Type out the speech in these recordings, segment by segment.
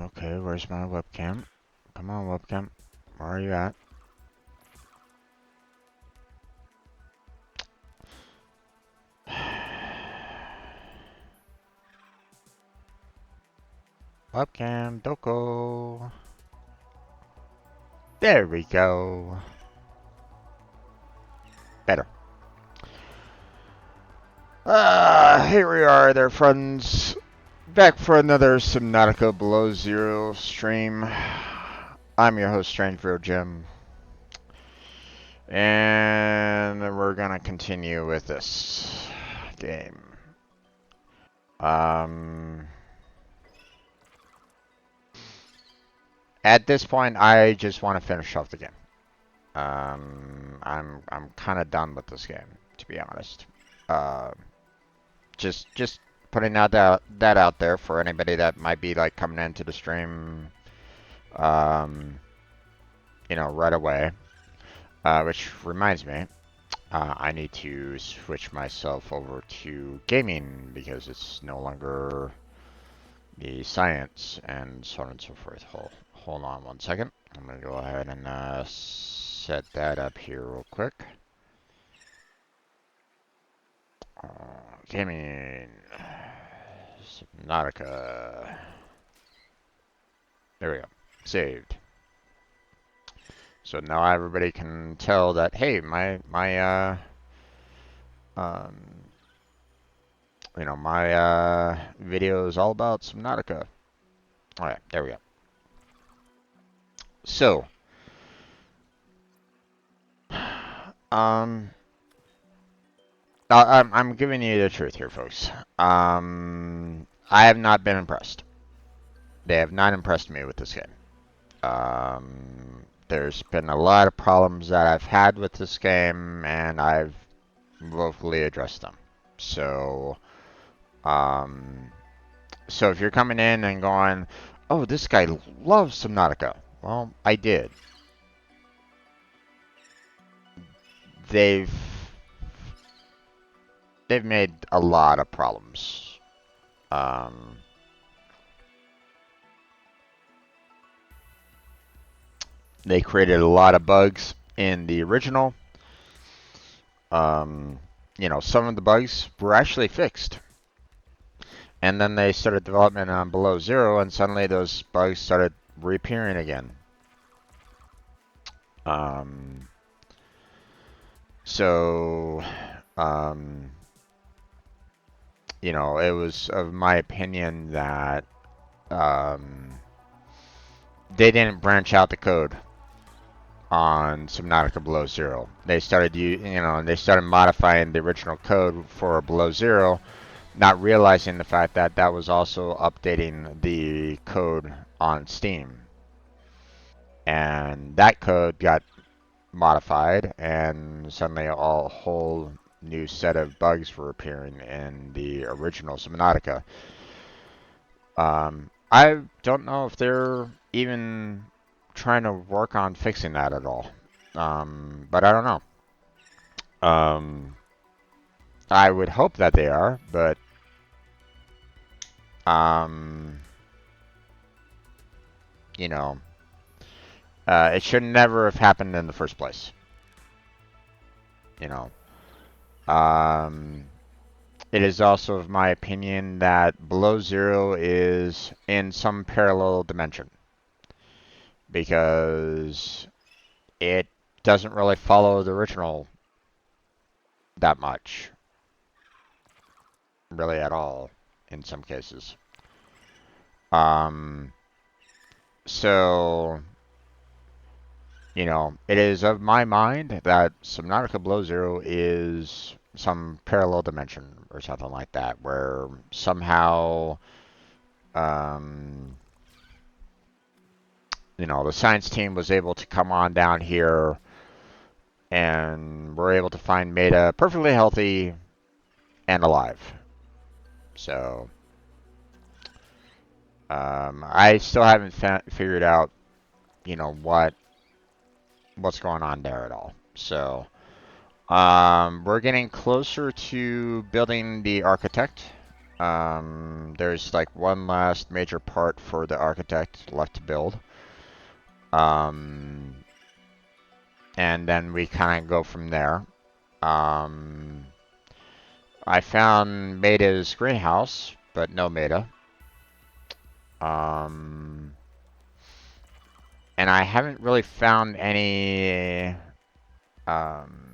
Okay, where's my webcam? Come on, webcam. Where are you at? Webcam, Doko. There we go. Better. Here we are there, friends. Back for another Subnautica Below Zero stream. I'm your host, Strangeville Jim. And we're gonna continue with this game. At this point, I just want to finish off the game. I'm kind of done with this game, to be honest. Uh, just putting that out there for anybody that might be like coming into the stream, um, right away. Which reminds me, I need to switch myself over to gaming because it's no longer the science and so on and so forth. Hold on one second. I'm gonna go ahead and set that up here real quick. Gaming. Subnautica. There we go. Saved. So now everybody can tell that, hey, my video is all about Subnautica. All right, there we go. So, I'm giving you the truth here, folks. I have not been impressed. They have not impressed me with this game. There's been a lot of problems that I've had with this game, and I've vocally addressed them. So, so if you're coming in and going, "Oh, this guy loves Subnautica," well, I did. They've made a lot of problems. They created a lot of bugs in the original. Some of the bugs were actually fixed. And then they started development on Below Zero, and suddenly those bugs started reappearing again. So, it was of my opinion that they didn't branch out the code on Subnautica Below Zero. They started, they started modifying the original code for Below Zero, not realizing the fact that that was also updating the code on Steam. And that code got modified, and suddenly a whole new set of bugs were appearing in the original Subnautica. I don't know if they're even trying to work on fixing that at all. But I don't know. I would hope that they are, but um, you know, it should never have happened in the first place. You know, it is also of my opinion that Below Zero is in some parallel dimension because it doesn't really follow the original that much, really at all, in some cases. So, it is of my mind that Subnautica Below Zero is some parallel dimension or something like that, where somehow, the science team was able to come on down here and were able to find Maida perfectly healthy and alive. So, I still haven't figured out, what's going on there at all. So, we're getting closer to building the architect. There's like one last major part for the architect left to build. Um, and then we kind of go from there. Um, I found Maida's greenhouse, but no Maida. Um, and I haven't really found any. Um,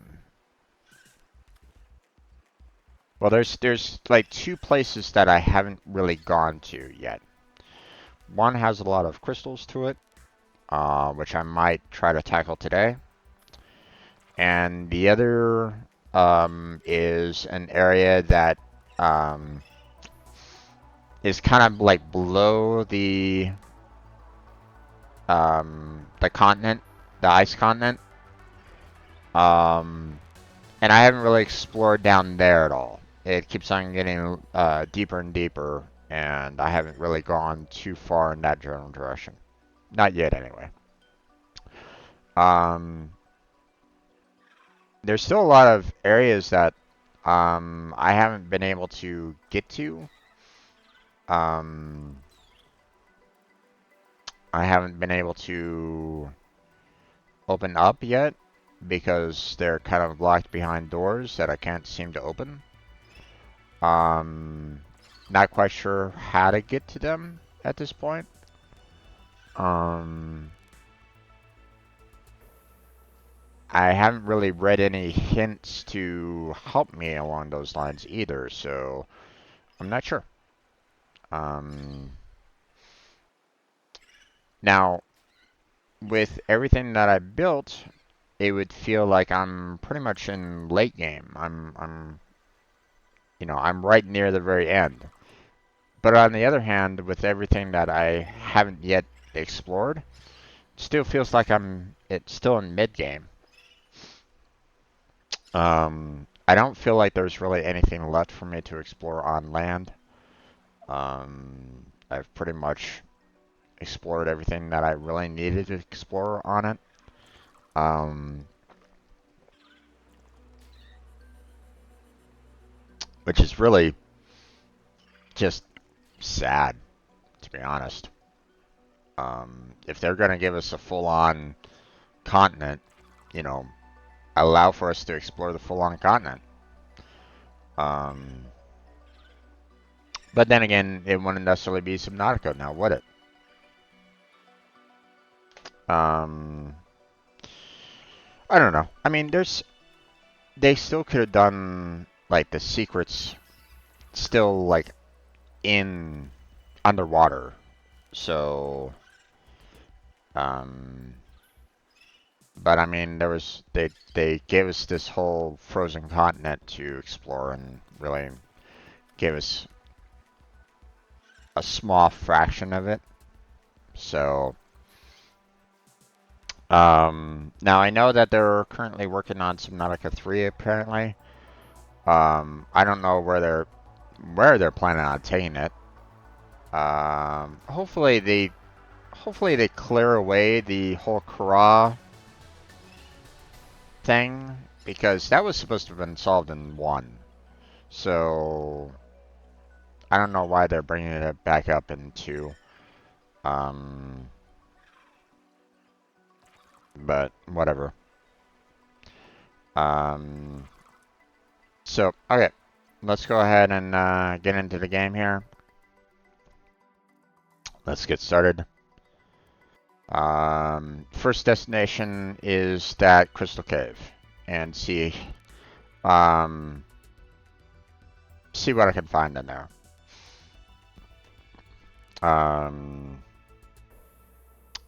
well, there's like two places that I haven't really gone to yet. One has a lot of crystals to it, which I might try to tackle today. And the other is an area that um, is kind of like below the continent, the ice continent. Um, and I haven't really explored down there at all. It keeps on getting deeper and deeper, and I haven't really gone too far in that general direction. Not yet, anyway. Um, there's still a lot of areas that I haven't been able to get to. Um, I haven't been able to open up yet because they're kind of locked behind doors that I can't seem to open. Um, Not quite sure how to get to them at this point. Um, I haven't really read any hints to help me along those lines either, so I'm not sure. Um, Now, with everything that I built, it would feel like I'm pretty much in late game. I'm right near the very end. But on the other hand, with everything that I haven't yet explored, it still feels like it's still in mid game. I don't feel like there's really anything left for me to explore on land. I've pretty much explored everything that I really needed to explore on it. Um, which is really just sad, to be honest. If they're going to give us a full-on continent, you know, allow for us to explore the full-on continent. Um, but then again, it wouldn't necessarily be Subnautica now, would it? Um, I don't know. I mean, they still could have done like the secrets still like in underwater. So, um, but I mean, they gave us this whole frozen continent to explore and really gave us a small fraction of it. So, now I know that they're currently working on Subnautica 3 apparently. I don't know where they're planning on taking it. Hopefully they clear away the whole Kara thing because that was supposed to have been solved in 1. So I don't know why they're bringing it back up in 2. Um, but whatever. Um, so okay, let's go ahead and get into the game here. Let's get started. First destination is that crystal cave, and um, see what I can find in there. Um,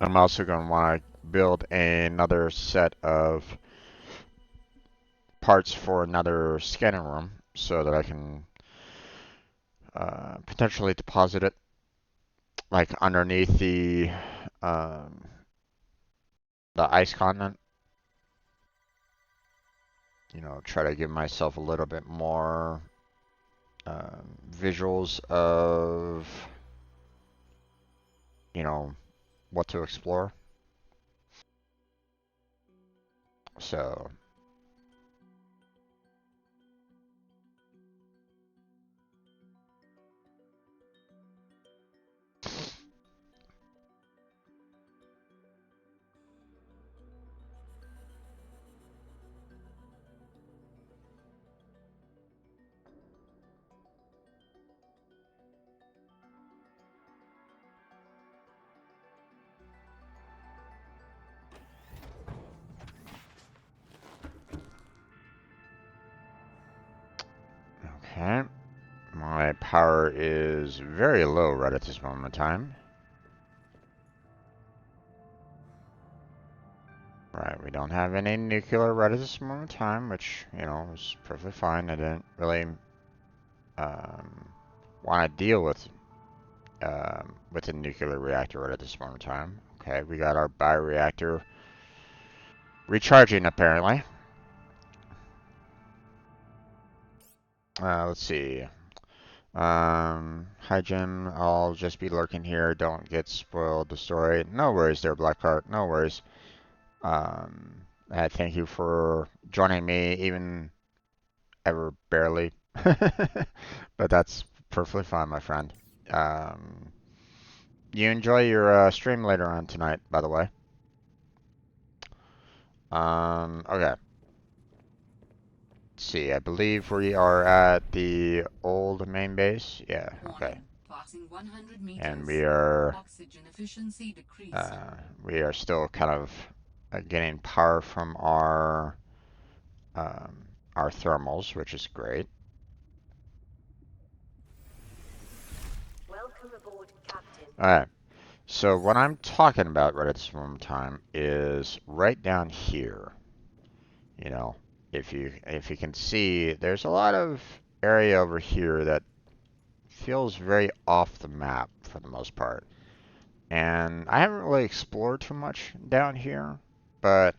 I'm also going to want to build another set of parts for another scanning room so that I can potentially deposit it like underneath um, the ice continent. You know, try to give myself a little bit more visuals of, you know, what to explore. So, power is very low right at this moment in time. Right, we don't have any nuclear right at this moment in time, which, you know, is perfectly fine. I didn't really want to deal with a nuclear reactor right at this moment in time. Okay, we got our bioreactor recharging apparently. Let's see. Hi Jim, I'll just be lurking here. Don't get spoiled the story. No worries there, Blackheart. No worries. Thank you for joining me, even ever barely. But that's perfectly fine, my friend. Um, you enjoy your stream later on tonight, by the way. Okay. Let's see, I believe we are at the old main base. Yeah, okay. Passing 100 meters. And we are oxygen efficiency decreased. we are still kind of getting power from our thermals, which is great. Welcome aboard, Captain. All right. So what I'm talking about right at this moment in time is right down here. You know, if you can see, there's a lot of area over here that feels very off the map for the most part. And I haven't really explored too much down here, but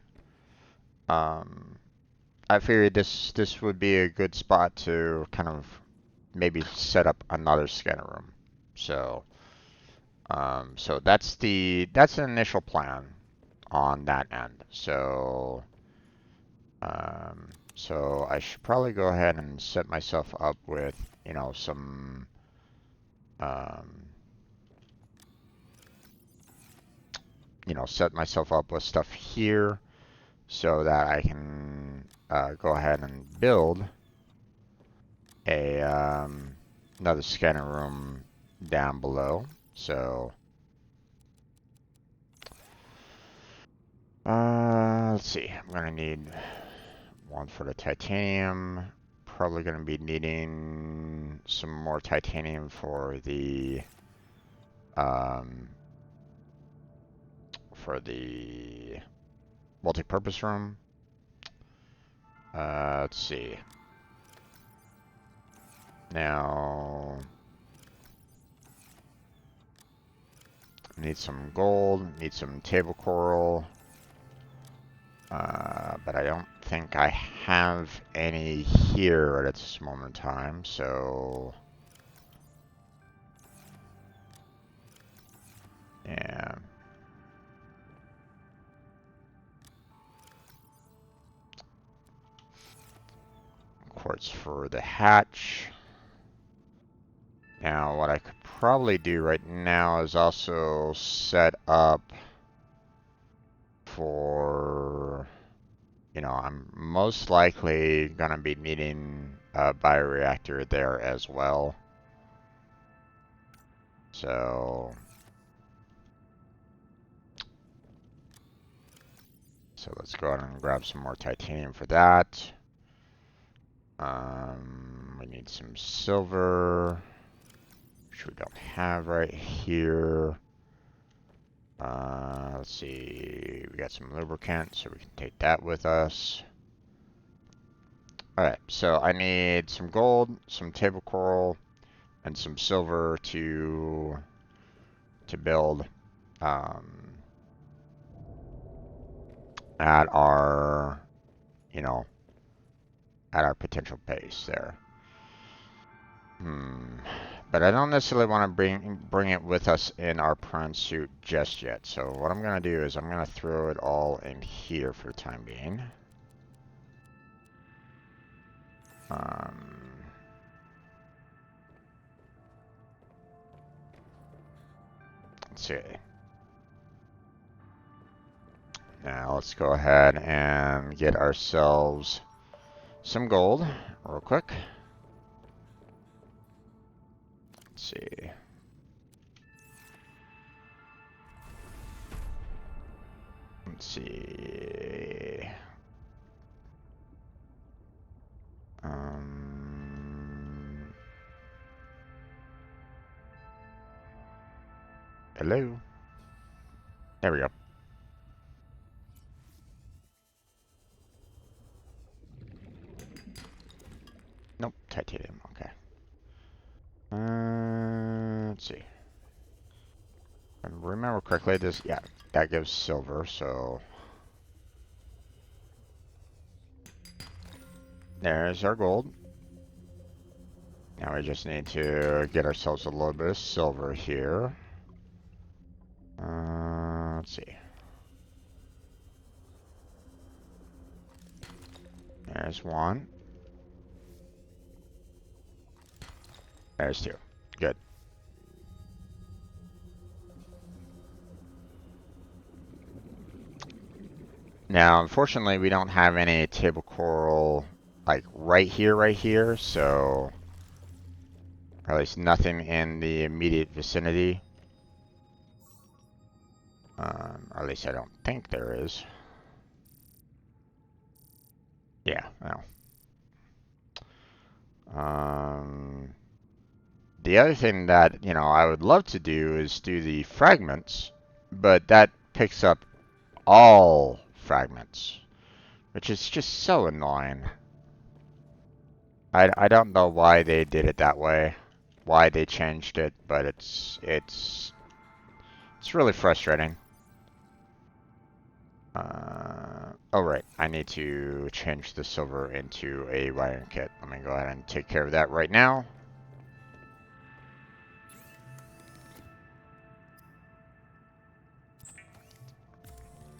I figured this would be a good spot to kind of maybe set up another scanner room. So so that's the initial plan on that end. So so I should probably go ahead and set myself up with, you know, some you know, set myself up with stuff here so that I can go ahead and build a another scanner room down below. So let's see. I'm gonna need one for the titanium. Probably gonna be needing some more titanium for the multi-purpose room. Let's see. Now, need some gold, need some table coral, but I don't think I have any here at this moment in time, so yeah. Quartz for the hatch. Now, what I could probably do right now is also set up for, you know, I'm most likely going to be needing a bioreactor there as well. So let's go ahead and grab some more titanium for that. We need some silver, which we don't have right here. Let's see, we got some lubricant, so we can take that with us. Alright, so I need some gold, some table coral, and some silver to build at our, you know, at our potential base there. But I don't necessarily want to bring it with us in our prawn suit just yet. So what I'm going to do is I'm going to throw it all in here for the time being. Let's see. Now let's go ahead and get ourselves some gold real quick. Let's see. Let's see. Hello? There we go. Nope, titanium, okay. Let's see. If I remember correctly, this, yeah, that gives silver, so... There's our gold. Now we just need to get ourselves a little bit of silver here. Let's see. There's one. There's two. Good. Now, unfortunately, we don't have any table coral, like, right here, so... Or at least nothing in the immediate vicinity. Or at least I don't think there is. Yeah, well. The other thing that, you know, I would love to do is do the fragments, but that picks up all fragments, which is just so annoying. I don't know why they did it that way, why they changed it, but it's really frustrating. Oh right, I need to change the silver into a wiring kit. Let me go ahead and take care of that right now.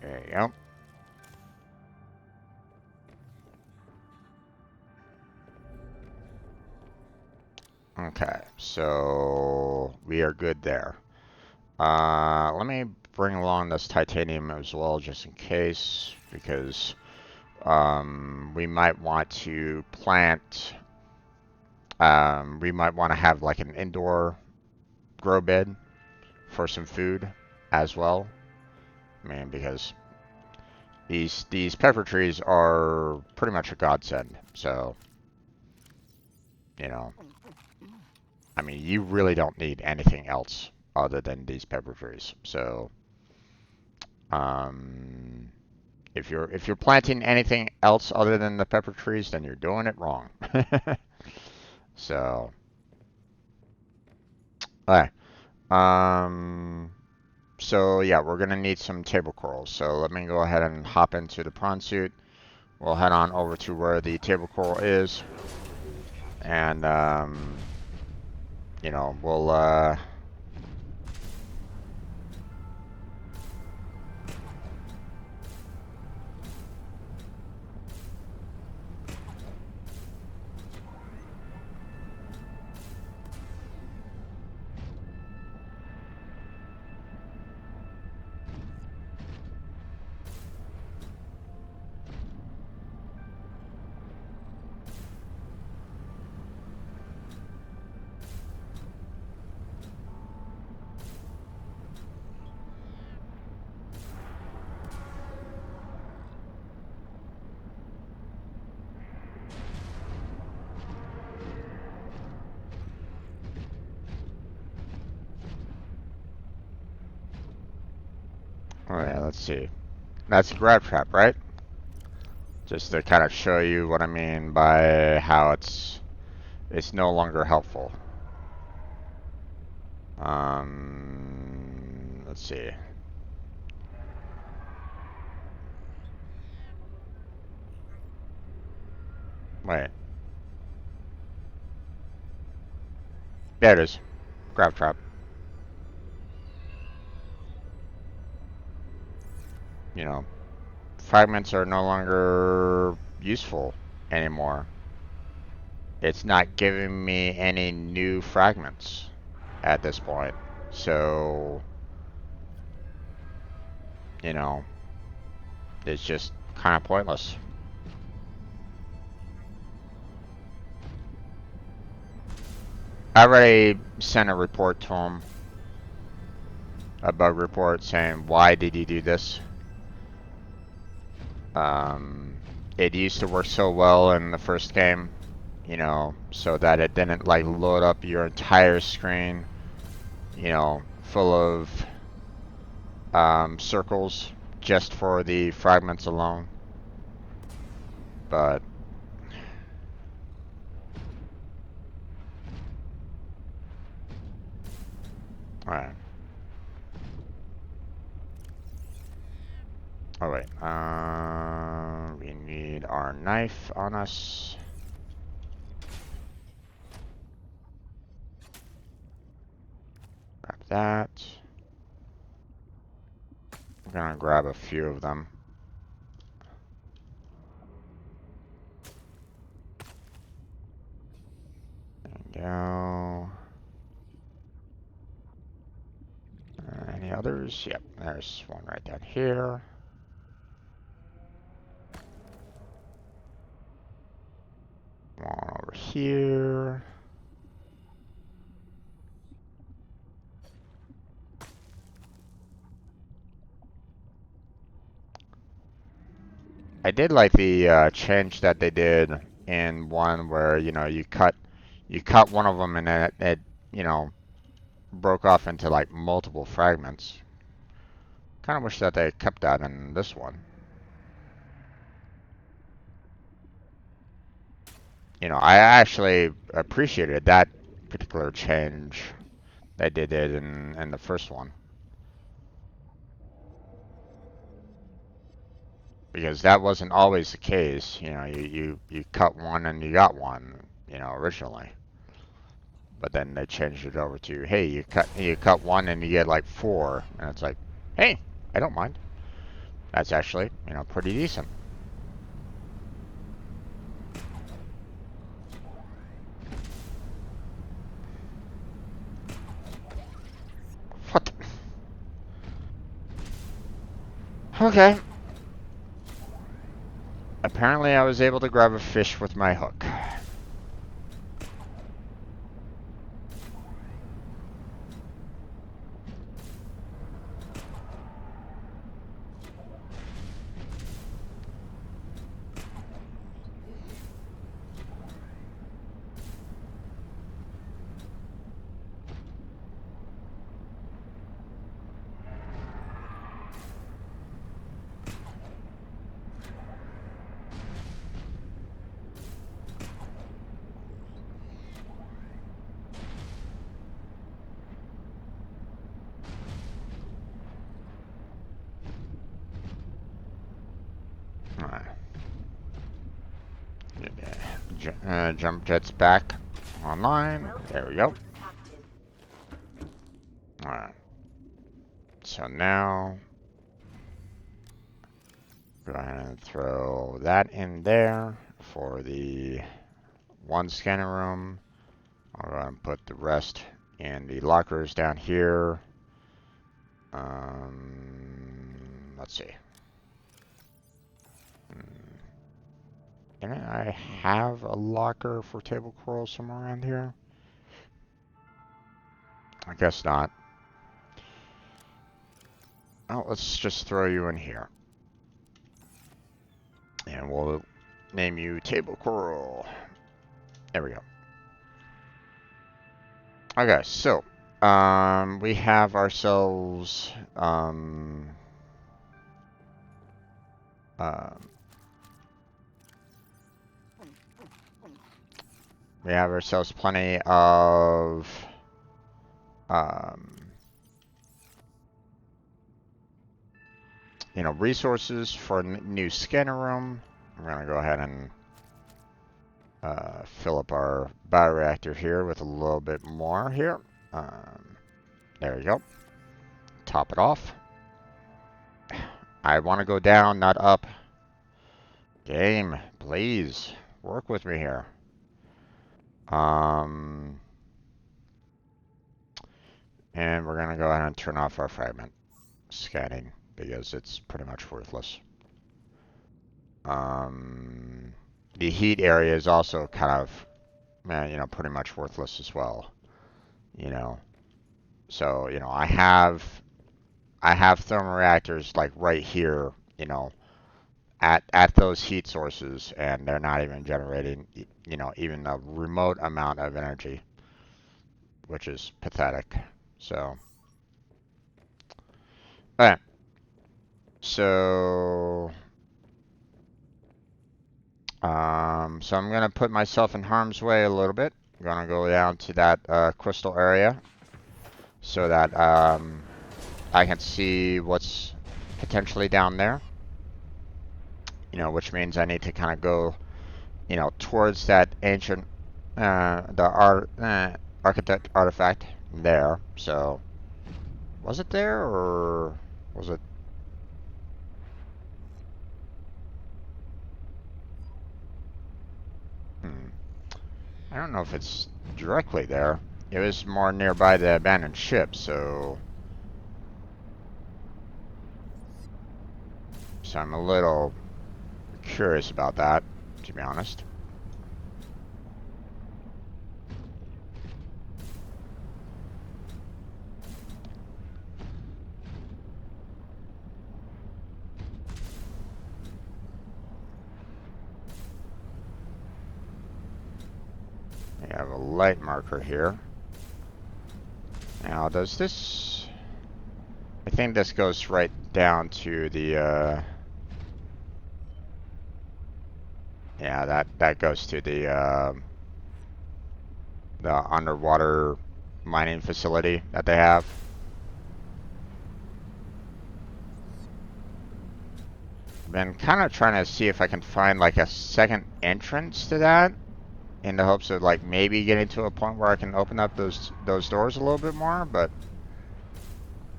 There you go. Okay, so we are good there. Let me bring along this titanium as well, just in case, because we might want to plant. We might want to have like an indoor grow bed for some food as well. I mean, because these pepper trees are pretty much a godsend. So, you know, I mean, you really don't need anything else other than these pepper trees. So, if you're planting anything else other than the pepper trees, then you're doing it wrong. So, alright. So yeah, we're gonna need some table corals. So let me go ahead and hop into the prawn suit. We'll head on over to where the table coral is, and you know, we'll oh yeah, let's see. That's a grab trap, right? Just to kind of show you what I mean by how it's no longer helpful. Let's see. Wait. There it is. Grab trap. You know, fragments are no longer useful anymore. It's not giving me any new fragments at this point. So, you know, it's just kind of pointless. I already sent a report to him, a bug report saying, why did you do this? It used to work so well in the first game, you know, so that it didn't like load up your entire screen, you know, full of circles just for the fragments alone. But alright. Oh wait, we need our knife on us. Grab that. I'm gonna grab a few of them. There we go. Any others? Yep, there's one right down here. One over here. I did like the change that they did in one where, you know, you cut one of them and then it you know, broke off into like multiple fragments. Kind of wish that they kept that in this one. You know, I actually appreciated that particular change they did it in the first one. Because that wasn't always the case. You know, you cut one and you got one, you know, originally. But then they changed it over to, hey, you cut one and you get like 4. And it's like, hey, I don't mind. That's actually, you know, pretty decent. What? Okay. Apparently I was able to grab a fish with my hook. Jump jets back online. There we go. Alright. So now, go ahead and throw that in there for the one scanner room. I'll go ahead and put the rest in the lockers down here. Let's see. Didn't I have a locker for table coral somewhere around here? I guess not. Oh, let's just throw you in here. And we'll name you table coral. There we go. Okay, so we have ourselves we have ourselves plenty of you know, resources for new scanner room. We're gonna go ahead and fill up our bioreactor here with a little bit more here. There we go. Top it off. I want to go down, not up. Game, please work with me here. And we're gonna go ahead and turn off our fragment scanning because it's pretty much worthless. The heat area is also kind of, you know, pretty much worthless as well. You know, so you know, I have thermoreactors like right here, you know, at those heat sources, and they're not even generating, you know, even a remote amount of energy, which is pathetic. So Alright, so so I'm gonna put myself in harm's way a little bit. I'm gonna go down to that crystal area so that I can see what's potentially down there. You know, which means I need to kind of go, you know, towards that ancient architect artifact there. So was it there or was it? Hmm. I don't know if it's directly there. It was more nearby the abandoned ship, so I'm a little curious about that, to be honest. I have a light marker here. Now, does this? I think this goes right down to the. Yeah, that goes to the underwater mining facility that they have. Been kind of trying to see if I can find like a second entrance to that, in the hopes of like maybe getting to a point where I can open up those doors a little bit more, but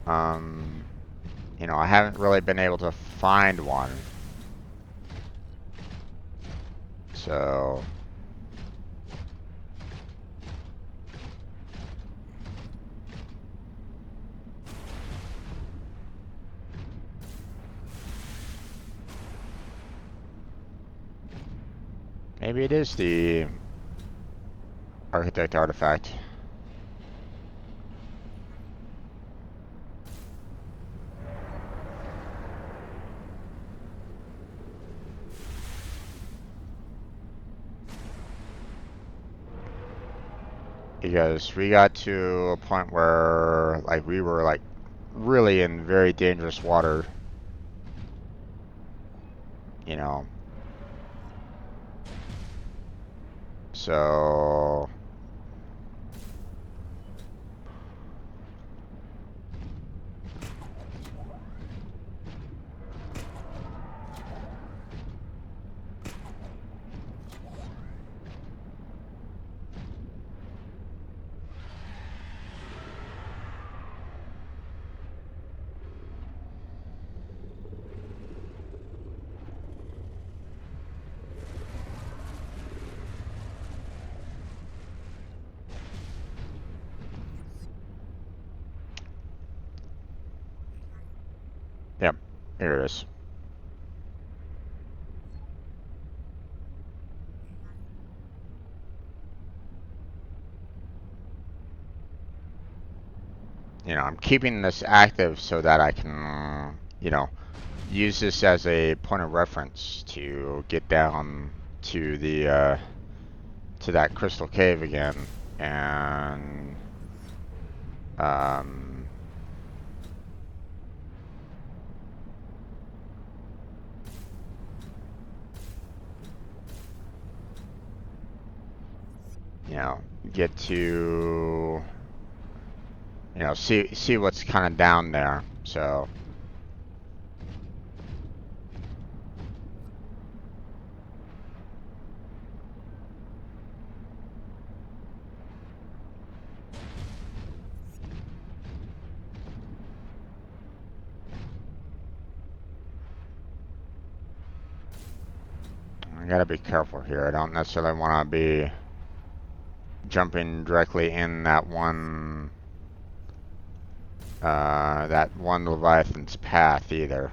um, you know, I haven't really been able to find one. So maybe it is the architect artifact. Because we got to a point where like we were like really in very dangerous water, you know. So yep, here it is. You know, I'm keeping this active so that I can, you know, use this as a point of reference to get down to the to that crystal cave again, and um, you know, get to, you know, see what's kind of down there. So I gotta be careful here. I don't necessarily want to be jumping directly in that one Leviathan's path either.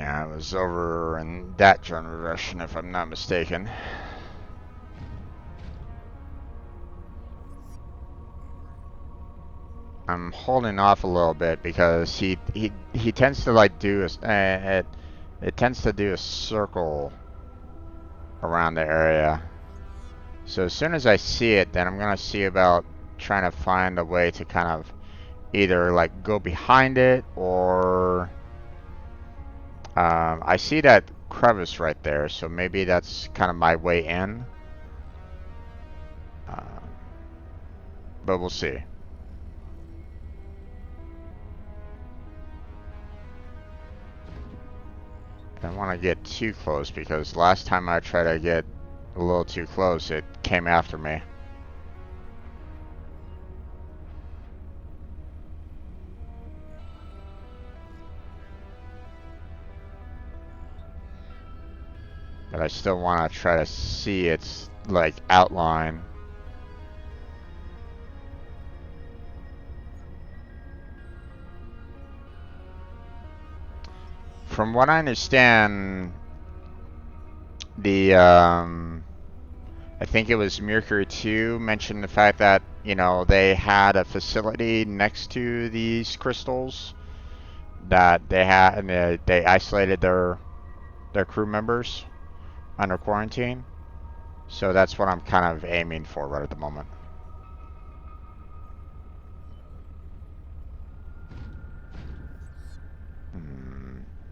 Yeah, it was over in that generation, if I'm not mistaken. I'm holding off a little bit because he tends to like do it tends to do a circle around the area. So as soon as I see it, then I'm gonna see about trying to find a way to kind of either like go behind it or I see that crevice right there, so maybe that's kind of my way in. But we'll see. I don't want to get too close because last time I tried to get a little too close, it came after me. But I still want to try to see its like outline. From what I understand, the I think it was Mercury 2 mentioned the fact that, you know, they had a facility next to these crystals that they had, and they isolated their crew members under quarantine. So that's what I'm kind of aiming for right at the moment.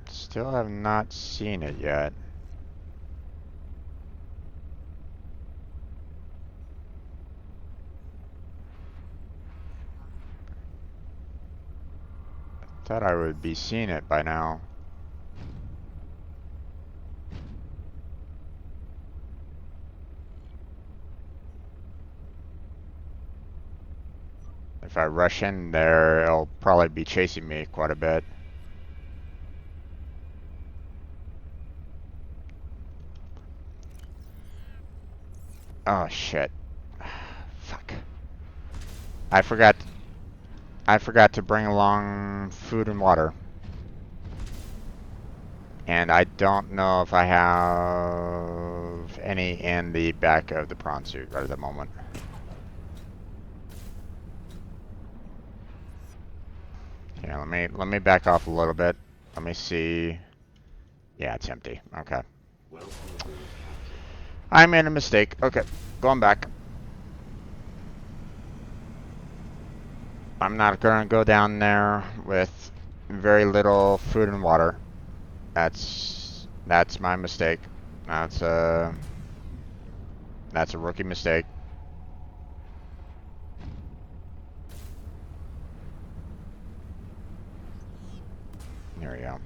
Still have not seen it yet. Thought I would be seeing it by now. If I rush in there, it'll probably be chasing me quite a bit. Oh shit. Fuck. I forgot to bring along food and water. And I don't know if I have any in the back of the prawn suit right at the moment. Yeah, let me back off a little bit. Let me see. Yeah, it's empty. Okay. I made a mistake. Okay, going back. I'm not gonna go down there with very little food and water. That's my mistake. That's a rookie mistake. There we go.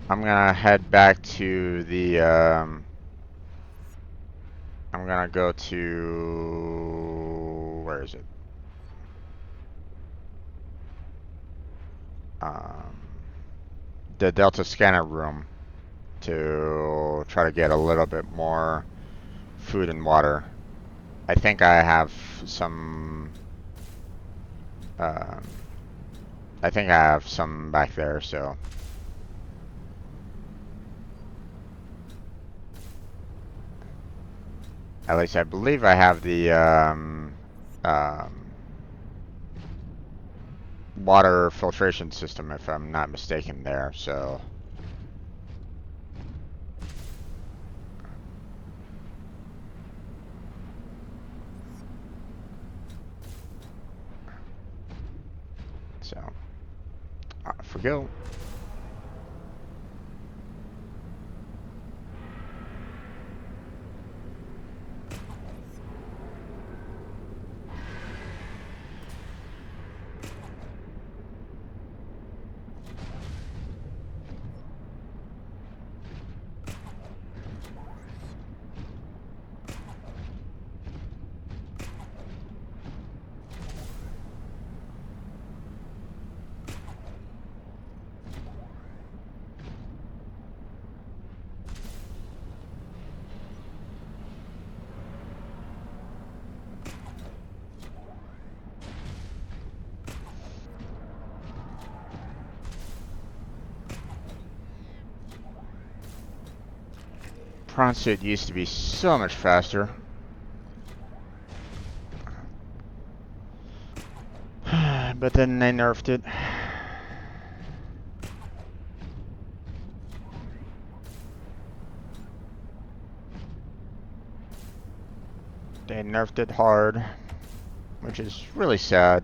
I'm gonna head back to the I'm gonna go to, where is it? The Delta scanner room to try to get a little bit more food and water. I think I have some. I think I have some back there, so. At least I believe I have the water filtration system, if I'm not mistaken, there, so. So, off we go. prawn suit used to be so much faster. But then they nerfed it. They nerfed it hard, which is really sad.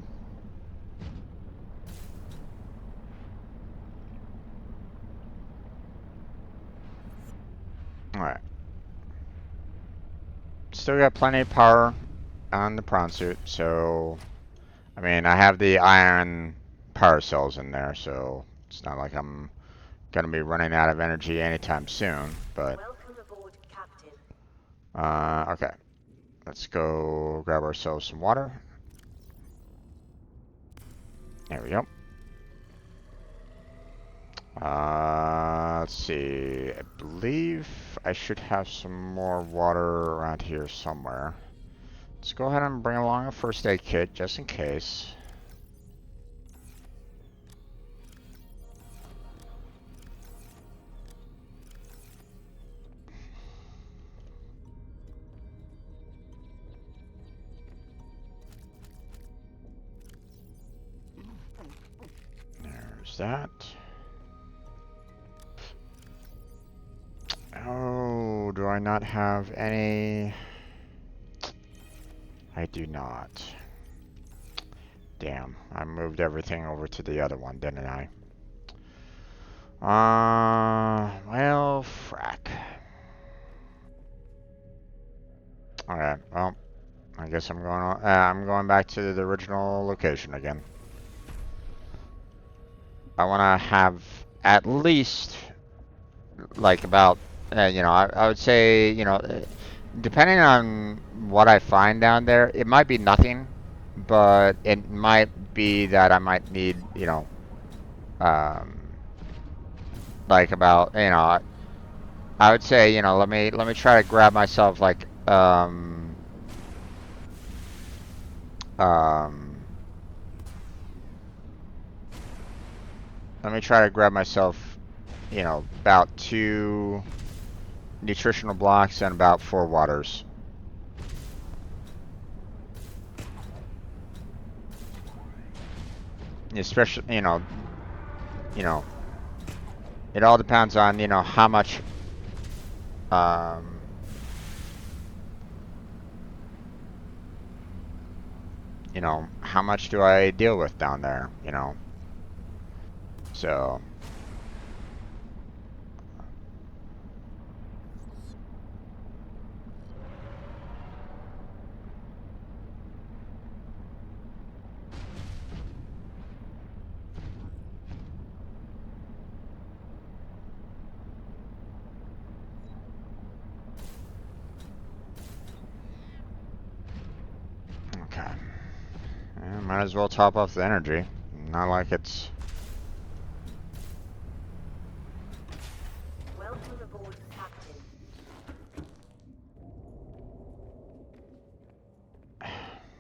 Alright. Still got plenty of power on the prawn suit, so I mean I have the iron power cells in there, so it's not like I'm gonna be running out of energy anytime soon, but Welcome aboard, Captain. okay. Let's go grab ourselves some water. There we go. Let's see. I believe I should have some more water around here somewhere. Let's go ahead and bring along a first aid kit just in case. There's that. Oh, do I not have any? I do not. Damn, I moved everything over to the other one, didn't I? Well, frack. Okay, well, I guess I'm going back to the original location again. I want to have at least like about I would say depending on what I find down there, it might be nothing, but it might be that I might need um, like about I would say let me try to grab myself like um, let me try to grab myself about 2 nutritional blocks and about 4 waters. Especially, it all depends on, how much, um, how much do I deal with down there, So, okay. Yeah, might as well top off the energy. Not like it's... Welcome aboard, Captain.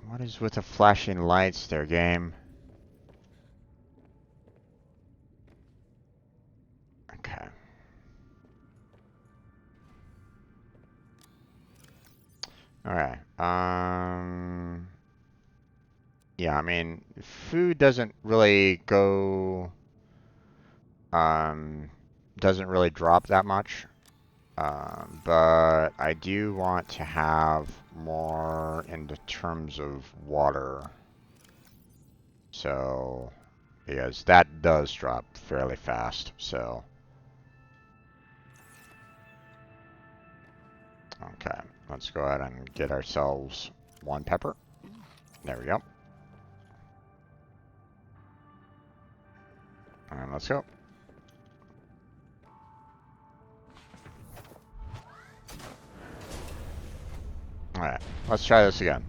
What is with the flashing lights there, game? Okay. Alright. Yeah, I mean, food doesn't really go... doesn't really drop that much. But I do want to have more in the terms of water. So, because that does drop fairly fast, so. Okay, let's go ahead and get ourselves 1 pepper. There we go. And let's go. Alright, let's try this again.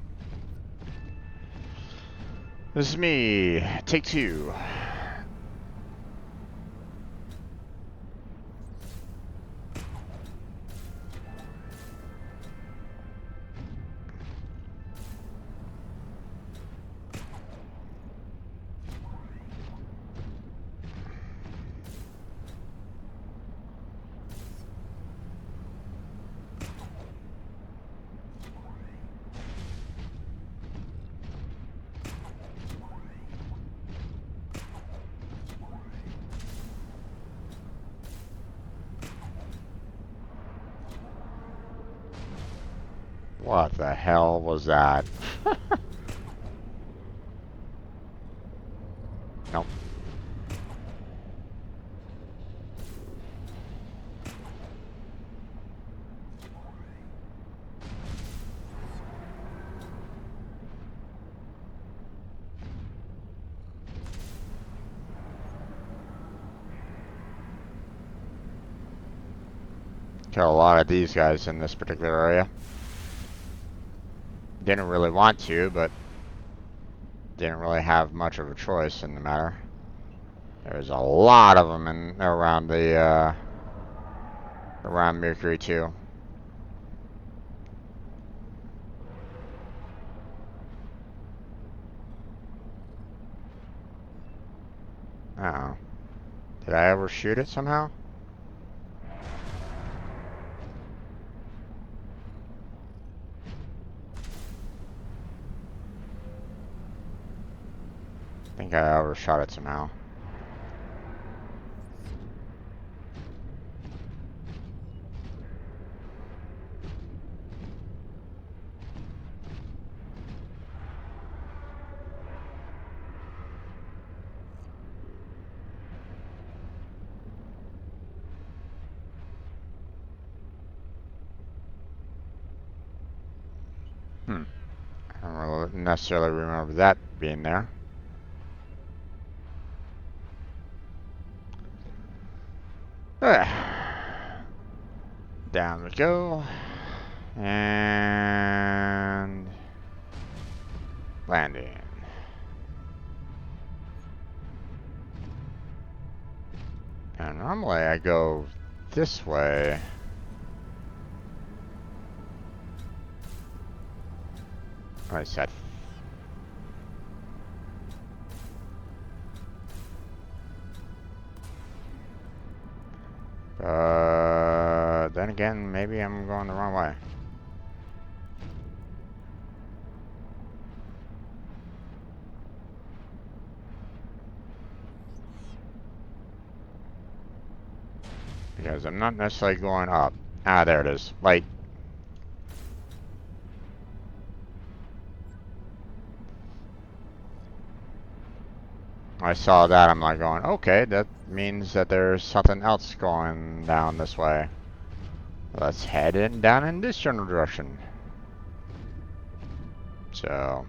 This is me. Take 2. What the hell was that? Nope. Kill a lot of these guys in this particular area. Didn't really want to, but didn't really have much of a choice in the matter. There's a lot of them in around the around Mercury too. Oh, did I overshoot it somehow? I think I overshot it somehow. I don't really necessarily remember that being there. Down we go. And landing. And normally I go this way. I said. Then again, maybe I'm going the wrong way. Because I'm not necessarily going up. Ah, there it is. Light. I saw that, I'm like going, okay, that means that there's something else going down this way. Let's head in down in this general direction. So.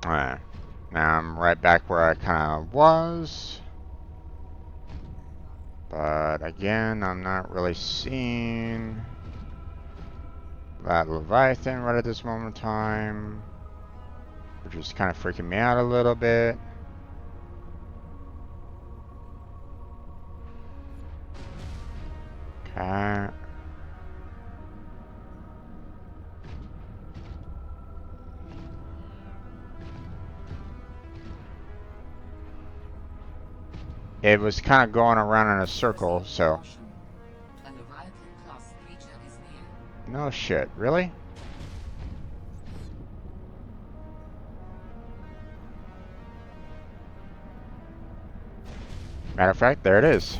Alright. Now I'm right back where I kind of was. But again, I'm not really seeing that Leviathan right at this moment in time, which is kind of freaking me out a little bit. Okay. It was kind of going around in a circle, so. No shit, really? Matter of fact, there it is.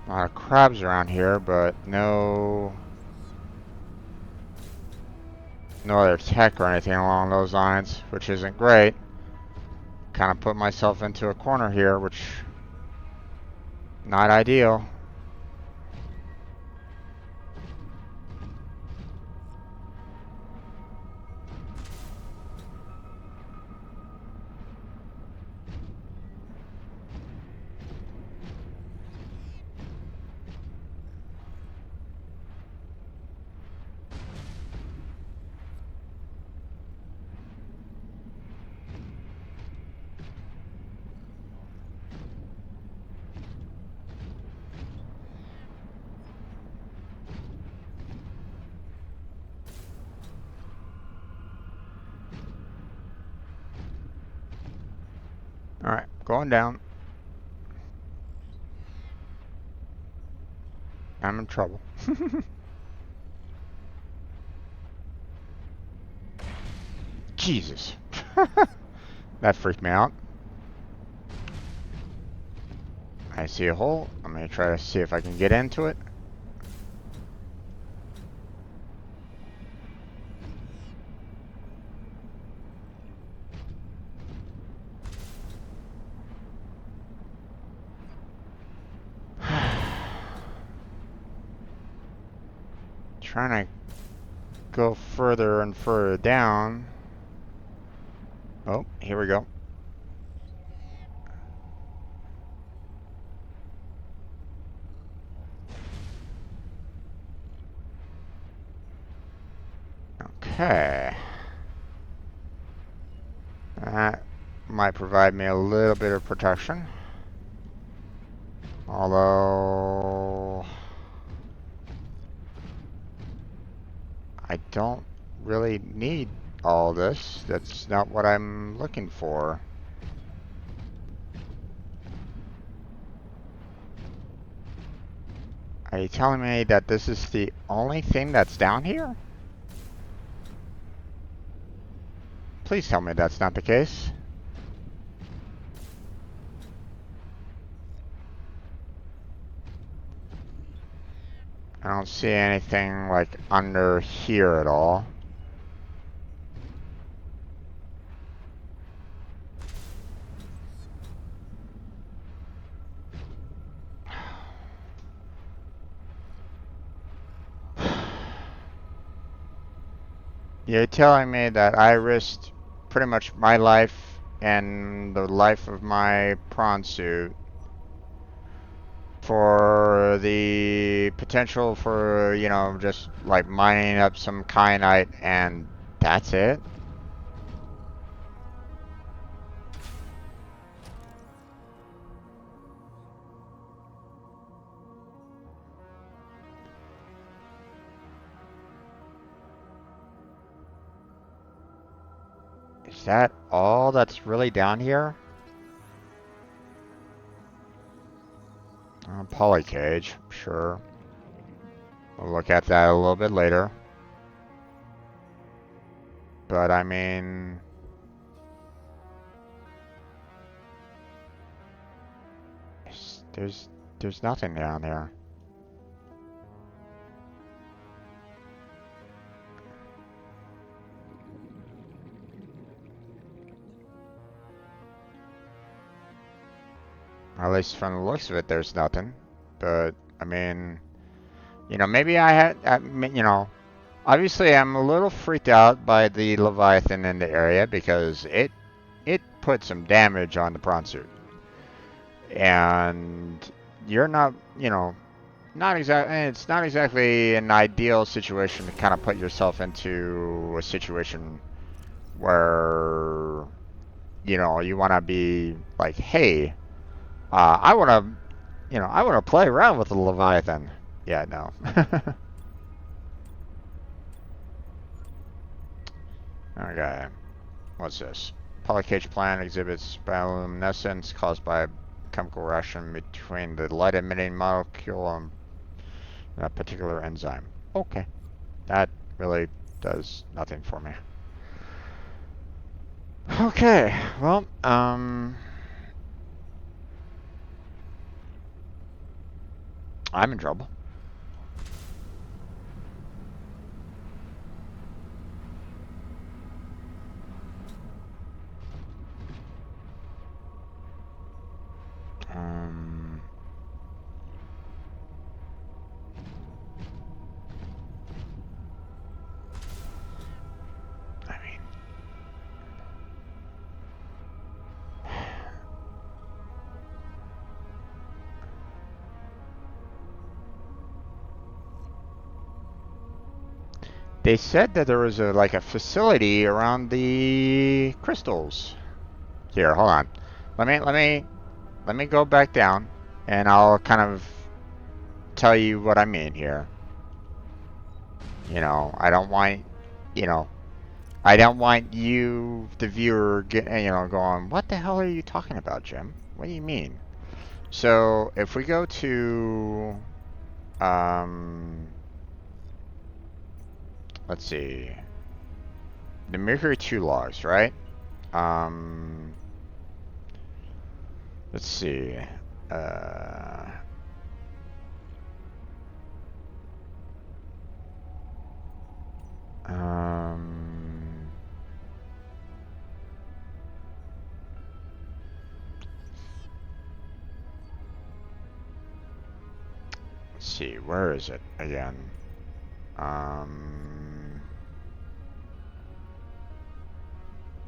A lot of crabs around here, but no other tech or anything along those lines, which isn't great. kind of put myself into a corner here, which not ideal. Alright, going down. I'm in trouble. Jesus. That freaked me out. I see a hole. I'm going to try to see if I can get into it. Trying to go further and further down. Oh, here we go. Okay. That might provide me a little bit of protection. Although I don't really need all this. That's not what I'm looking for. Are you telling me that this is the only thing that's down here? Please tell me that's not the case. I don't see anything like under here at all. You're telling me that I risked pretty much my life and the life of my prawn suit for the potential for, you know, just like mining up some kyanite and that's it? Is that all that's really down here? Polycage, sure. We'll look at that a little bit later. But I mean, there's nothing down there. At least from the looks of it, there's nothing. But I mean, you know, maybe you know, obviously I'm a little freaked out by the Leviathan in the area because it put some damage on the prawn suit. And you're not, you know, it's not exactly an ideal situation to kind of put yourself into a situation where, you know, you want to be like, hey, I want to, you know, I want to play around with the Leviathan. Yeah, no. Okay, what's this? Polycage plant exhibits bioluminescence caused by a chemical reaction between the light-emitting molecule and a particular enzyme. Okay, that really does nothing for me. Okay, well, I'm in trouble. They said that there was a like a facility around the crystals. Here, hold on. Let me go back down, and I'll kind of tell you what I mean here. You know, I don't want, you know, I don't want you, the viewer, going, what the hell are you talking about, Jim? What do you mean? So if we go to, let's see, the Mercury 2 logs, right? Um, let's see. Uh, um, let's see, where is it again?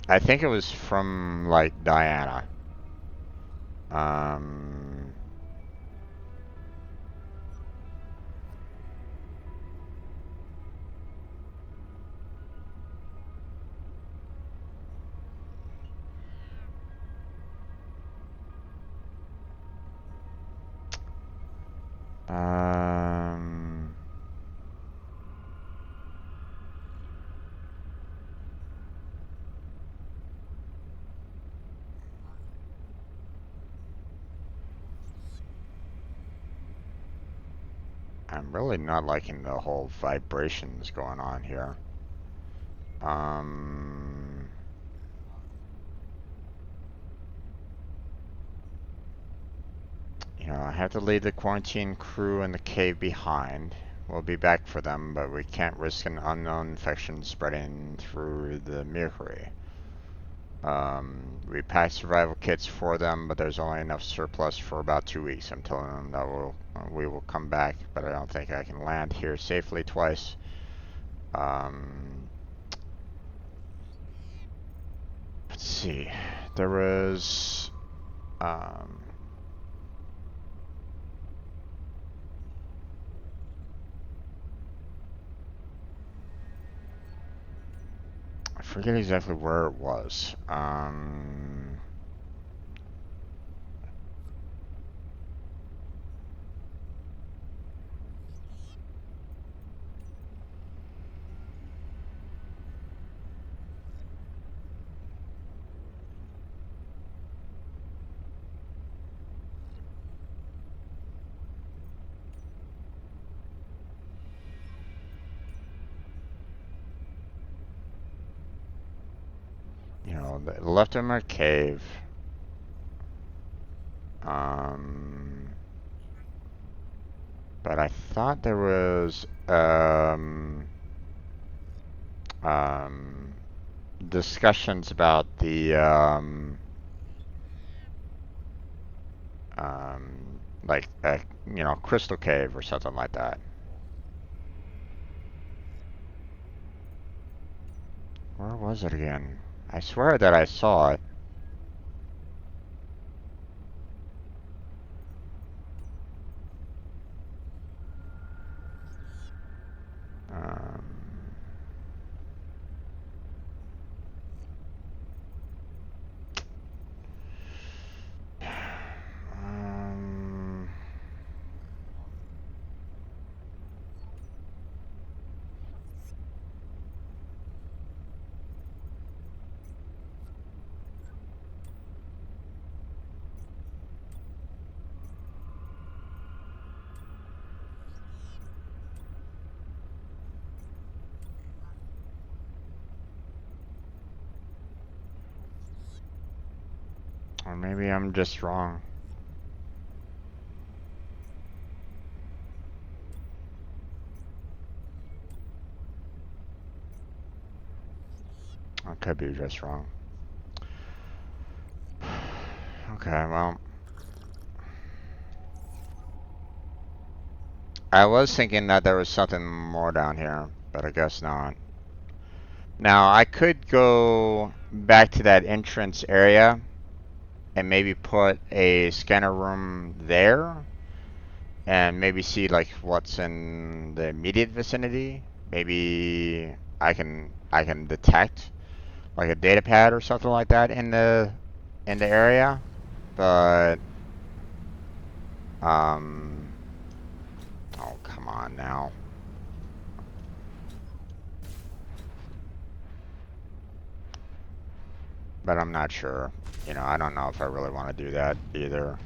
I think it was from like Diana. Um, um, I'm really not liking the whole vibrations going on here. Um, I have to leave the quarantine crew in the cave behind. We'll be back for them, but we can't risk an unknown infection spreading through the Mercury. We packed survival kits for them, but there's only enough surplus for about 2 weeks. I'm telling them that we will come back, but I don't think I can land here safely twice. Let's see. There was, I forget exactly where it was. They left him in a cave. But I thought there was discussions about the like a crystal cave or something like that. Where was it again? I swear that I saw it. Um, um, or maybe I'm just wrong. I could be just wrong. Okay, well, I was thinking that there was something more down here, but I guess not. Now, I could go back to that entrance area and maybe put a scanner room there and maybe see like what's in the immediate vicinity. maybe I can detect like a data pad or something like that in the area, but um, oh come on now. But I'm not sure. You know, I don't know if I really want to do that either.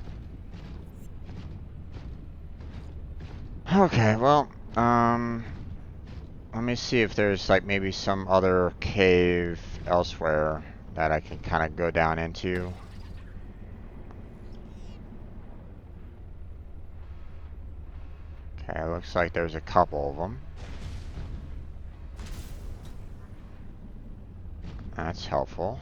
Okay, well, let me see if there's like maybe some other cave elsewhere that I can kind of go down into. Okay, looks like there's a couple of them. That's helpful.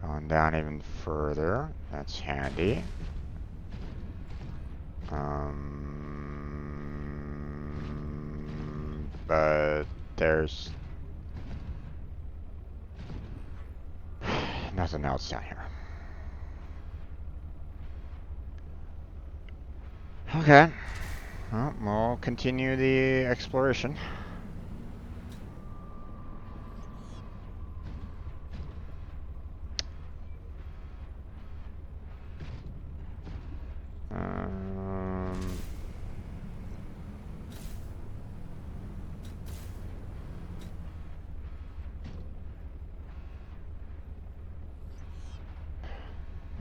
Going down even further. That's handy. But there's nothing else down here. Okay. Well, we'll continue the exploration.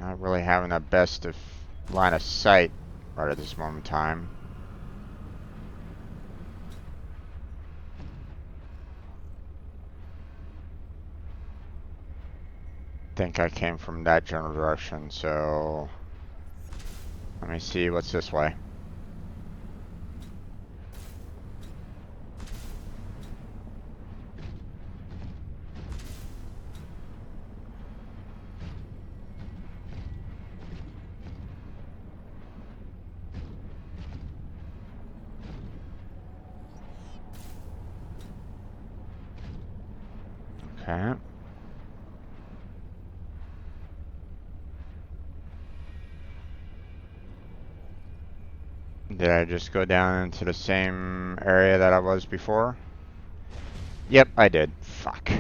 Not really having the best of line of sight right at this moment in time. Think I came from that general direction, so let me see what's this way. Okay. Did I just go down into the same area that I was before? Yep, I did. Fuck.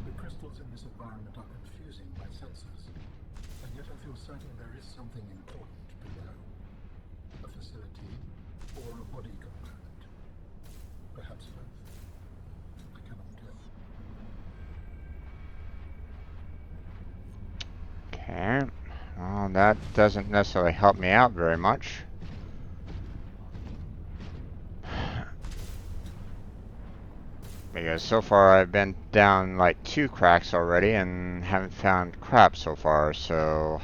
The crystals in this environment are confusing my senses, and yet I feel certain there is something important below. A facility or a body component. Perhaps both. I cannot tell. Okay. Well, that doesn't necessarily help me out very much. Because so far I've been down like 2 cracks already and haven't found crap so far, so...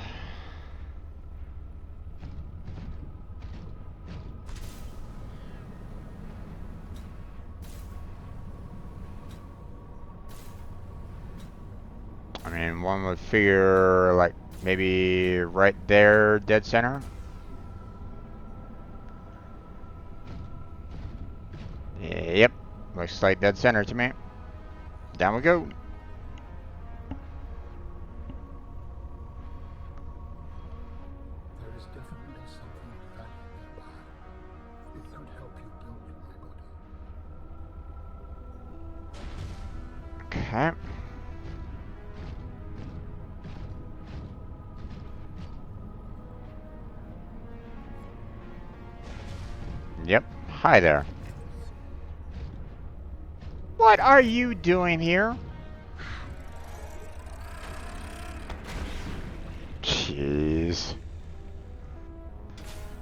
I mean, one would figure like maybe right there, dead center. Yep, looks like dead center to me. Down we go. There is definitely something of value nearby. It could help you build my body. Okay. Yep. Hi there. What are you doing here? Jeez.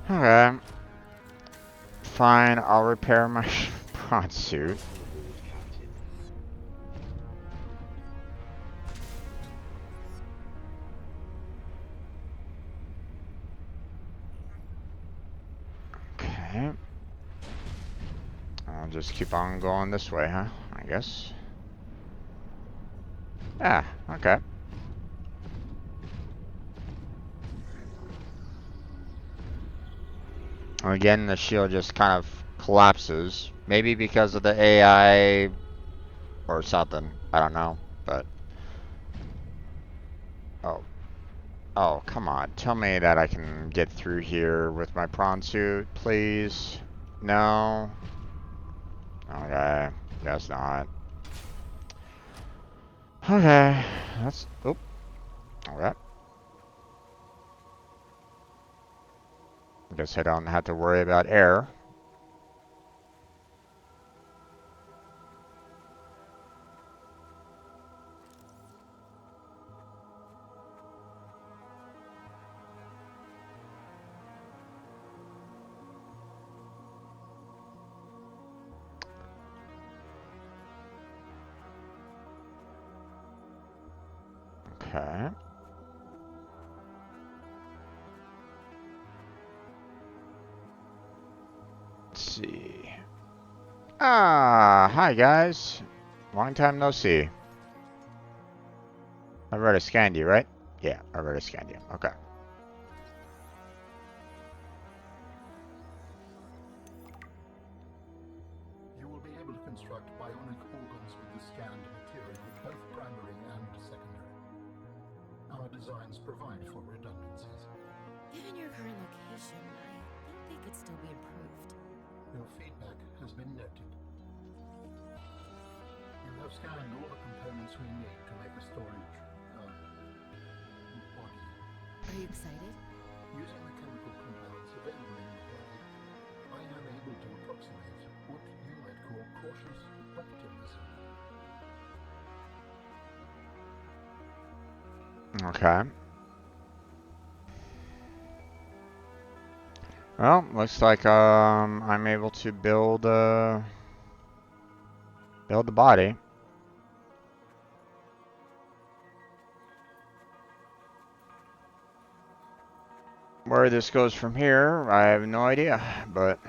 Okay. Fine, I'll repair my bronze suit. Okay. I'll just keep on going this way, huh? I guess. Ah, okay. Again, the shield just kind of collapses. Maybe because of the AI or something. I don't know. But, oh. Oh, come on. Tell me that I can get through here with my prawn suit, please. No. Okay. Guess not. Okay. That's... Oop. Okay. Guess I don't have to worry about air. Okay. Let's see. Ah, hi guys. Long time no see. I've already scanned you, right? Yeah, I've already scanned you. Okay. You will be able to construct bionic organs with the scanned material, both primary and secondary. Our designs provide for redundancies. Given your current location, I think they could still be improved. Your feedback has been noted. You have scanned all the components we need to make a storage body. Are you excited? Using the chemical compounds available in the body, I am able to approximate what you might call cautious optimism. Okay. Well, looks like I'm able to build the body. Where this goes from here, I have no idea, but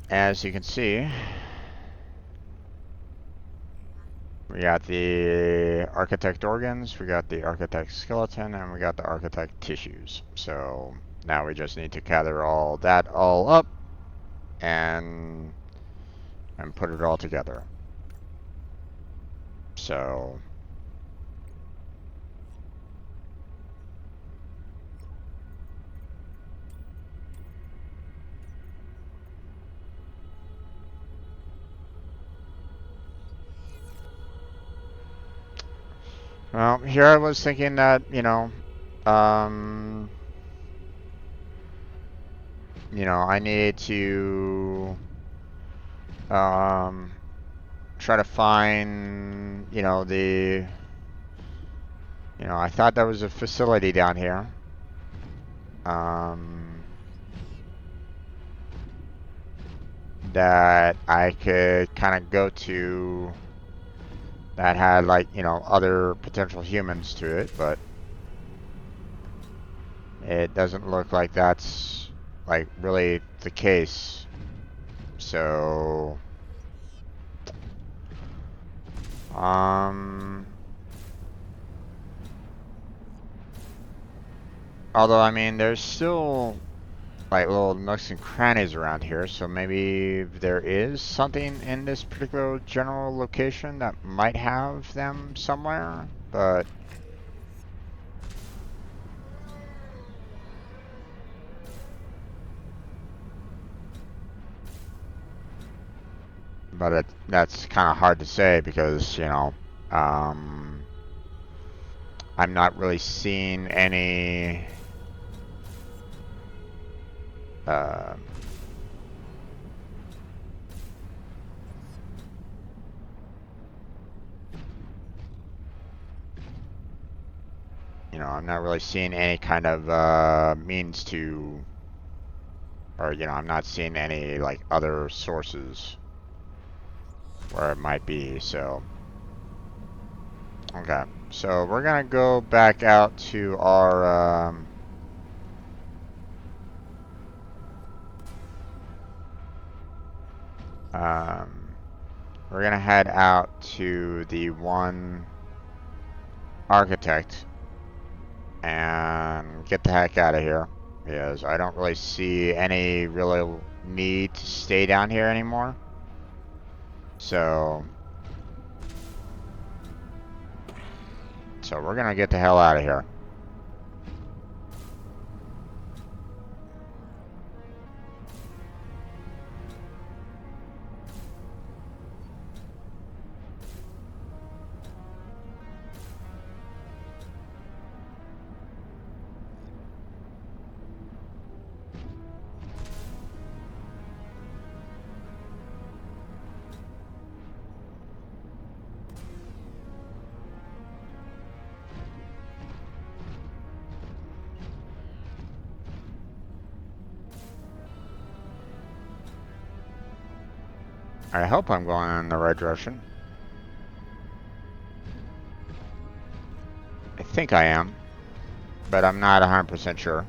as you can see, we got the architect organs, we got the architect skeleton, and we got the architect tissues. So now we just need to gather all that up and put it all together. So well, here I was thinking that, I needed to try to find, I thought there was a facility down here. That I could kind of go to that had like, other potential humans to it, but it doesn't look like that's like really the case. So, although I mean, there's still like little nooks and crannies around here, so maybe there is something in this particular general location that might have them somewhere, but that's kind of hard to say because, I'm not really seeing any I'm not really seeing any kind of means to, or I'm not seeing any like other sources where it might be. So okay, so we're gonna go back out to our We're gonna head out to the one architect and get the heck out of here, because I don't really see any real need to stay down here anymore. So we're gonna get the hell out of here. I hope I'm going in the right direction. I think I am, but I'm not 100% sure.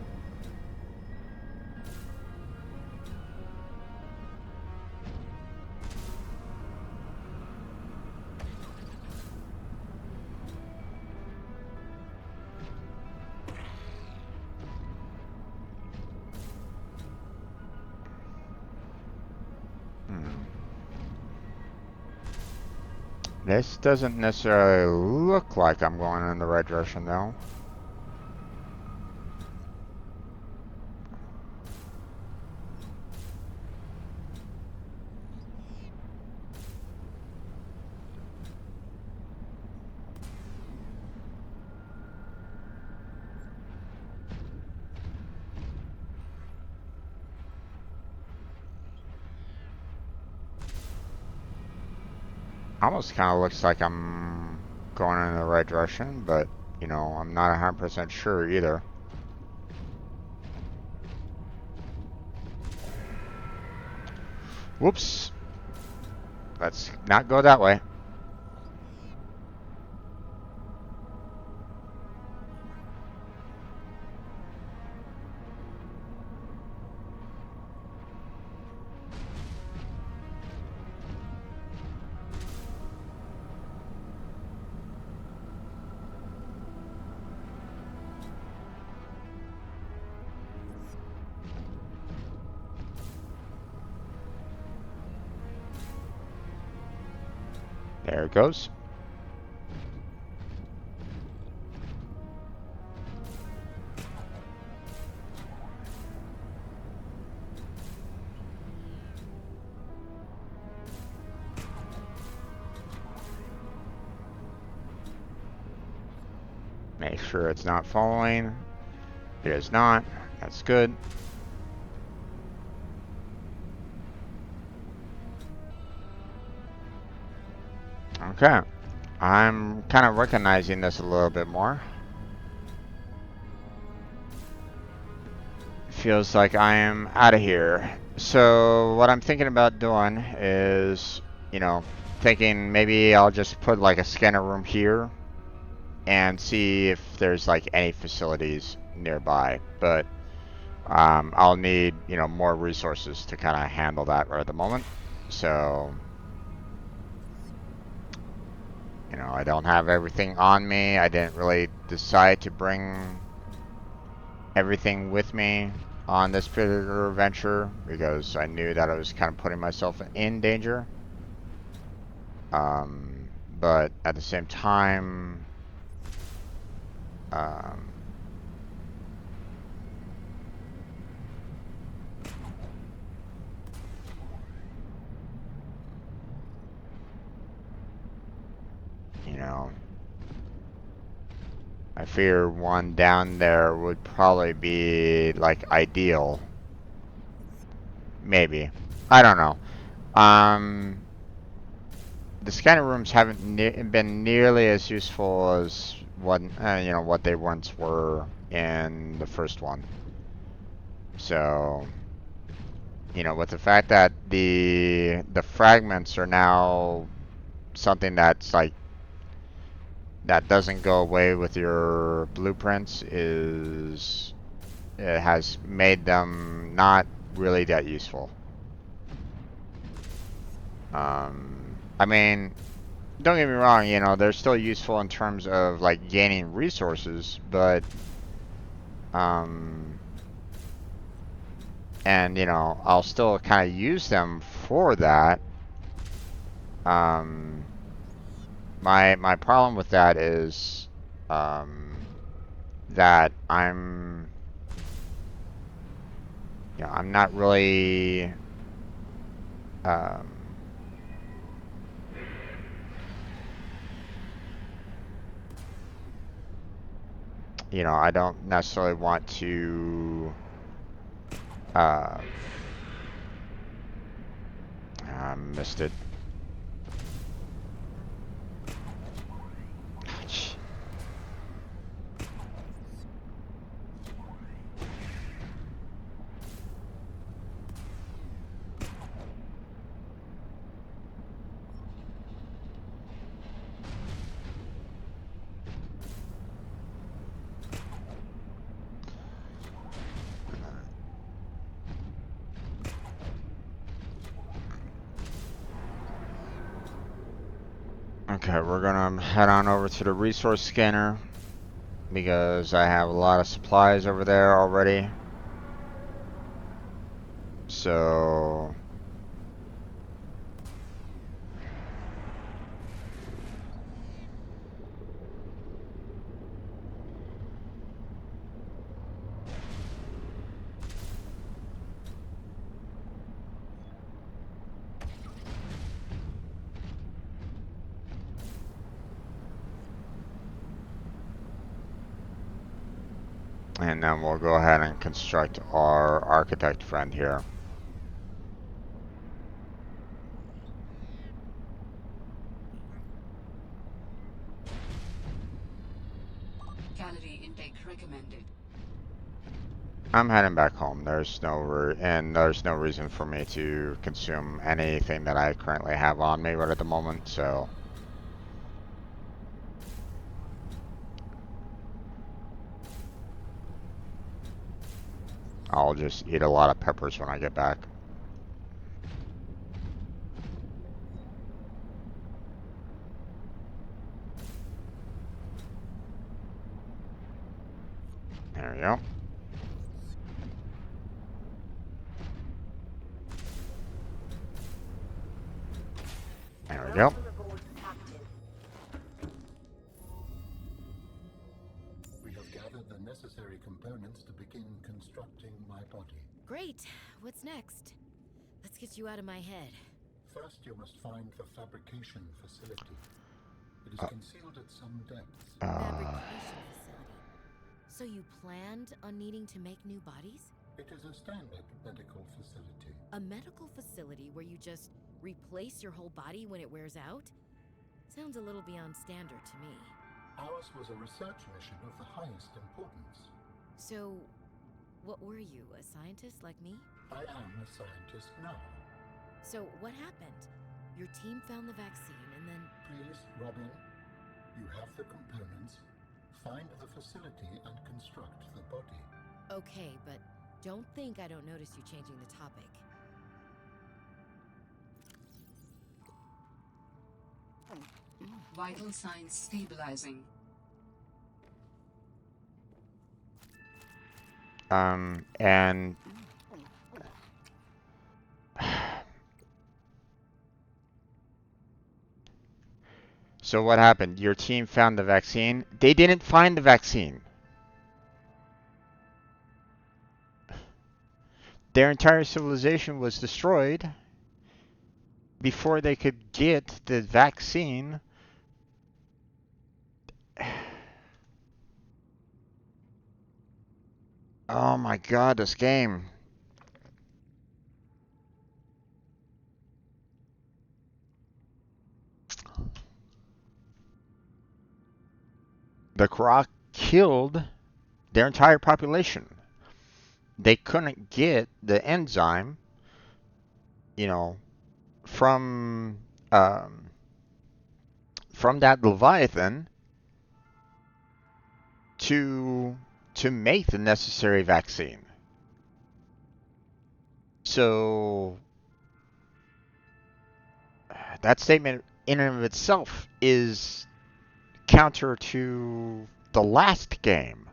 This doesn't necessarily look like I'm going in the right direction, though. Almost kind of looks like I'm going in the right direction, but, you know, I'm not 100% sure either. Whoops. Let's not go that way. There it goes. Make sure it's not following. It is not. That's good. Okay. I'm kind of recognizing this a little bit more. Feels like I am out of here. So what I'm thinking about doing is, you know, thinking maybe I'll just put like a scanner room here and see if there's like any facilities nearby. But I'll need, you know, more resources to kind of handle that right at the moment. So, you know, I don't have everything on me. I didn't really decide to bring everything with me on this particular adventure because I knew that I was kind of putting myself in danger. But at the same time, you know, I fear one down there would probably be like ideal. Maybe. I don't know. The scanner rooms haven't been nearly as useful as what you know, what they once were in the first one. So, you know, with the fact that the fragments are now something that's like that doesn't go away with your blueprints, is it has made them not really that useful. I mean, don't get me wrong, you know, they're still useful in terms of like gaining resources, but um, and you know, I'll still kind of use them for that. Um, my problem with that is that I'm not really um, you know, I don't necessarily want to uh, I missed it. Okay, we're gonna head on over to the resource scanner because I have a lot of supplies over there already. So and then we'll go ahead and construct our architect friend here. Calorie intake recommended. I'm heading back home. There's no reason for me to consume anything that I currently have on me right at the moment. So I'll just eat a lot of peppers when I get back. There we go. There we go. Welcome aboard, Captain. We have gathered the necessary components to begin constructing my body. Great. What's next? Let's get you out of my head. First, you must find the fabrication facility. It is concealed at some depth. Fabrication facility. So you planned on needing to make new bodies? It is a standard medical facility. A medical facility where you just replace your whole body when it wears out? Sounds a little beyond standard to me. Ours was a research mission of the highest importance. So, what were you, a scientist like me? I am a scientist now. So, what happened? Your team found the vaccine and then... Please, Robin, you have the components. Find the facility and construct the body. Okay, but don't think I don't notice you changing the topic. Vital signs stabilizing. And so what happened? Your team found the vaccine. They didn't find the vaccine. Their entire civilization was destroyed before they could get the vaccine. Oh my god, this game. The Croc killed their entire population. They couldn't get the enzyme, you know, from that Leviathan to make the necessary vaccine. So that statement in and of itself is counter to the last game.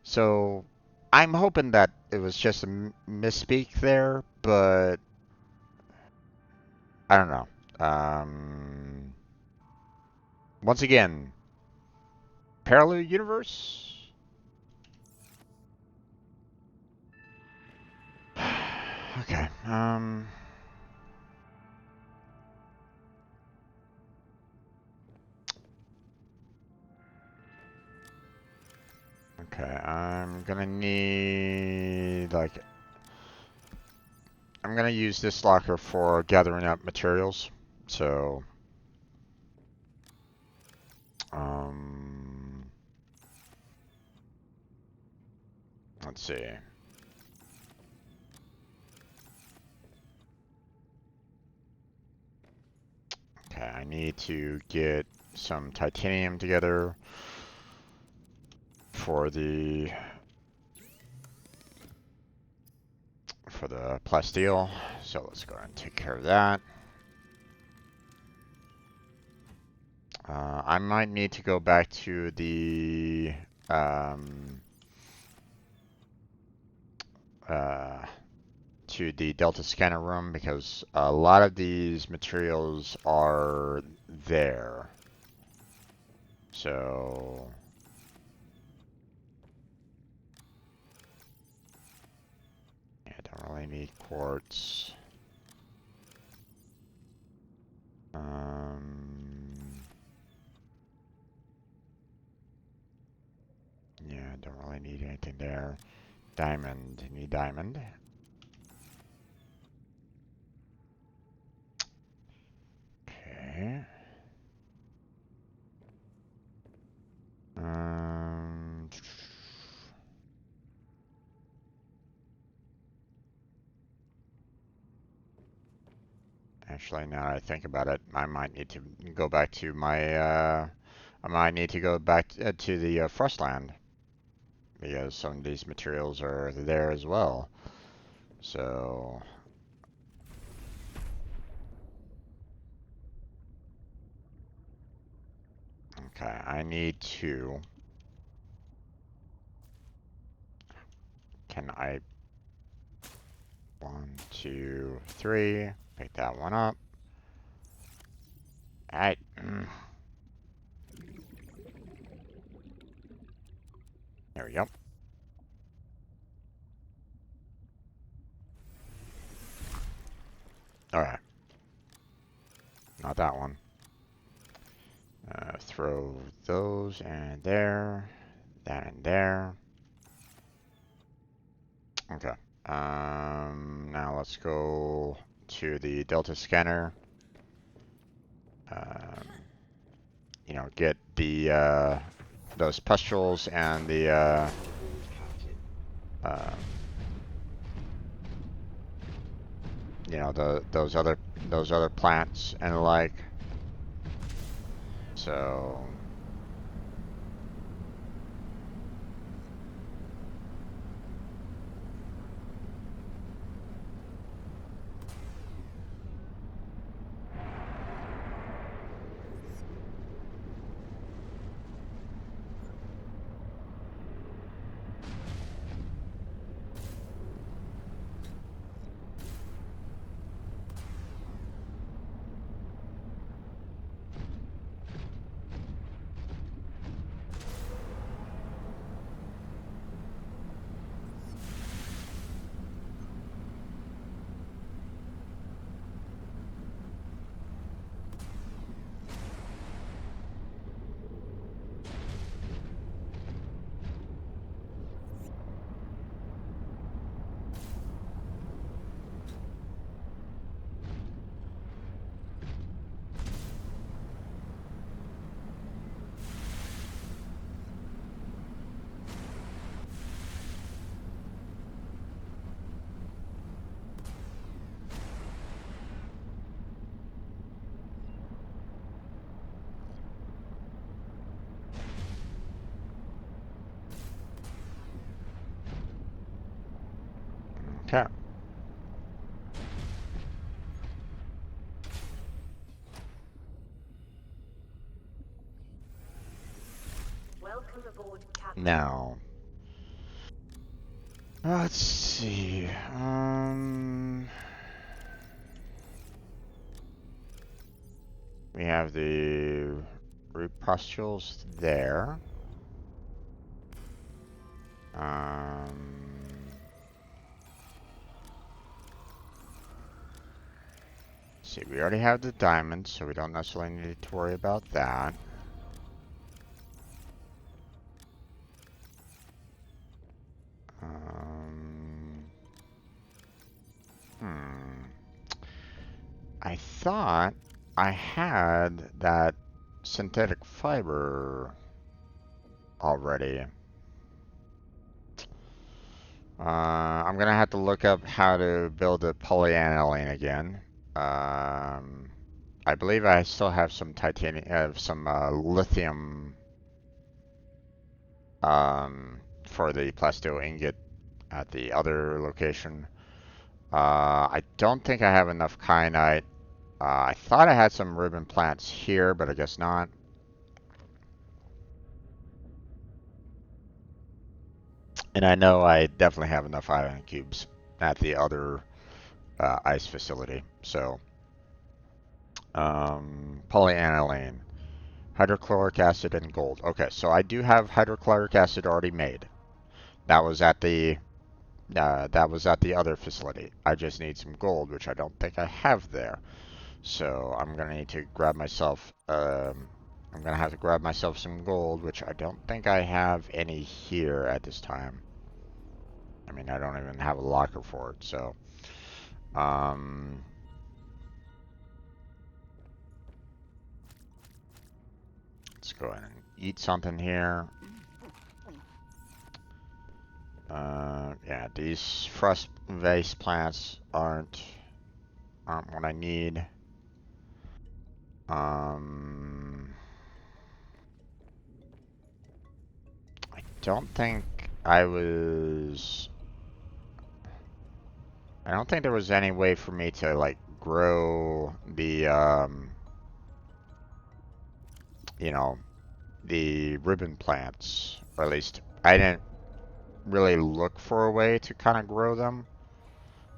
So I'm hoping that it was just a misspeak there, but I don't know. Once again, parallel universe. Okay. Okay, I'm gonna need, like, I'm gonna use this locker for gathering up materials. So, let's see. Okay, I need to get some titanium together for the plasteel. So let's go ahead and take care of that. I might need to go back to the Delta scanner room because a lot of these materials are there. So yeah, don't really need quartz. Yeah, don't really need anything there. Diamond, need diamond. Okay. Actually, now that I think about it, I might need to go back to my, I might need to go back to the Frostland. Because some of these materials are there as well. So... Okay, I need to... Can I... 1, 2, 3. Pick that one up. Alright. There we go. Alright. Not that one. Throw those and there. That and there. Okay. Now let's go to the Delta scanner. You know, get the those pustules and the you know, those other plants and the like. So Welcome aboard, Captain. Now, let's see. We have the repostules there. See, we already have the diamonds, so we don't necessarily need to worry about that. I thought I had that synthetic fiber already. I'm gonna have to look up how to build a polyaniline again. I believe I still have some titanium, some lithium, for the plasteel ingot at the other location. I don't think I have enough kyanite. I thought I had some ribbon plants here, but I guess not. And I know I definitely have enough ion cubes at the other ice facility. So, polyaniline, hydrochloric acid, and gold. Okay, so I do have hydrochloric acid already made. That was at the other facility. I just need some gold, which I don't think I have there. So I'm gonna need to grab myself. I'm gonna have to grab myself some gold, which I don't think I have any here at this time. I mean, I don't even have a locker for it, so. Let's go ahead and eat something here. Yeah, these frost vase plants aren't what I need. I don't think I was. I don't think there was any way for me to like grow the you know, the ribbon plants, or at least I didn't really look for a way to kind of grow them.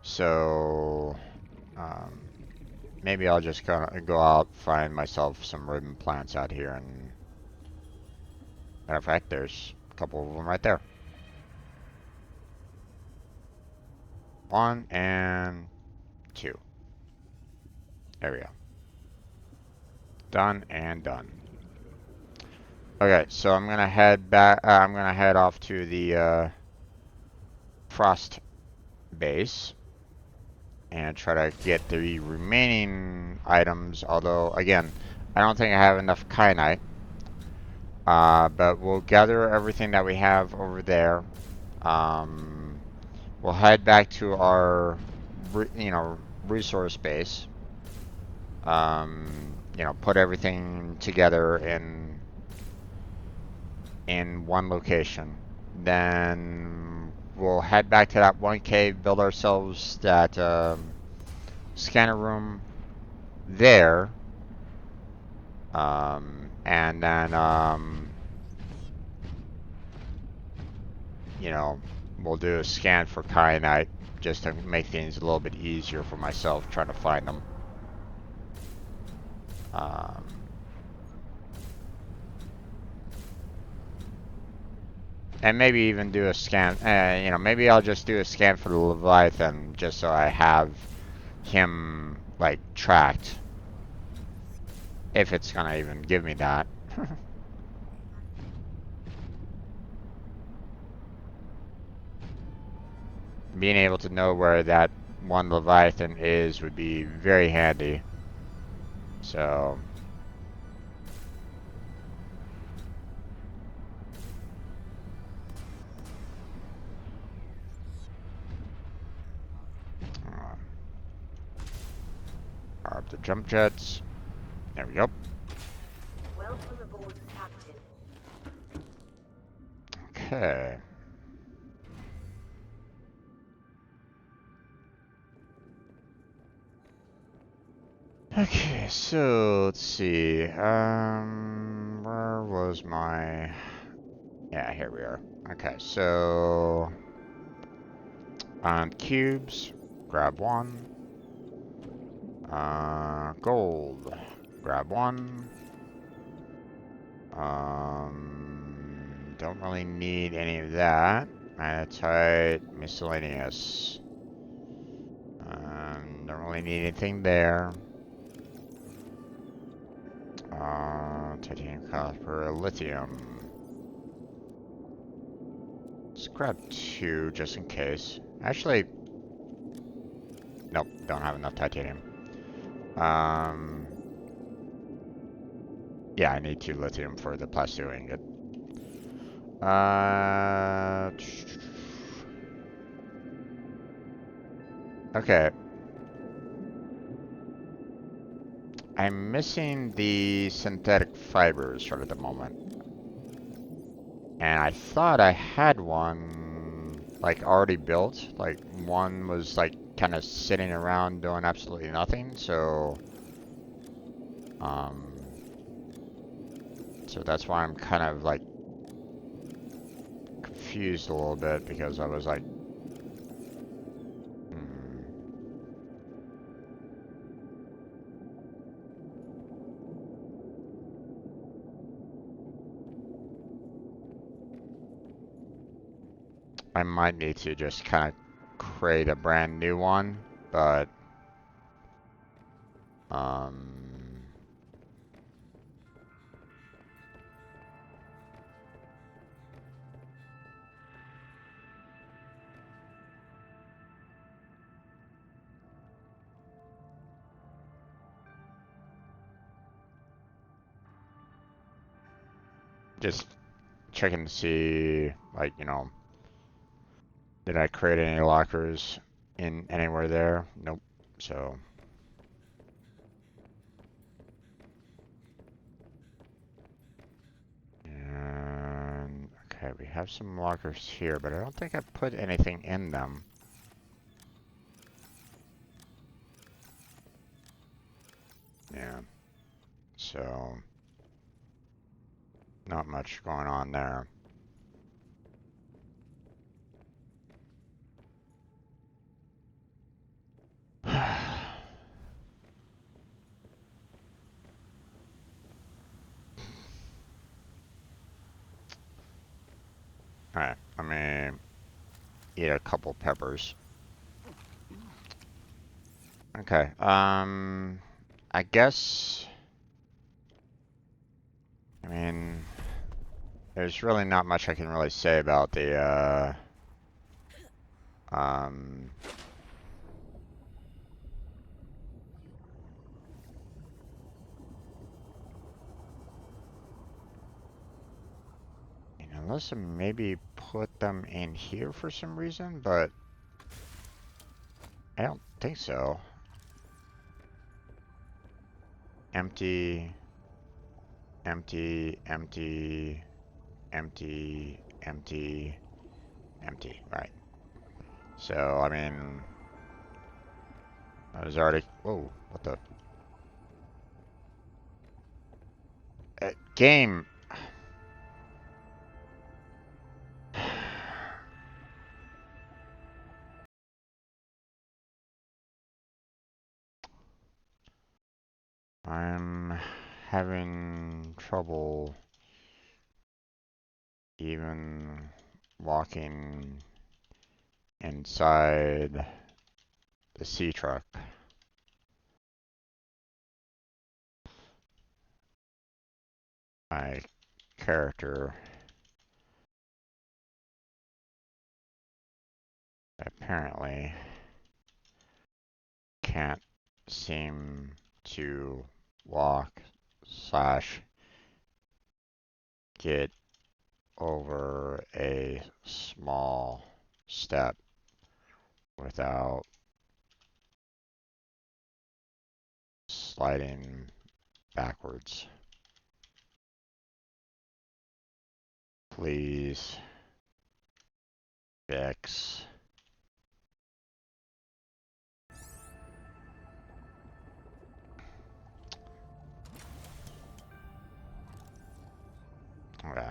So maybe I'll just kind of go out, find myself some ribbon plants out here, and matter of fact, there's a couple of them right there. 1 and 2. There we go. Done and done. Okay, so I'm gonna head back. I'm gonna head off to the frost base and try to get the remaining items. Although, again, I don't think I have enough kyanite. But we'll gather everything that we have over there. We'll head back to our, resource base. Put everything together in one location. Then we'll head back to that one cave, build ourselves that scanner room there. And then, we'll do a scan for kyanite just to make things a little bit easier for myself trying to find them. And maybe even do a scan, maybe I'll just do a scan for the Leviathan just so I have him, like, tracked. If it's gonna even give me that. Being able to know where that one Leviathan is would be very handy. So. Up the jump jets. There we go. Welcome aboard, Captain. Okay. Okay, so let's see. Where was my Yeah, here we are. Okay, so cubes, grab one. Gold, grab one. Don't really need any of that. Magnetite, miscellaneous. Don't really need anything there. Titanium, copper, lithium. Let's grab two just in case. Actually, nope, don't have enough titanium. Yeah, I need two lithium for the plasteel ingot. Okay. I'm missing the synthetic fibers right at the moment. And I thought I had one, like, already built. Like, one was, like, kind of sitting around doing absolutely nothing, so... So that's why I'm kind of, like, confused a little bit, because I was like... I might need to just kind of create a brand new one, but... Just checking to see, like, you know, did I create any lockers in anywhere there? Nope. So, and okay, we have some lockers here, but I don't think I put anything in them. Yeah. So, not much going on there. Alright, let me eat a couple peppers. Okay, I guess, I mean, there's really not much I can really say about the, unless I maybe put them in here for some reason, but I don't think so. Empty, empty, empty, empty, empty, empty, right. So, I mean, I was already, whoa, what the? Game. I'm having trouble even walking inside the sea truck. My character apparently can't seem to walk slash get over a small step without sliding backwards. Please fix. Okay.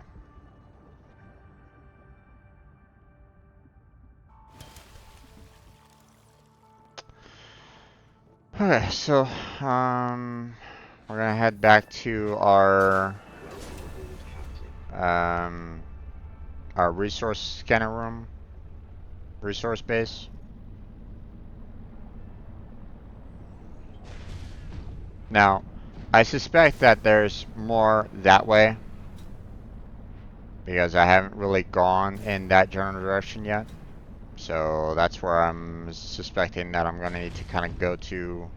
Okay, so we're gonna head back to um our resource scanner room, resource base. Now, I suspect that there's more that way because I haven't really gone in that general direction yet. So that's where I'm suspecting that I'm gonna need to kind of go to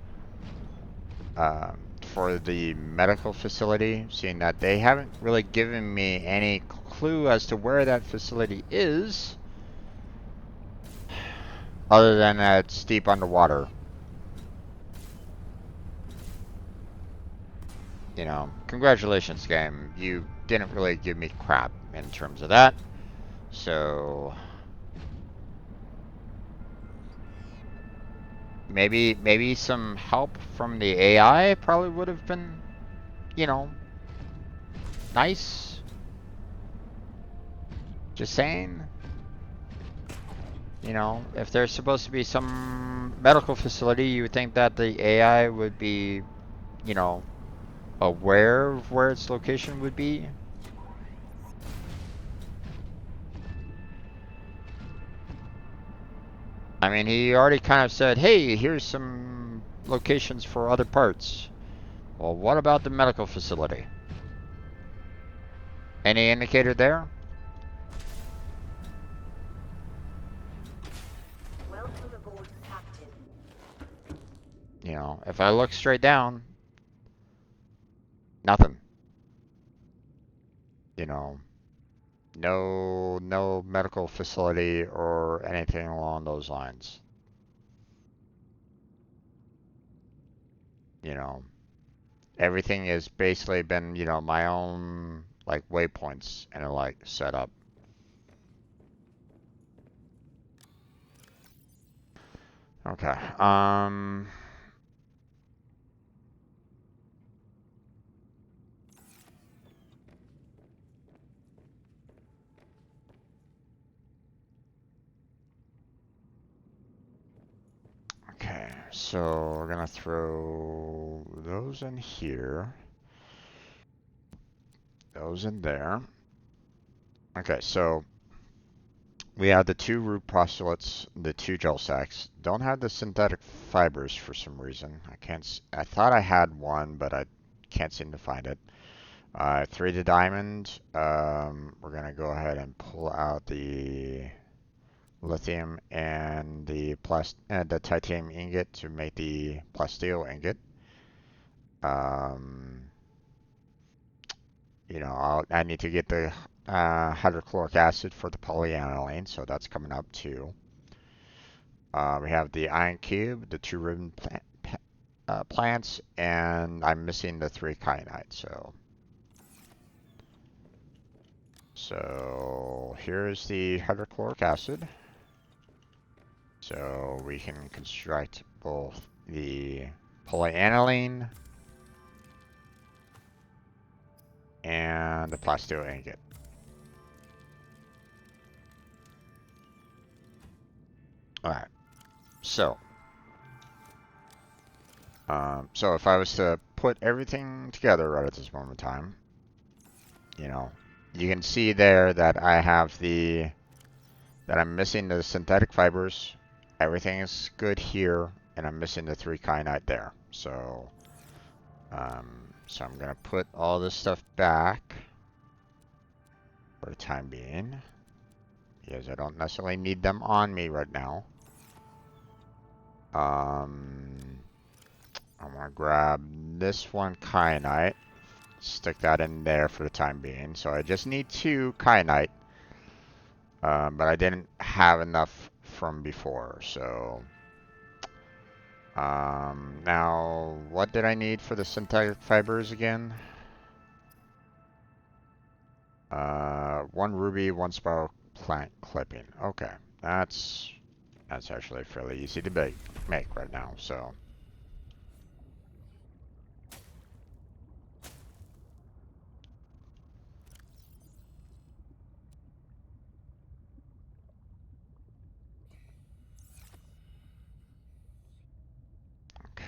for the medical facility, seeing that they haven't really given me any clue as to where that facility is, other than that it's deep underwater. You know, congratulations, game. You didn't really give me crap in terms of that. So maybe some help from the AI probably would have been, you know, nice. Just saying. You know, if there's supposed to be some medical facility, you would think that the AI would be, you know, aware of where its location would be. I mean, he already kind of said, hey, here's some locations for other parts. Well, what about the medical facility? Any indicator there? Welcome aboard, Captain. You know, if I look straight down, nothing. You know, no medical facility or anything along those lines. You know, everything has basically been, you know, my own like waypoints and like set up. Okay. Okay, so we're gonna throw those in here. Those in there. Okay, so we have the two root postulates, the two gel sacks. Don't have the synthetic fibers for some reason. I thought I had one, but I can't seem to find it. 3 to diamond. We're gonna go ahead and pull out the lithium and the titanium ingot to make the plasteel ingot. Um, you know, I need to get the hydrochloric acid for the polyaniline, so that's coming up too. We have the iron cube, the 2 ribbon plants, and I'm missing the 3 kyanite. So here's the hydrochloric acid. So we can construct both the polyaniline and the plasteel ingot. Alright, so so if I was to put everything together right at this moment in time, you know, you can see there that I'm missing the synthetic fibers. Everything is good here, and I'm missing the 3 kyanite there. So I'm gonna put all this stuff back for the time being, because I don't necessarily need them on me right now. I'm gonna grab this 1 kyanite, stick that in there for the time being. So I just need 2 kyanite, but I didn't have enough from before. So now what did I need for the synthetic fibers again? 1 ruby, 1 spiral plant clipping. Okay, that's actually fairly easy to make right now. So.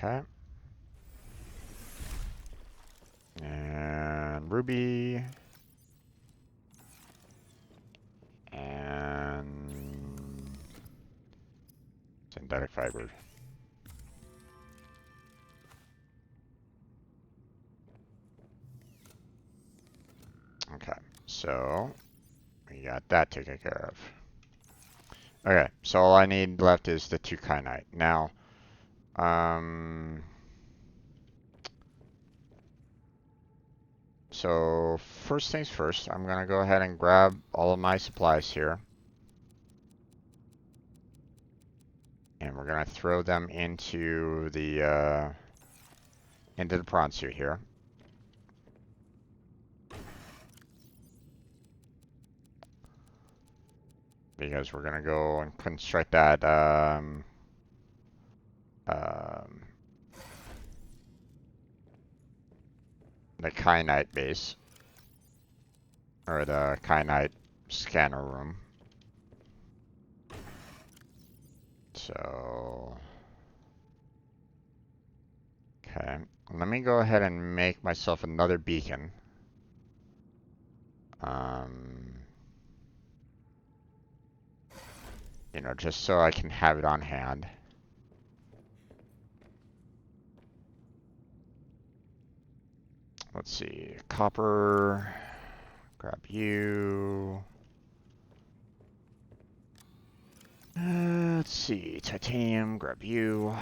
Okay. ruby. And synthetic fiber. Okay, so we got that taken care of. Okay, so all I need left is the 2 kyanite. Now, so first things first, I'm gonna go ahead and grab all of my supplies here. And we're gonna throw them into the prawn suit here. Because we're gonna go and construct that the kyanite base, or the kyanite scanner room. So, okay, let me go ahead and make myself another beacon. You know, just so I can have it on hand. Let's see, copper, grab you. Let's see, titanium, grab you.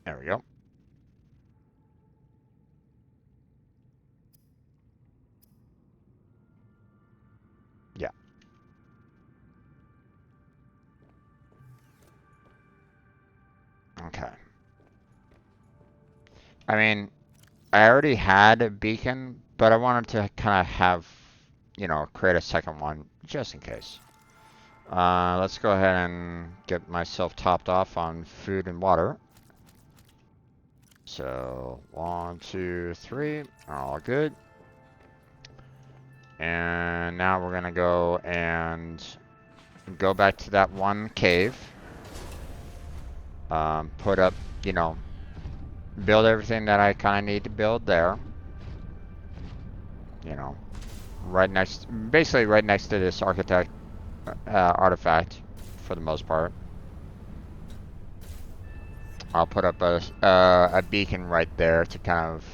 There we go. Yeah. Okay. I mean, I already had a beacon, but I wanted to kind of have, you know, create a second one just in case. Let's go ahead and get myself topped off on food and water. So, 1, 2, 3, all good. And now we're gonna go and go back to that one cave. Put up, you know, build everything that I kind of need to build there. You know, right next, basically right next to this architect artifact, for the most part. I'll put up a beacon right there to kind of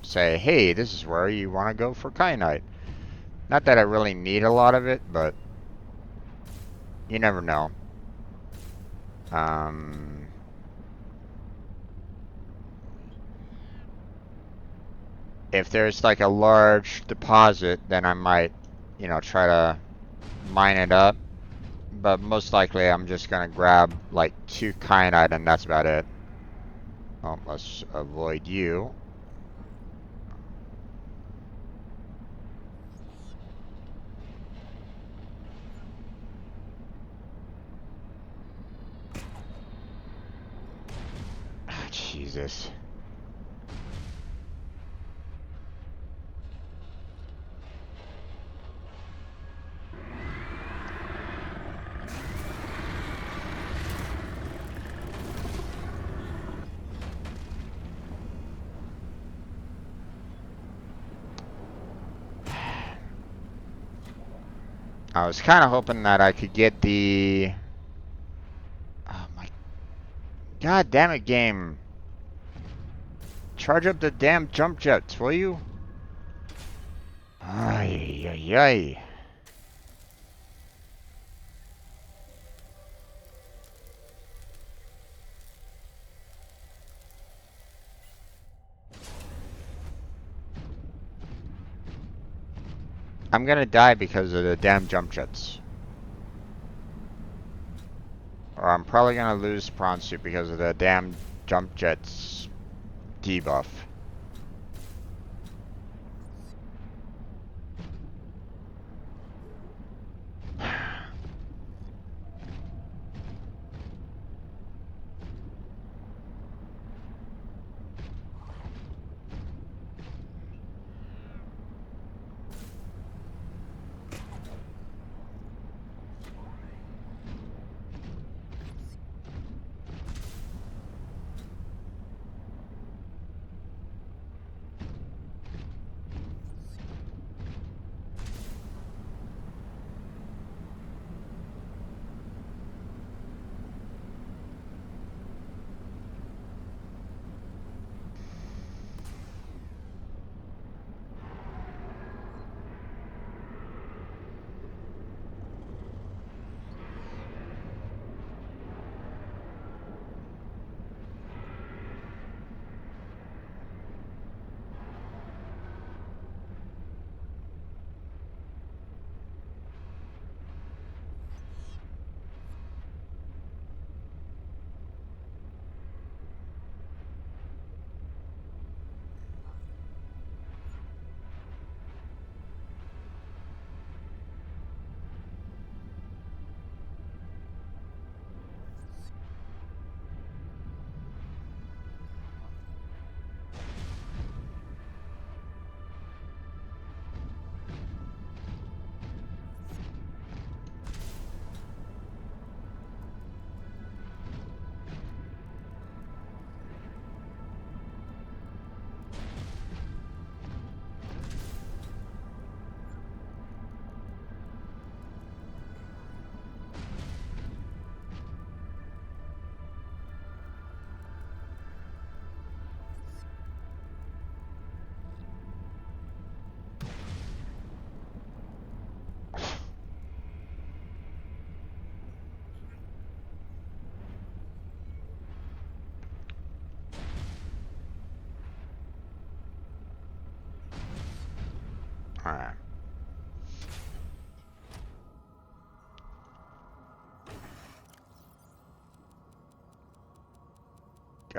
say, hey, this is where you want to go for kyanite. Not that I really need a lot of it, but you never know. If there's like a large deposit, then I might, you know, try to mine it up. But most likely I'm just gonna grab like 2 kyanite and that's about it. Oh, let's avoid you. Ah, Jesus. I was kind of hoping that I could get the... Oh my... God damn it, game. Charge up the damn jump jets, will you? Ay, ay, ay. I'm gonna die because of the damn jump jets. Or I'm probably gonna lose prawn suit because of the damn jump jets debuff.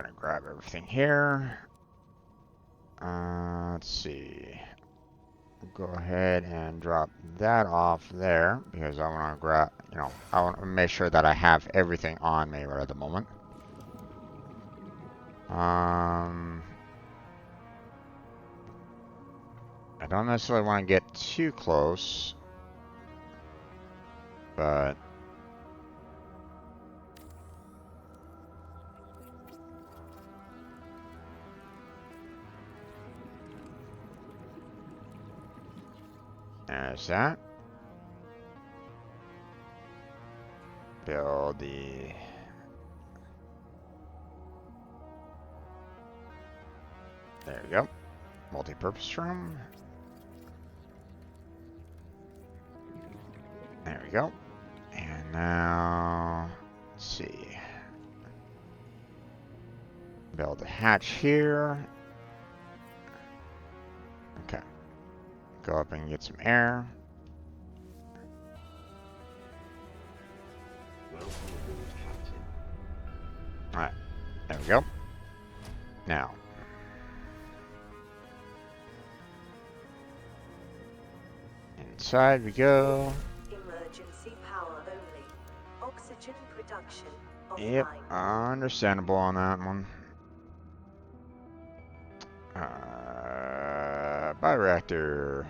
gonna grab everything here. Let's see. Go ahead and drop that off there because I want to grab, I want to make sure that I have everything on me right at the moment. I don't necessarily want to get too close, but there's that. Build the... There we go. Multi-purpose room. There we go. And now, let's see. Build a hatch here. Okay. Go up and get some air. Alright. There we go. Now. Inside we go. Emergency power only. Oxygen production Yep, offline. understandable on that one. Bioreactor.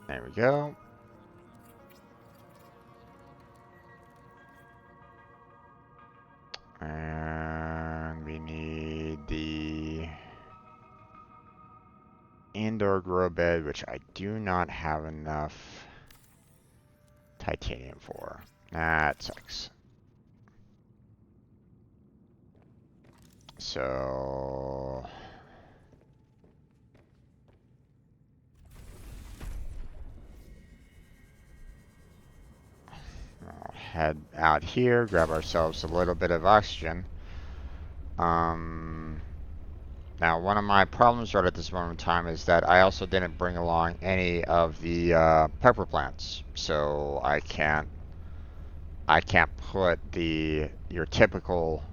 There we go. And we need the indoor grow bed, which I do not have enough titanium for. That sucks. So I'll head out here, grab ourselves a little bit of oxygen. Now, one of my problems right at this moment in time is that I also didn't bring along any of the pepper plants, so I can't put your typical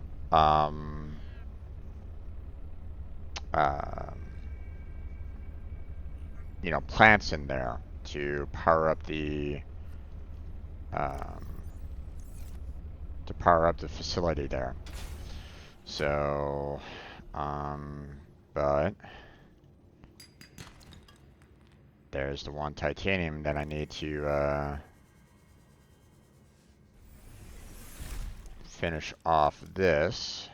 plants in there to power up the facility there. So, but there's the one titanium that I need to finish off this.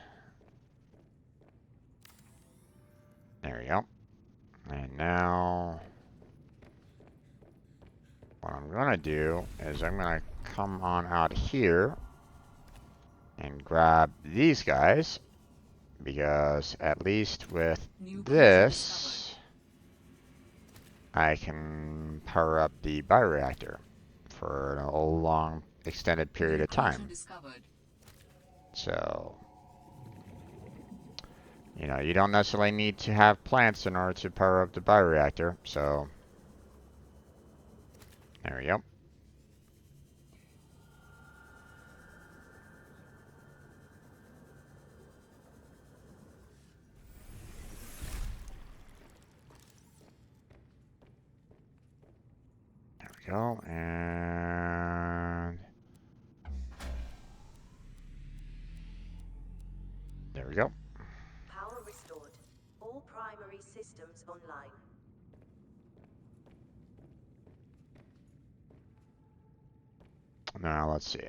There we go. And now what I'm gonna do is I'm gonna come on out here and grab these guys, because at least with this I can power up the bioreactor for a long extended period of time. So, you don't necessarily need to have plants in order to power up the bioreactor, so there we go. There we go, and there we go. Power restored. All primary systems online. Now let's see.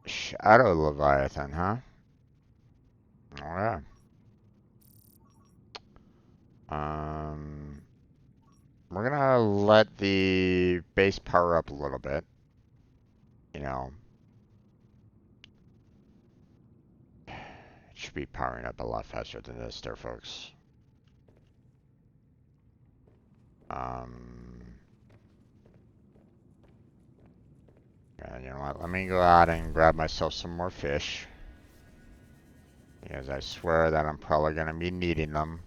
Shadow Leviathan, huh? Oh yeah. We're gonna let the base power up a little bit. It should be powering up a lot faster than this there, folks. Yeah, you know what? Let me go out and grab myself some more fish, because I swear that I'm probably gonna be needing them.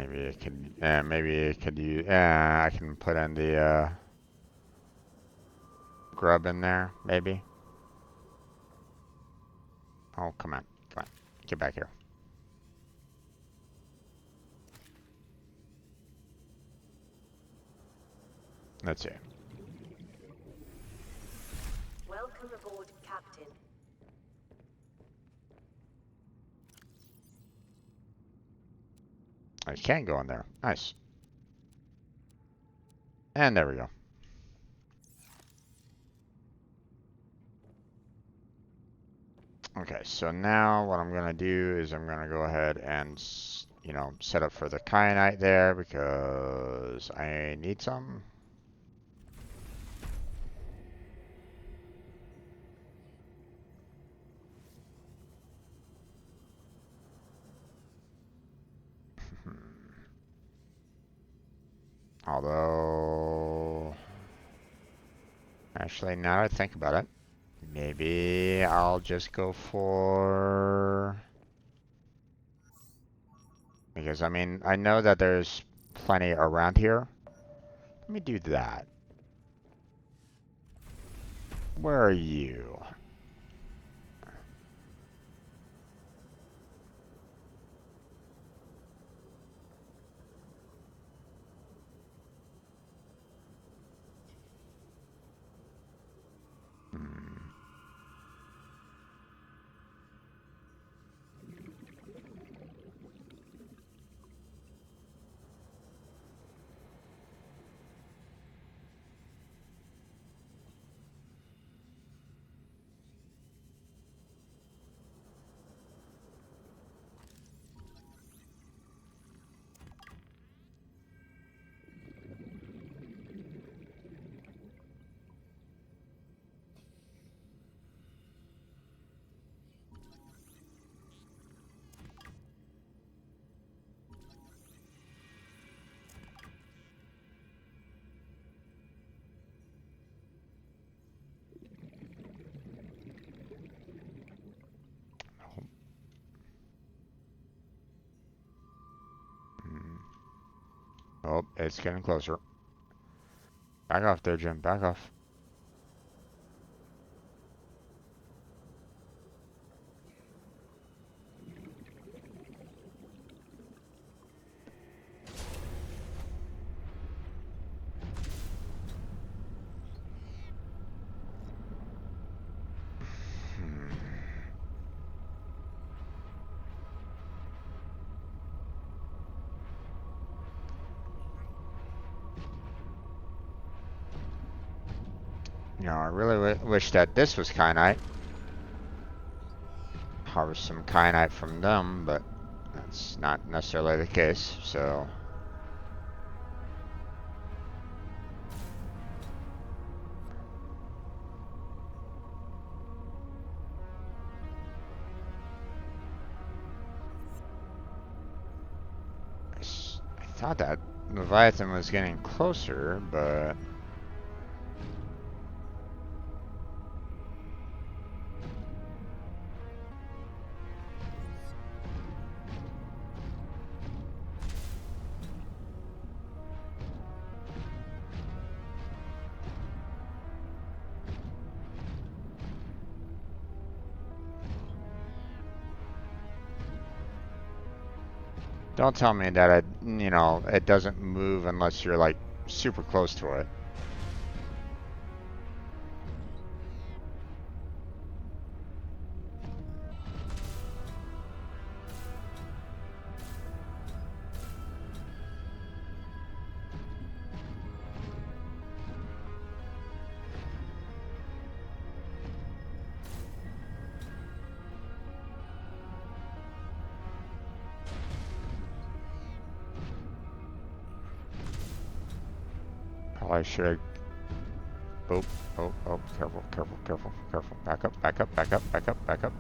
Maybe it could. Maybe it could use. I can put in the grub in there. Maybe. Oh, come on. Come on. Get back here. Let's see. Welcome aboard, Captain. I can go in there. Nice. And there we go. Okay, so now what I'm gonna do is I'm gonna go ahead and, you know, set up for the kyanite there because I need some. Although, actually, now that I think about it, maybe I'll just go for, because I mean, I know that there's plenty around here. Let me do that. Where are you? Hmm. Hmm. Oh, it's getting closer. Back off there, Jim. Back off. Hmm. You know, I really wish that this was kyanite. Harvest some kyanite from them, but that's not necessarily the case, so. I thought that Leviathan was getting closer, but. Don't tell me that it, you know, it doesn't move unless you're like super close to it. Probably should. Oh, oh, careful, careful, careful, careful. Back up, back up, back up, back up, back up.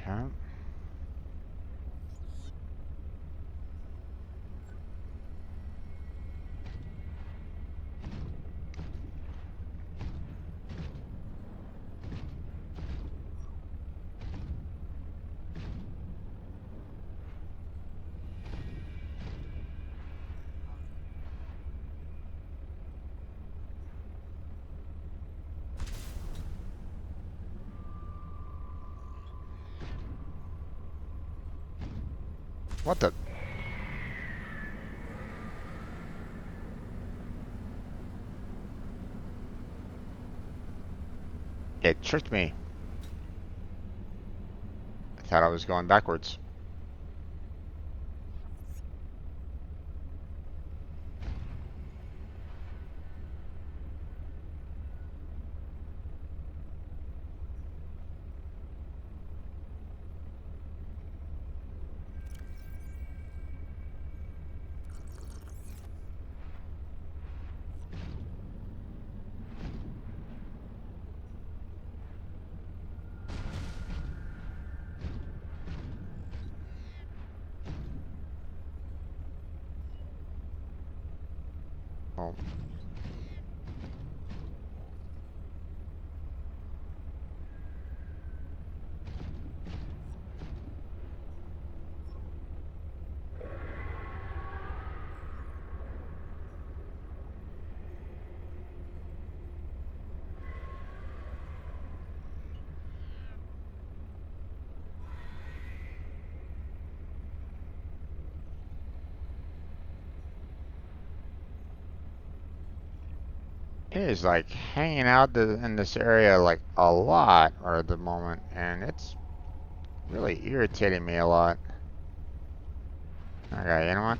Okay. What the? It tricked me. I thought I was going backwards. Oh. It is like hanging out in this area like a lot at the moment, and it's really irritating me a lot. Okay, you know what?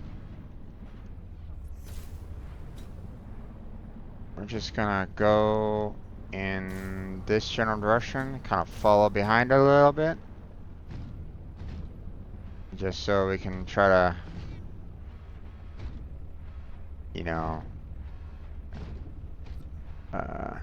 We're just gonna go in this general direction, kind of follow behind a little bit, just so we can try to, you know, uh,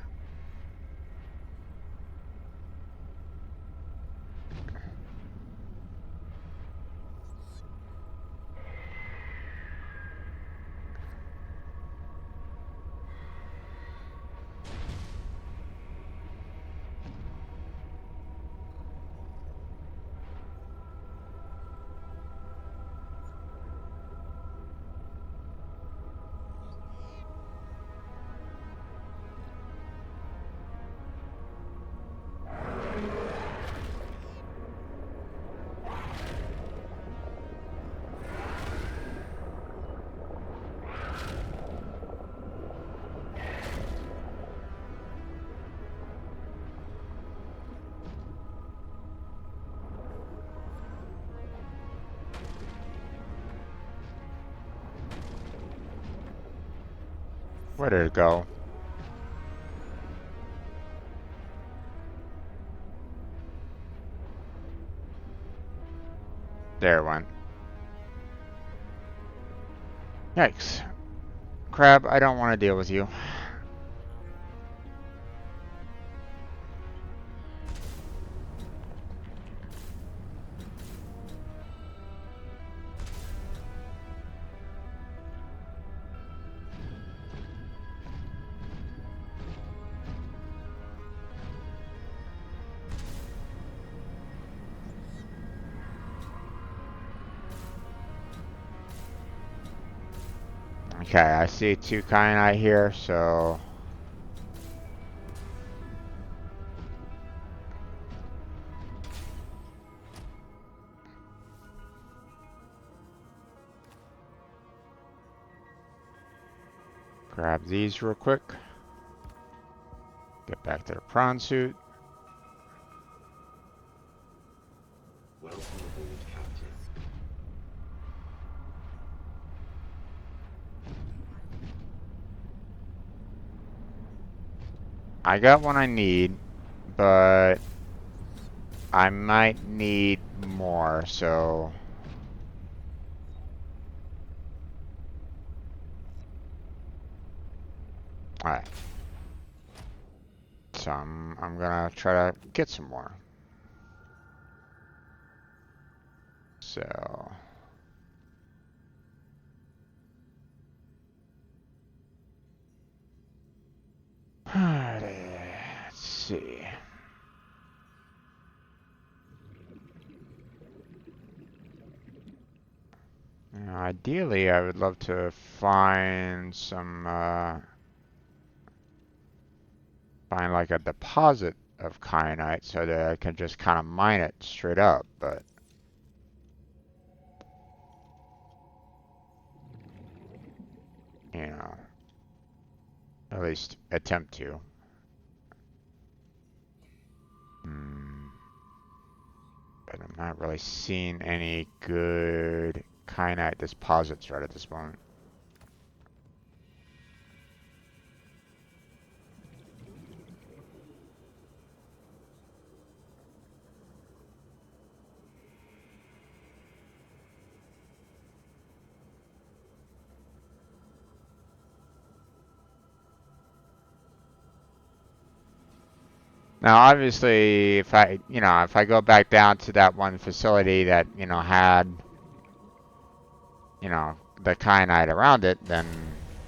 where did it go? There it went. Yikes. Crab, I don't want to deal with you. Okay, I see two kyanite here, so grab these real quick. Get back to the prawn suit. Welcome aboard, Captain. I got what I need, but I might need more, so alright. So I'm gonna try to get some more. So. Let's see. Ideally, I would love to find some, find like a deposit of kyanite so that I can just kind of mine it straight up, but you know, at least attempt to. But I'm not really seeing any good kyanite deposits right at this moment. Now, obviously, if I go back down to that one facility that, had, the kyanite around it, then,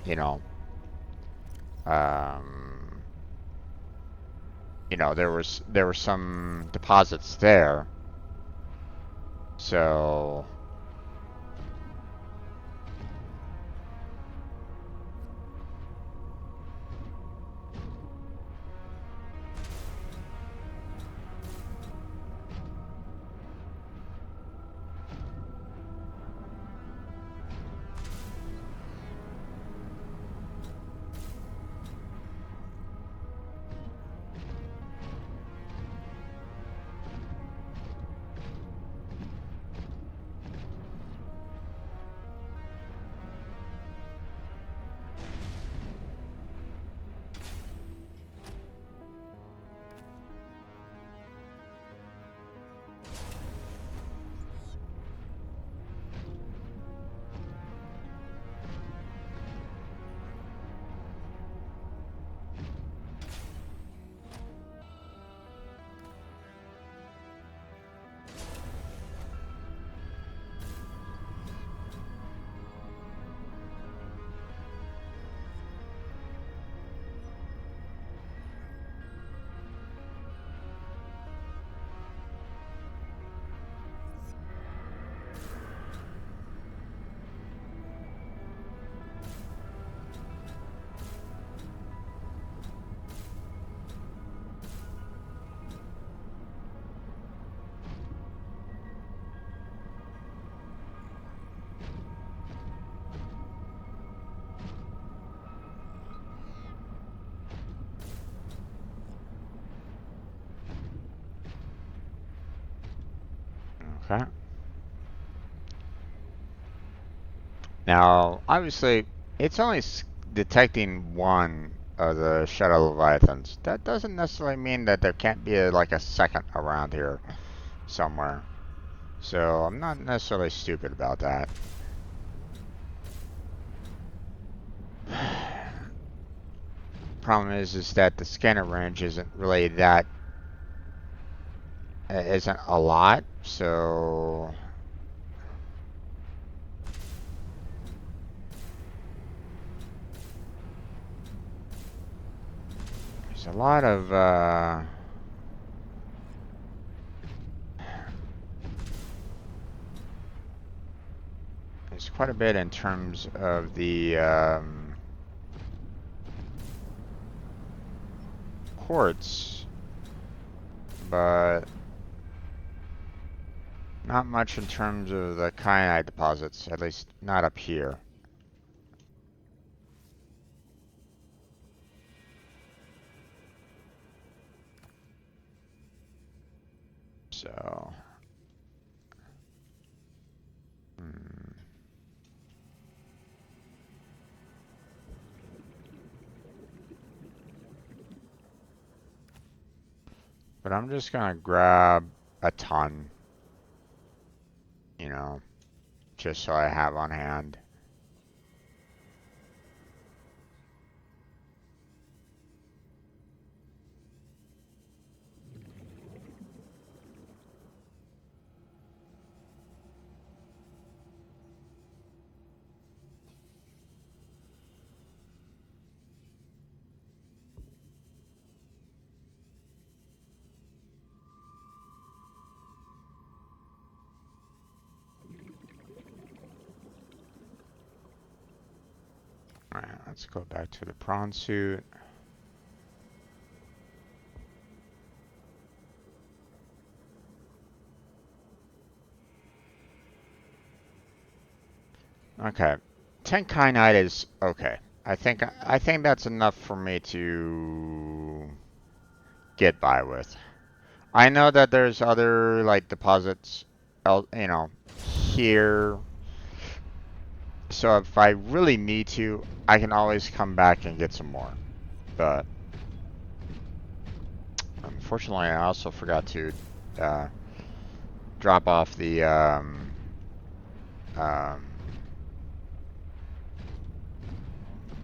you know, um, there were some deposits there. So, okay. Now, obviously, it's only detecting one of the shadow leviathans. That doesn't necessarily mean that there can't be like a second around here somewhere. So I'm not necessarily stupid about that. Problem is that the scanner range isn't really that, isn't a lot, so there's a lot of, there's quite a bit in terms of the, quartz, but not much in terms of the kyanite deposits, at least not up here. So, but I'm just gonna grab a ton, just so I have on hand. Let's go back to the prawn suit. Okay, 10 kyanite is okay. I think that's enough for me to get by with. I know that there's other like deposits, here. So if I really need to, I can always come back and get some more. But unfortunately, I also forgot to drop off the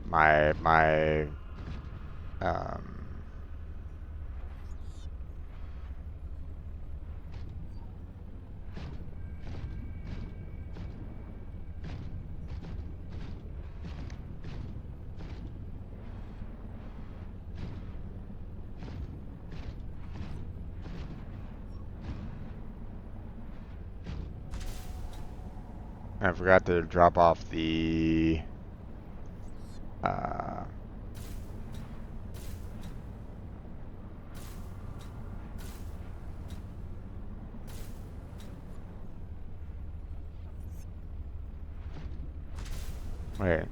my I forgot to drop off the wait.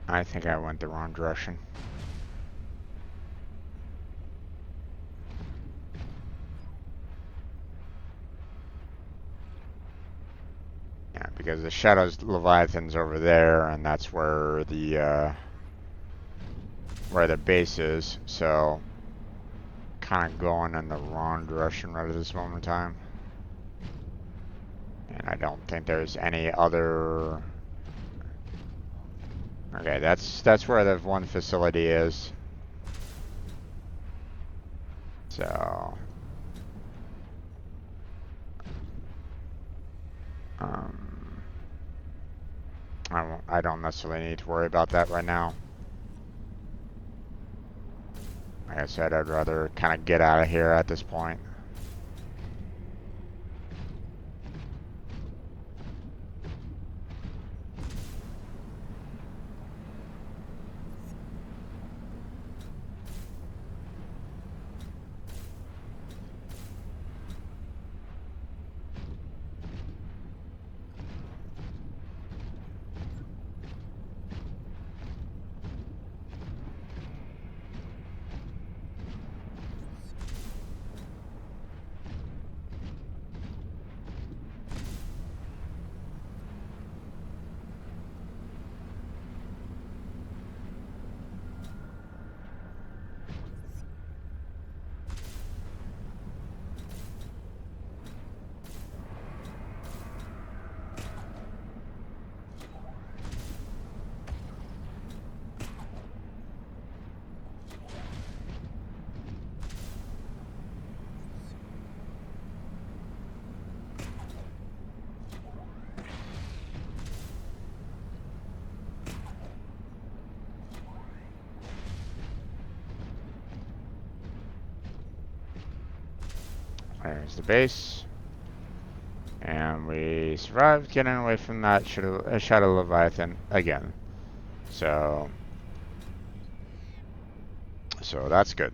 I think I went the wrong direction. Yeah, because the Shadows Leviathan's over there, and that's where the base is. So, kind of going in the wrong direction right at this moment in time. And I don't think there's any other. Okay, that's where the one facility is. So, I don't necessarily need to worry about that right now. Like I said, I'd rather kind of get out of here at this point. There's the base. And we survived getting away from that Shadow Leviathan again. So that's good.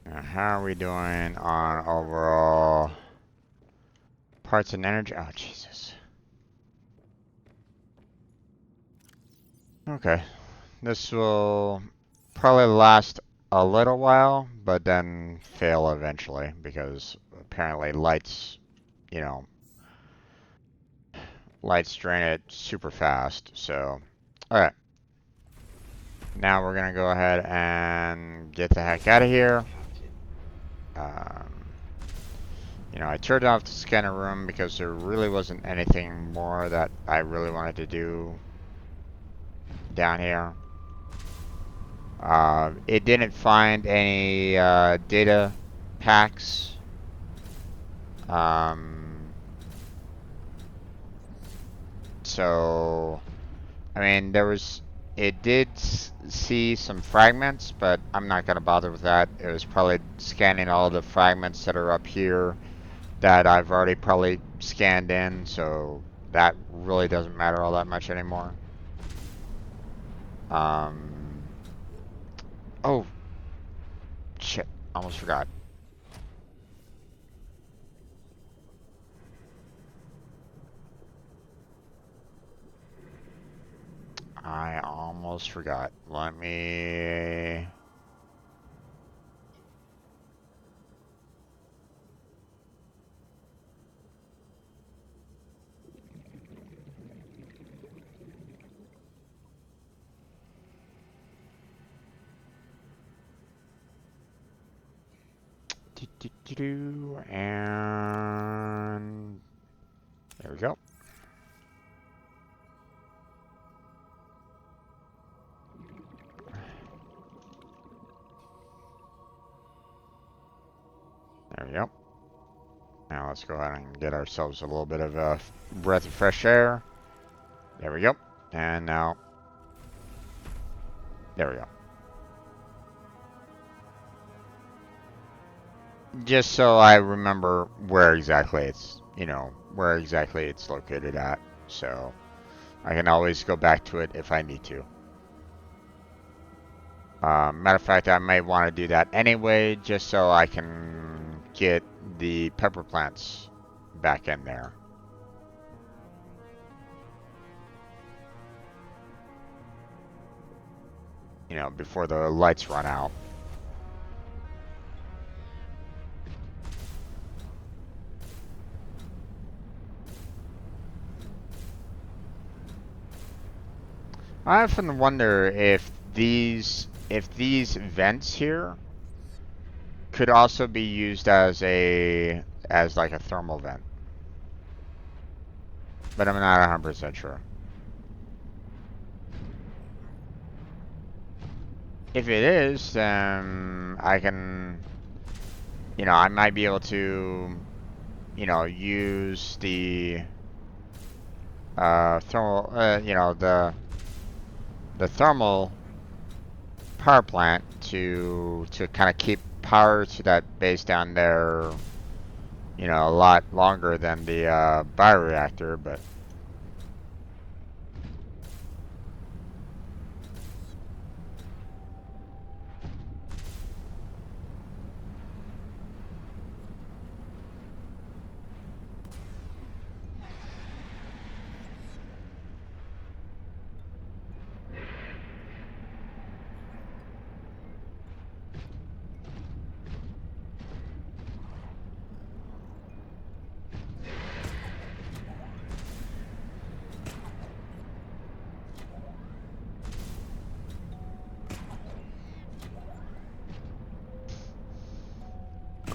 Now, how are we doing on overall parts and energy? Oh, Jesus. Okay. This will probably last a little while, but then fail eventually because apparently lights drain it super fast. So, alright. Now we're gonna go ahead and get the heck out of here. I turned off the scanner room because there really wasn't anything more that I really wanted to do down here. It didn't find any data packs. So, I mean, it did see some fragments, but I'm not going to bother with that. It was probably scanning all the fragments that are up here that I've already probably scanned in, so that really doesn't matter all that much anymore. Oh, shit, almost forgot. I almost forgot. Let me... And there we go. There we go. Now let's go ahead and get ourselves a little bit of a breath of fresh air. There we go. And now, there we go. Just so I remember where exactly it's, where exactly it's located at. So I can always go back to it if I need to. Matter of fact, I may want to do that anyway, just so I can get the pepper plants back in there. Before the lights run out. I often wonder if these vents here could also be used as like a thermal vent. But I'm not 100% sure. If it is, then I can, I might be able to, use the thermal, the thermal power plant to kind of keep power to that base down there, a lot longer than the bioreactor, but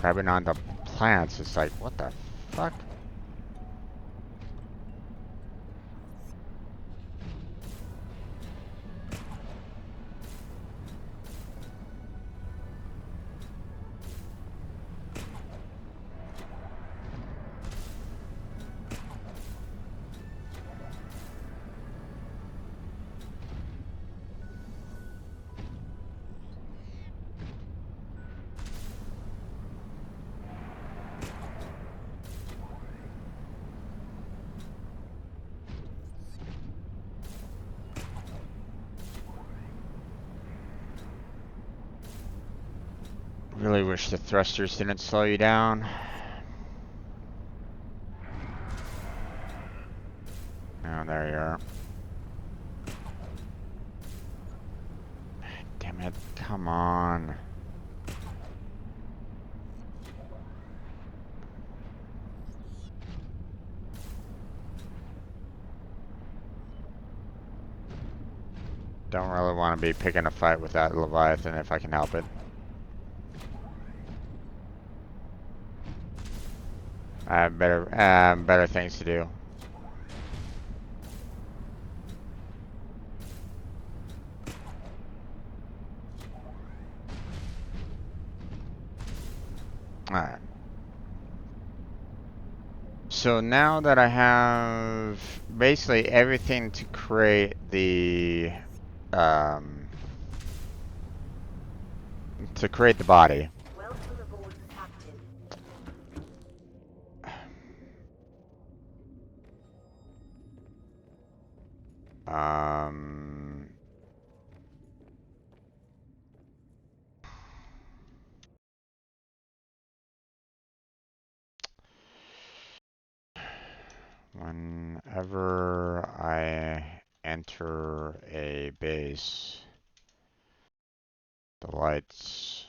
grabbing on the plants, it's like, what the fuck? Really wish the thrusters didn't slow you down. Oh, there you are. Damn it, come on. Don't really want to be picking a fight with that Leviathan if I can help it. I have better things to do. Alright. So now that I have basically everything to create the body. Welcome aboard, Captain. Whenever I enter a base, the lights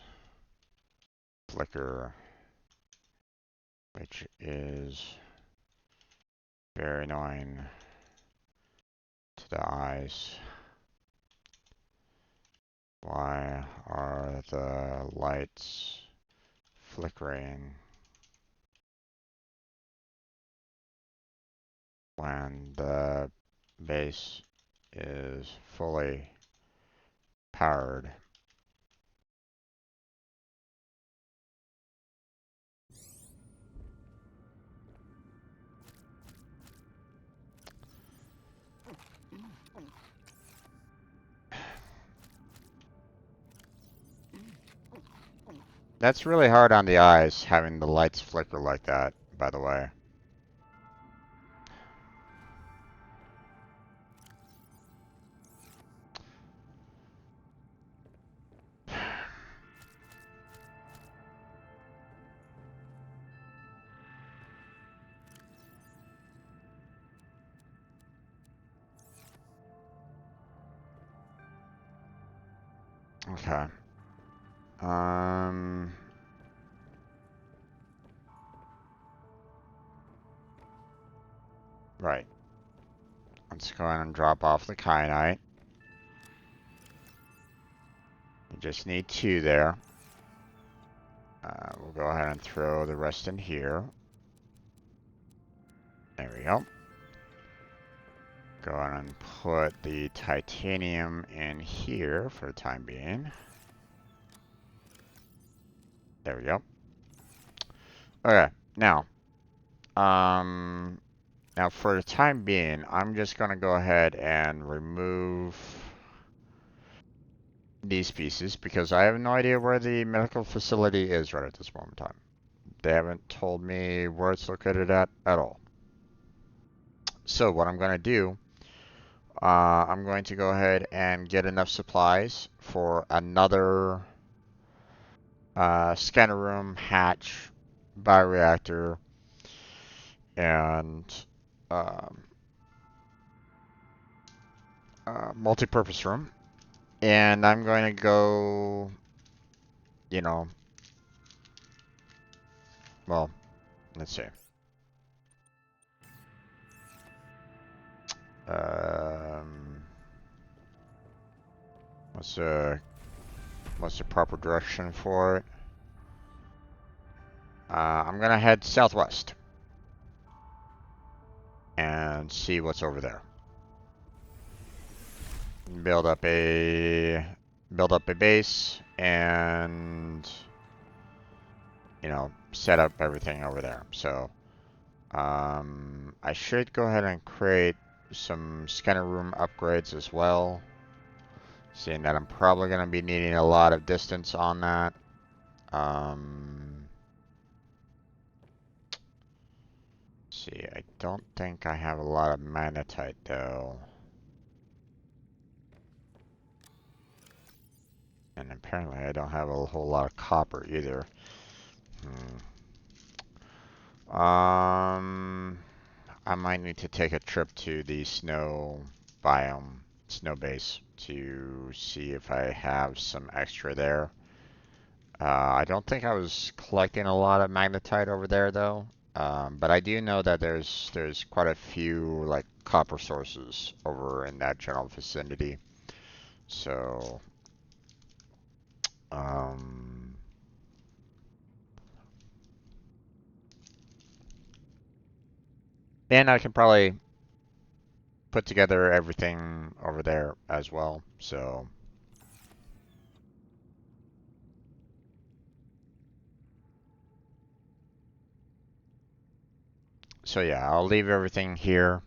flicker, which is very annoying to the eyes. Why are the lights flickering when the base is fully powered? That's really hard on the eyes, having the lights flicker like that, by the way. Okay. Right. Let's go ahead and drop off the kyanite. You just need 2 there. We'll go ahead and throw the rest in here. There we go. Go ahead and put the titanium in here for the time being. There we go. Okay, now for the time being, I'm just gonna go ahead and remove these pieces because I have no idea where the medical facility is right at this moment in time. They haven't told me where it's located at all. So what I'm gonna do, I'm going to go ahead and get enough supplies for another scanner room, hatch, bioreactor, and multi-purpose room. And I'm going to go, you know, well, let's see. What's the proper direction for it? I'm gonna head southwest and see what's over there. Build up a base and, you know, set up everything over there. So I should go ahead and create some scanner room upgrades as well, seeing that I'm probably going to be needing a lot of distance on that. See, I don't think I have a lot of magnetite though. And apparently I don't have a whole lot of copper either. I might need to take a trip to the snow biome, snow base, to see if I have some extra there. I don't think I was collecting a lot of magnetite over there though. But I do know that there's quite a few like copper sources over in that general vicinity. So and I can probably put together everything over there as well. So yeah, I'll leave everything here.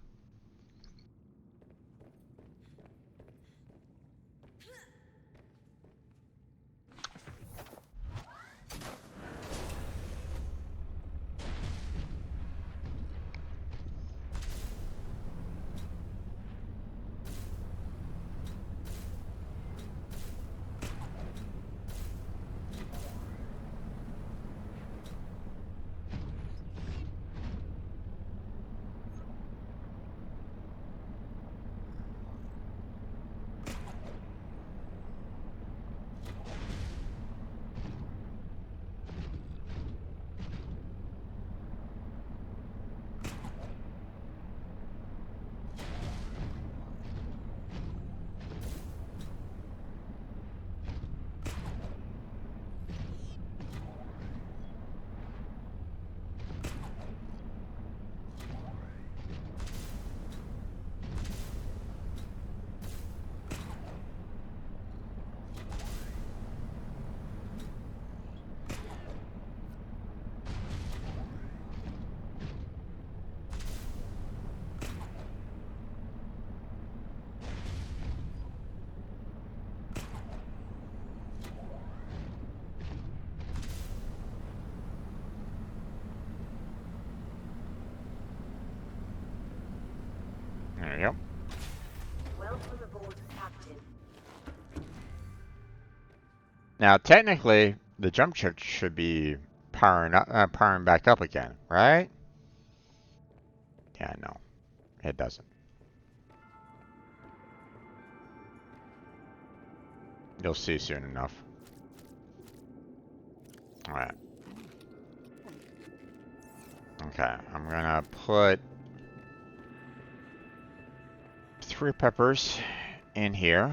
Now, technically, the jump chip should be powering back up again, right? Yeah, no, it doesn't. You'll see soon enough. All right. Okay, I'm gonna put 3 peppers in here.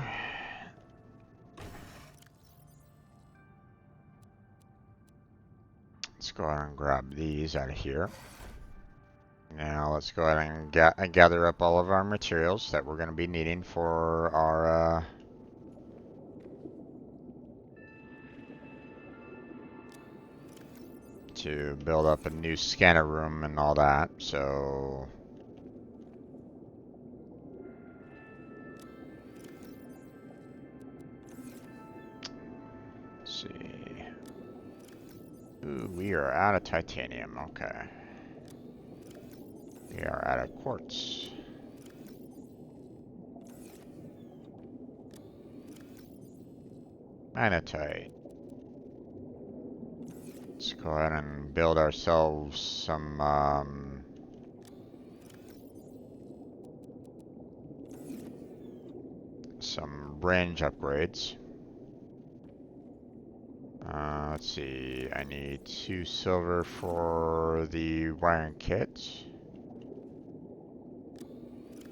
Let's go ahead and grab these out of here. Now let's go ahead and gather up all of our materials that we're going to be needing for our to build up a new scanner room and all that. So let's see. Ooh, we are out of titanium. Okay. We are out of quartz. Manatite. Let's go ahead and build ourselves some range upgrades. Let's see. I need 2 silver for the wiring kit.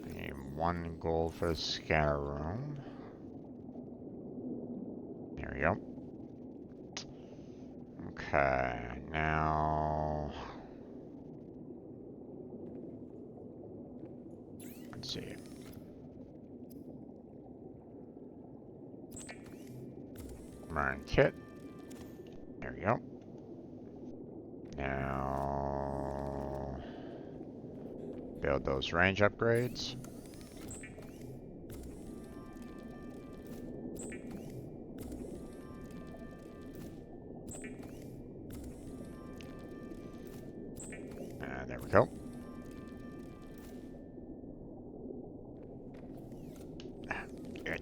I need 1 gold for the scanner room. There we go. Okay, now let's see. Wiring kit. There we go. Now build those range upgrades. There we go. Good.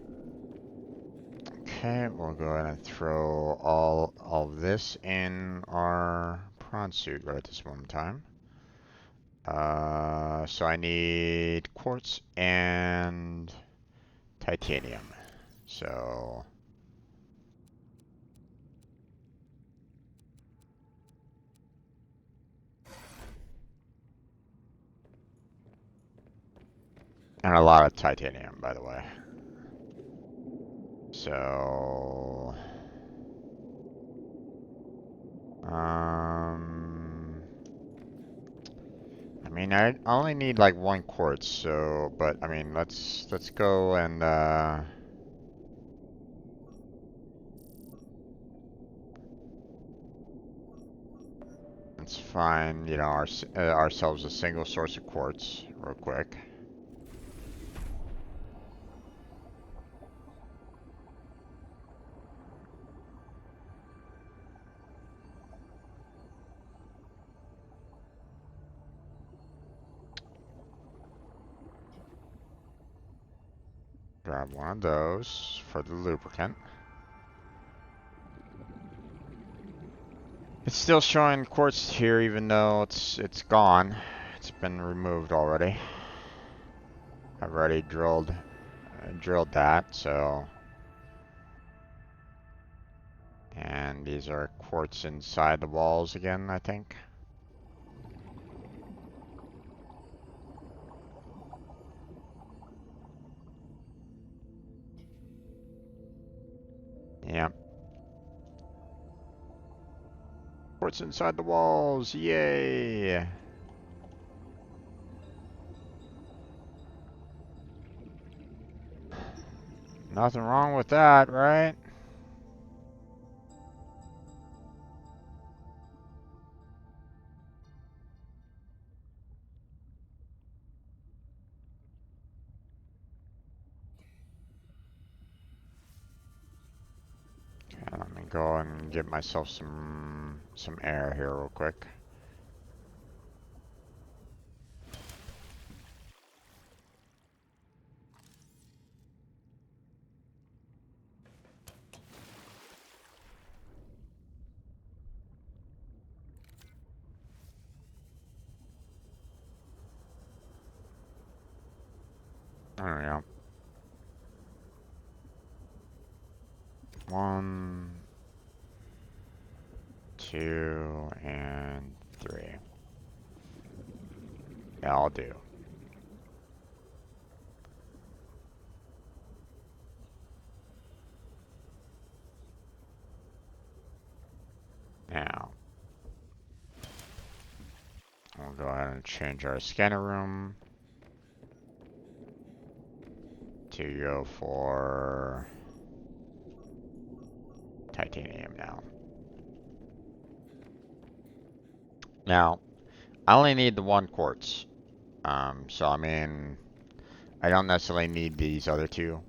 Okay, we'll go ahead and throw all of this in our prawn suit right at this moment in time. So I need quartz and titanium. So and a lot of titanium, by the way. So I mean, I only need like 1 quartz, so but I mean, let's go and let's find, you know, ourselves a single source of quartz real quick. Grab one of those for the lubricant. It's still showing quartz here, even though it's gone. It's been removed already. I've already drilled that, so. And these are quartz inside the walls again, I think. Yep. Quartz inside the walls, yay! Nothing wrong with that, right? Okay, let me go and get myself some air here real quick. There we go. 1, 2, and 3. Yeah, I'll do. Now, we'll go ahead and change our scanner room to go for titanium now. Now, I only need the 1 quartz. So I mean, I don't necessarily need these other 2.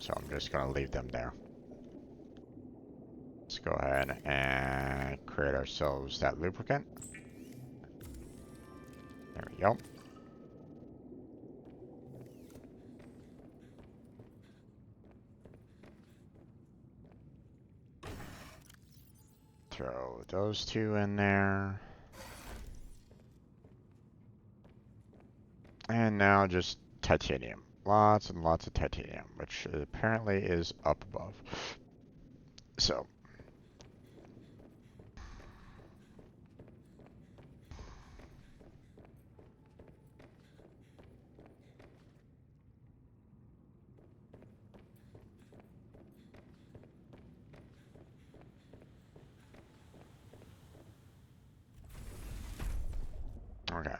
So I'm just gonna leave them there. Let's go ahead and create ourselves that lubricant. There we go. Throw those 2 in there. And now just titanium. Lots and lots of titanium, which apparently is up above. So. Okay.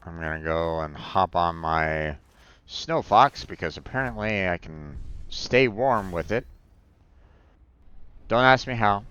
I'm gonna go and hop on my Snow Fox because apparently I can stay warm with it. Don't ask me how.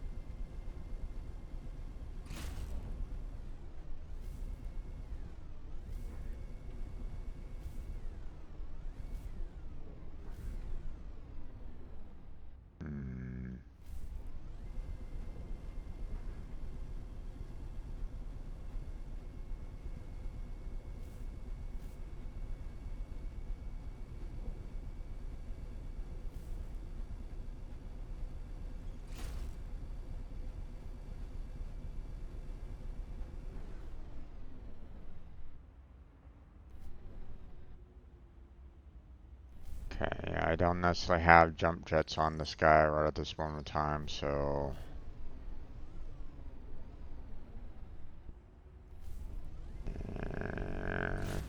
Okay, I don't necessarily have jump jets on this guy right at this moment in time, so...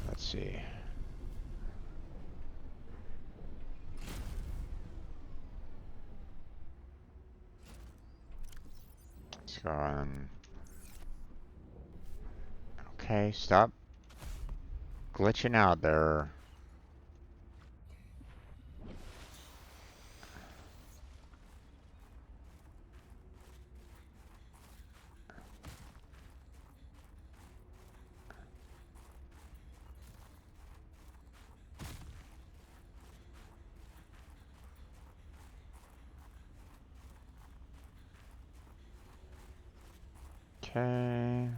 let's see. Let's go and... Okay, stop glitching out there. Okay.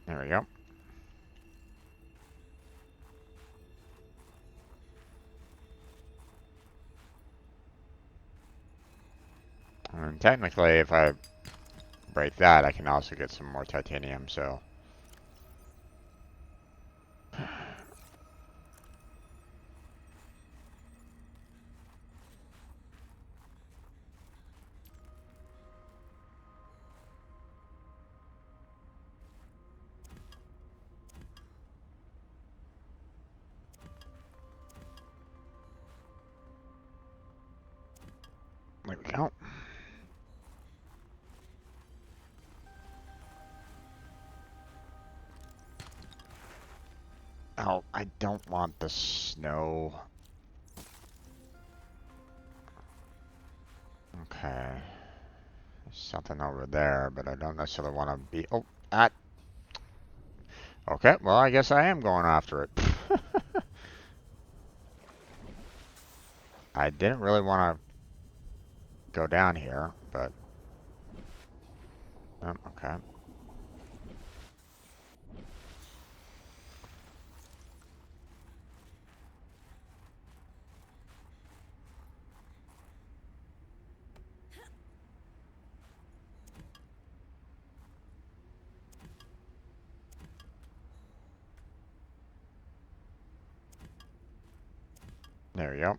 There we go. And technically, if I break that, I can also get some more titanium, so... There we go. Oh, I don't want the snow. Okay. There's something over there, but I don't necessarily want to be... Oh, at... Okay, well, I guess I am going after it. I didn't really want to go down here, but oh, okay. There we go.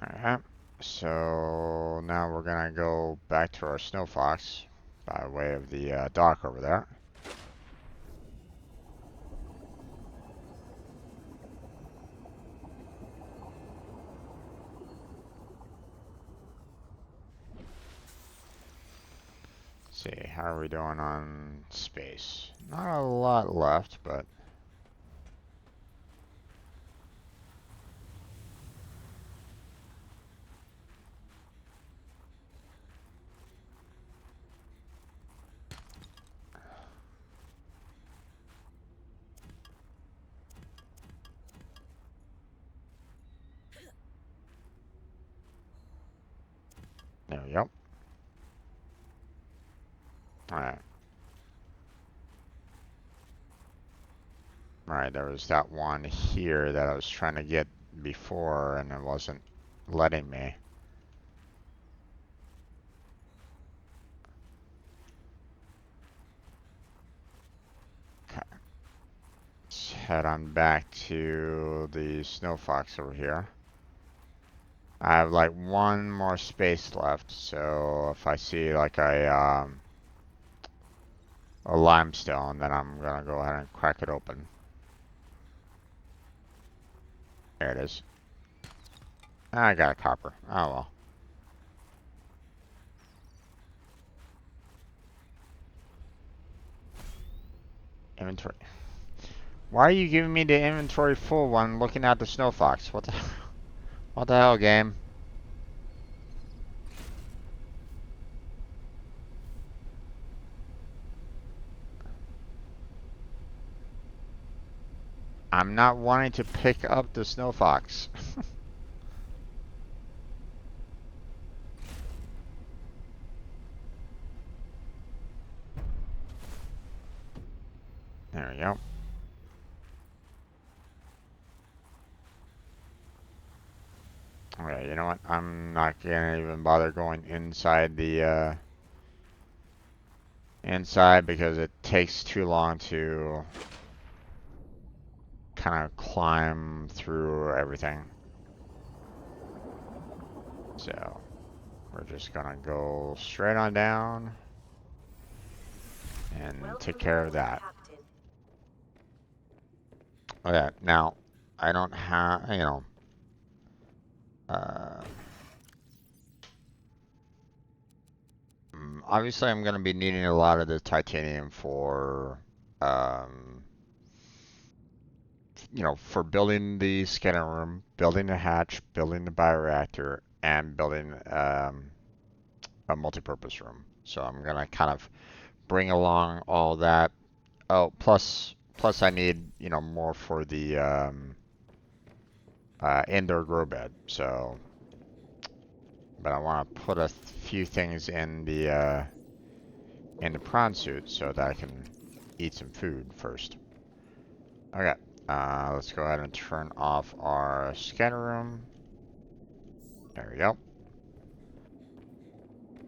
Alright, so now we're gonna go back to our snow fox by way of the dock over there. Let's see, how are we doing on space? Not a lot left, but there we go. Alright. Alright, there was that one here that I was trying to get before and it wasn't letting me. Okay. Let's head on back to the snow fox over here. I have like one more space left, so if I see like a limestone, then I'm gonna go ahead and crack it open. There it is. I got a copper. Oh well. Inventory. Why are you giving me the inventory full when looking at the snow fox? What the hell, game? I'm not wanting to pick up the snow fox. There we go. Okay, you know what? I'm not gonna even bother going inside the inside because it takes too long to kind of climb through everything. So we're just gonna go straight on down and take care of that. Okay, now I don't have, you know, obviously I'm gonna be needing a lot of the titanium for, you know, for building the scanner room, building the hatch, building the bioreactor, and building a multi-purpose room. So I'm gonna kind of bring along all that. Oh, plus I need, you know, more for the indoor grow bed. So, but I want to put a few things in the prawn suit so that I can eat some food first. Okay, let's go ahead and turn off our scanner room. There we go.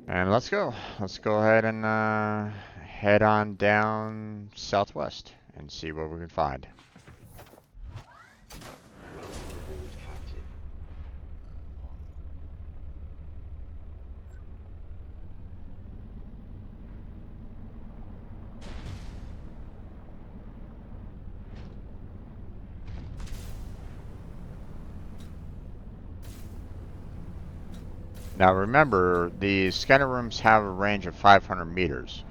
And let's go. Let's go ahead and head on down southwest and see what we can find. Welcome aboard, Captain. Now remember, the scanner rooms have a range of 500 meters.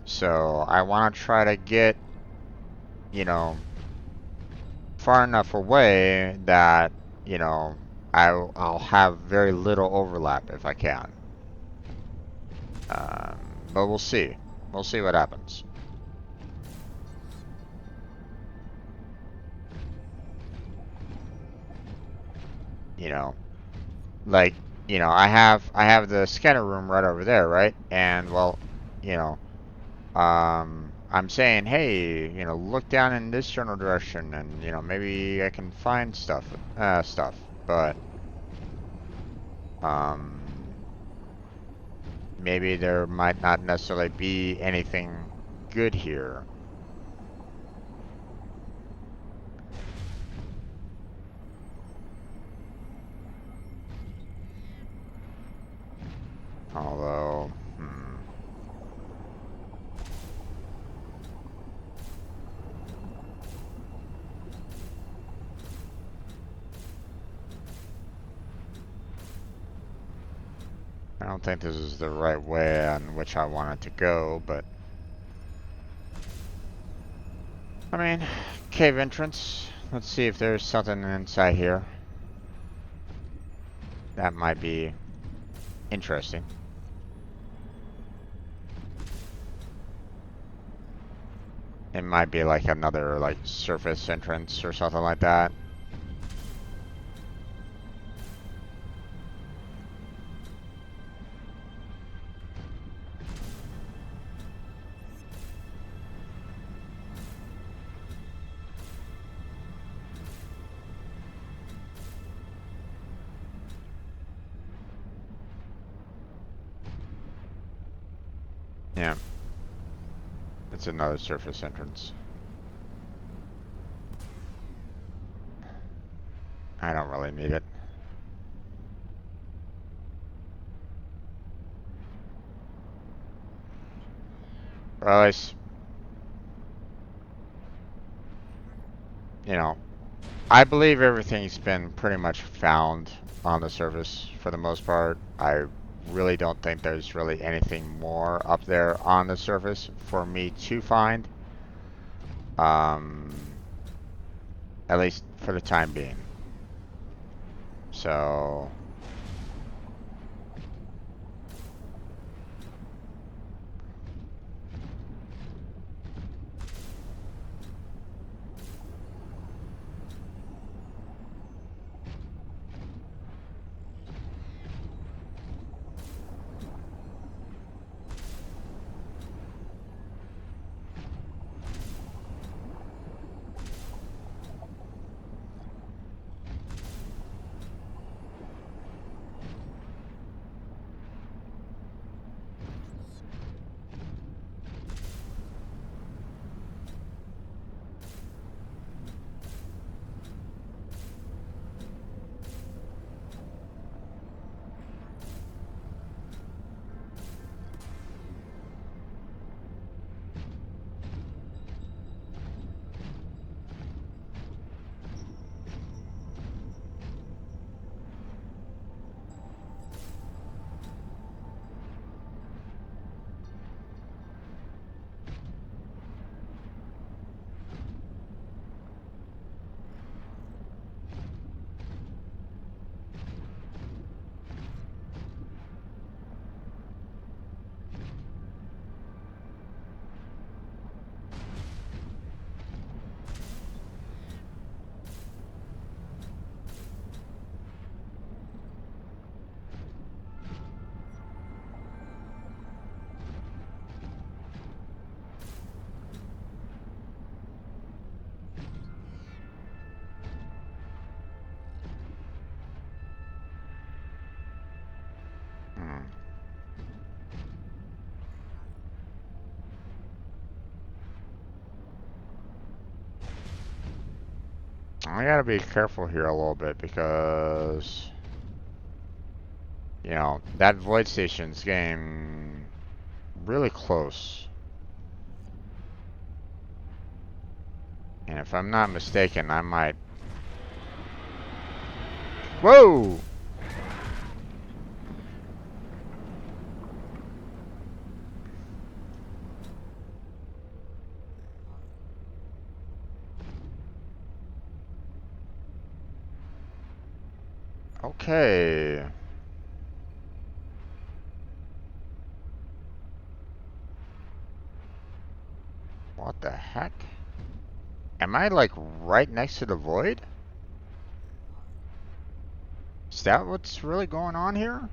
So I want to try to get, you know, far enough away that, you know, I'll have very little overlap if I can. But we'll see. We'll see what happens. You know, like, I have the scanner room right over there, right? And well, you know, I'm saying, hey, look down in this general direction, and maybe I can find stuff. But um, maybe there might not necessarily be anything good here. Although, I don't think this is the right way on which I wanted to go, but I mean, cave entrance. Let's see if there's something inside here. That might be interesting. It might be like another like surface entrance or something like that. Yeah. It's another surface entrance. I don't really need it. Well, I believe everything's been pretty much found on the surface for the most part. I really don't think there's really anything more up there on the surface for me to find. Um, at least for the time being. So, I gotta be careful here a little bit because, that void station's getting really close. And if I'm not mistaken, I might... Whoa! Okay. What the heck? Am I like right next to the void? Is that what's really going on here?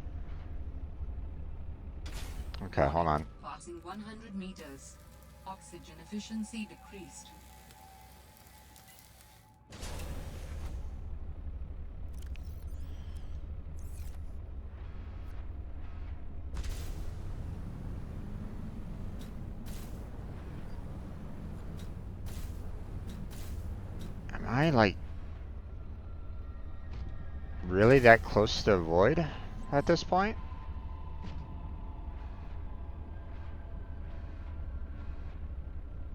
Okay, hold on. Passing 100 meters. Oxygen efficiency decreased. Am I like really that close to the void at this point?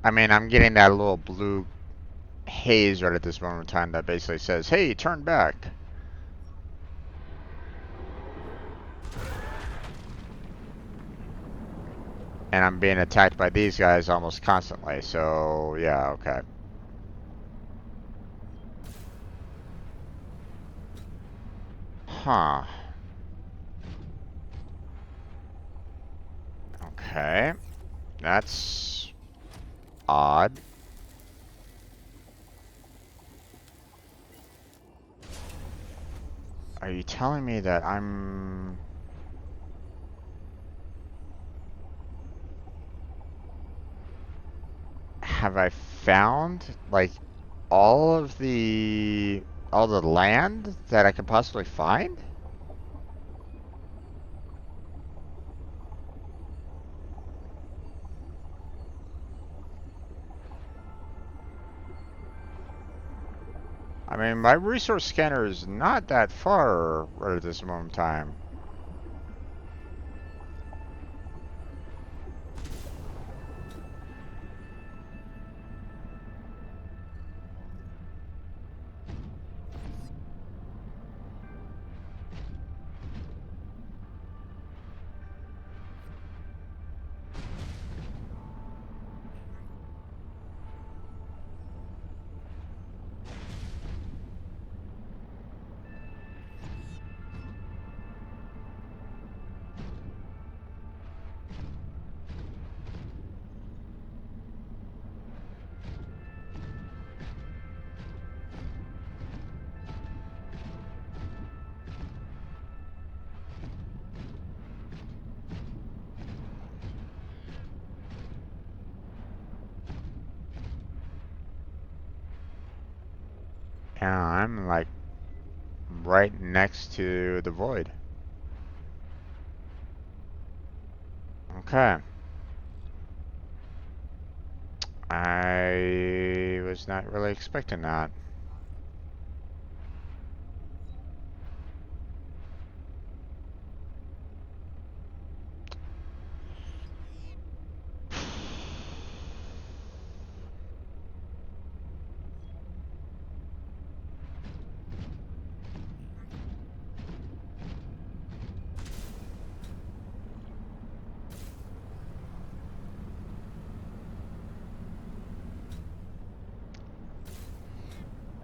I mean, I'm getting that little blue haze right at this moment in time that basically says, hey, turn back. And I'm being attacked by these guys almost constantly, so yeah, okay. Huh. Okay. That's odd. Are you telling me that I'm... Have I found, like, all the land that I could possibly find? I mean, my resource scanner is not that far right at this moment in time. And I'm like right next to the void. Okay. I was not really expecting that.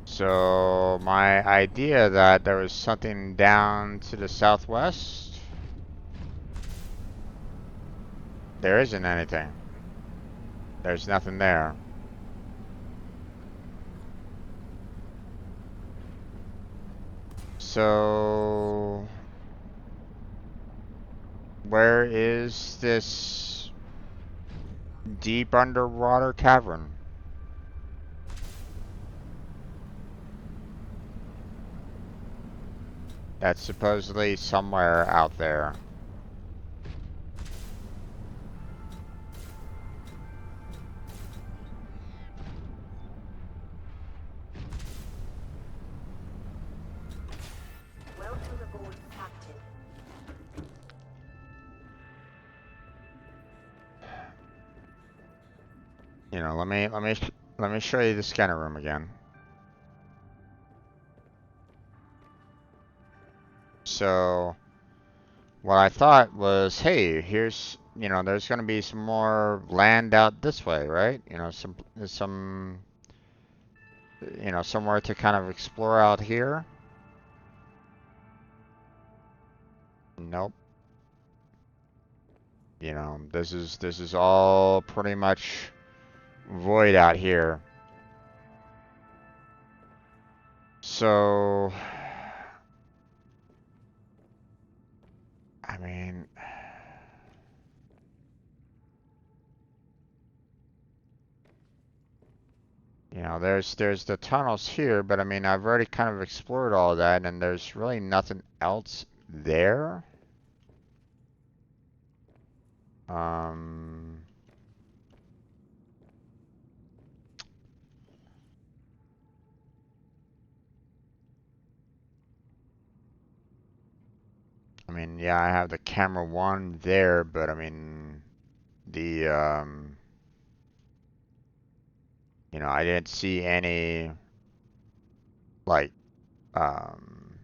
So my idea that there was something down to the southwest, there isn't anything. There's nothing there. So where is this deep underwater cavern? That's supposedly somewhere out there. Welcome aboard, Captain. You know, let me show you the scanner room again. So what I thought was, hey, here's, you know, there's going to be some more land out this way, right? You know, some, you know, somewhere to kind of explore out here. Nope. You know, this is all pretty much void out here. So mean, you know, there's the tunnels here, but I mean, I've already kind of explored all that, and there's really nothing else there. Um, I mean, yeah, I have the camera one there, but I mean, the you know, I didn't see any like um,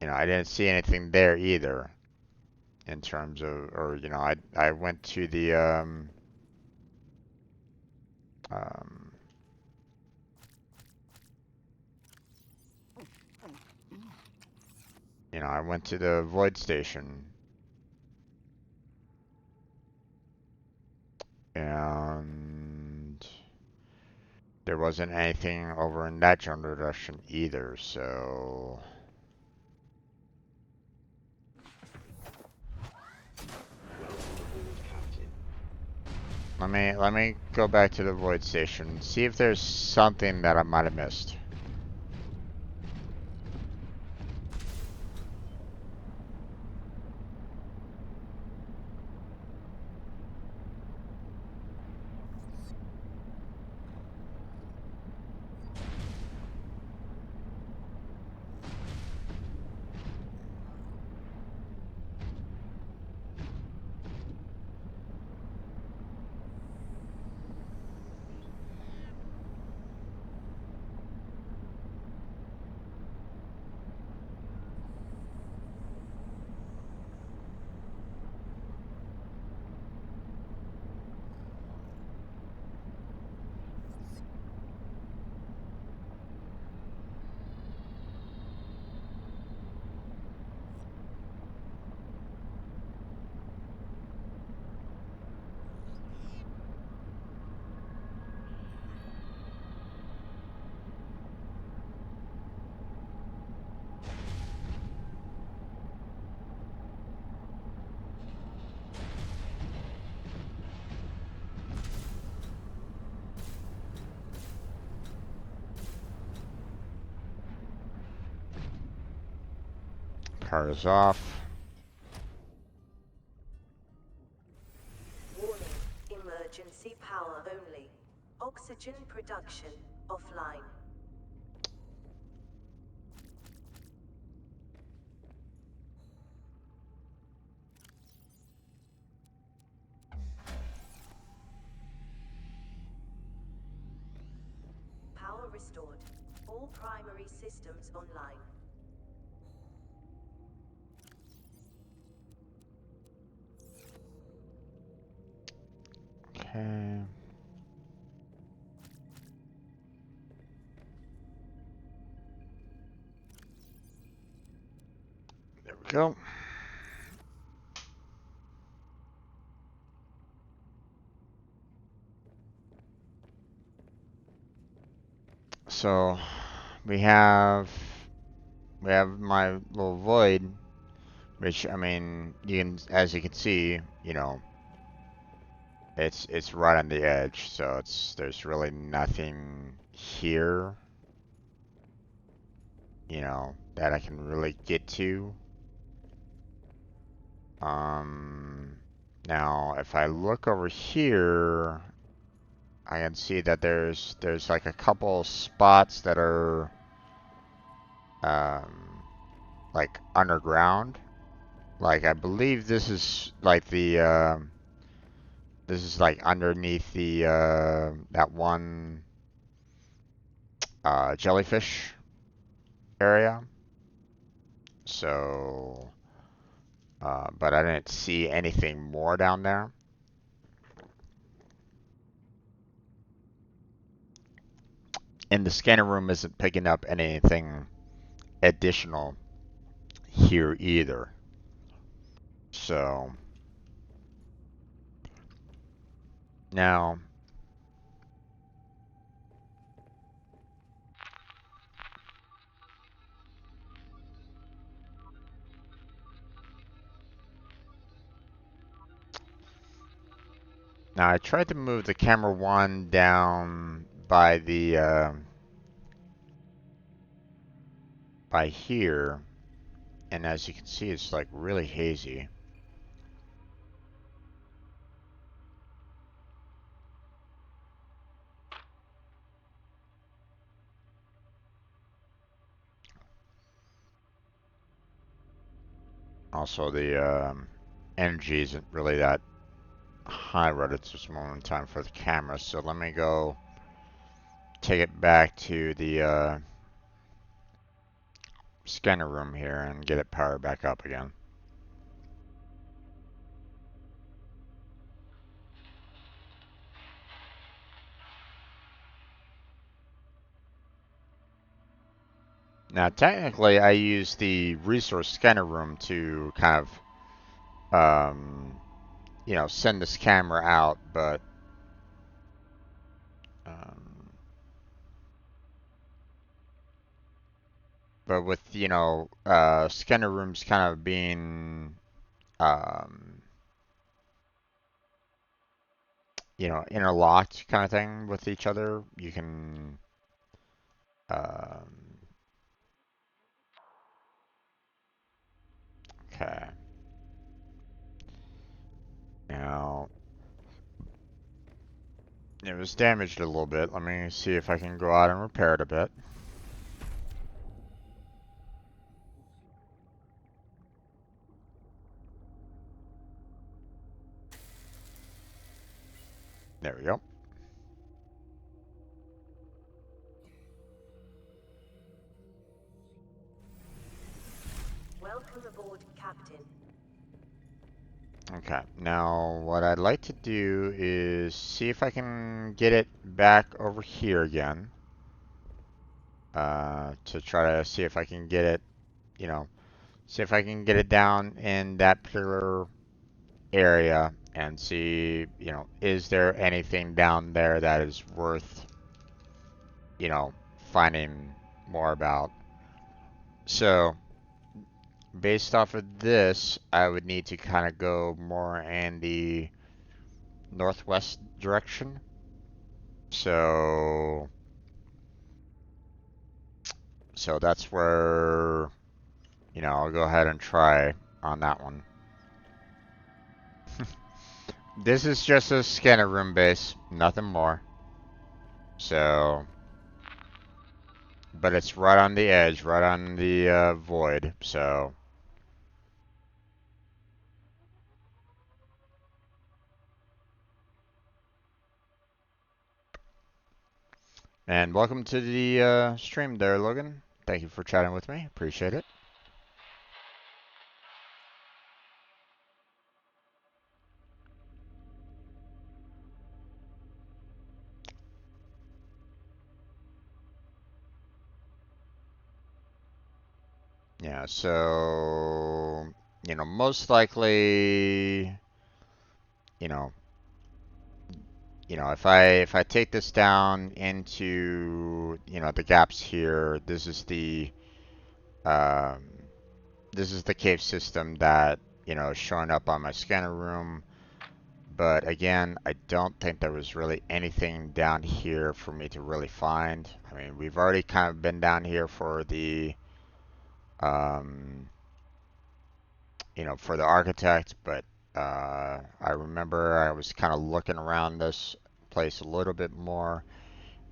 you know, I didn't see anything there either in terms of, or you know, I went to the um, you know, I went to the void station and there wasn't anything over in that general direction either, so Welcome aboard, Captain. let me go back to the void station and see if there's something that I might have missed. Car is off. Warning, emergency power only. Oxygen production offline. Power restored. All primary systems online. Okay. There we go. So we have my little void, which I mean, you can, as you can see, you know, it's right on the edge, so there's really nothing here, you know, that I can really get to. Um, Now if I look over here, I can see that there's like a couple spots that are like underground. Like I believe this is like the this is like underneath the that one jellyfish area. So, but I didn't see anything more down there. And the scanner room isn't picking up anything additional here either. So now, Now I tried to move the camera one down by the by here, and as you can see, it's like really hazy. Also, the energy isn't really that high right at this moment in time for the camera, so let me go take it back to the scanner room here and get it powered back up again. Now, technically, I use the resource scanner room to kind of, you know, send this camera out, um, but with, you know, scanner rooms kind of being, um, you know, interlocked kind of thing with each other, you can, um, okay. Now, it was damaged a little bit. Let me see if I can go out and repair it a bit. There we go. Welcome aboard, Captain. Okay, now what I'd like to do is see if I can get it back over here again. To try to see if I can get it, you know, see if I can get it down in that particular area and see, you know, is there anything down there that is worth, you know, finding more about. So, based off of this, I would need to kind of go more in the northwest direction. So that's where, you know, I'll go ahead and try on that one. This is just a scanner room base, nothing more. So, but it's right on the edge, right on the void, so. And welcome to the stream there, Logan. Thank you for chatting with me, appreciate it. Yeah, so, you know, most likely, you know, if I take this down into, you know, the gaps here, um, this is the cave system that, you know, is showing up on my scanner room. But again, I don't think there was really anything down here for me to really find. I mean, we've already kind of been down here for the, um, you know, for the architect, but I remember I was kind of looking around this place a little bit more,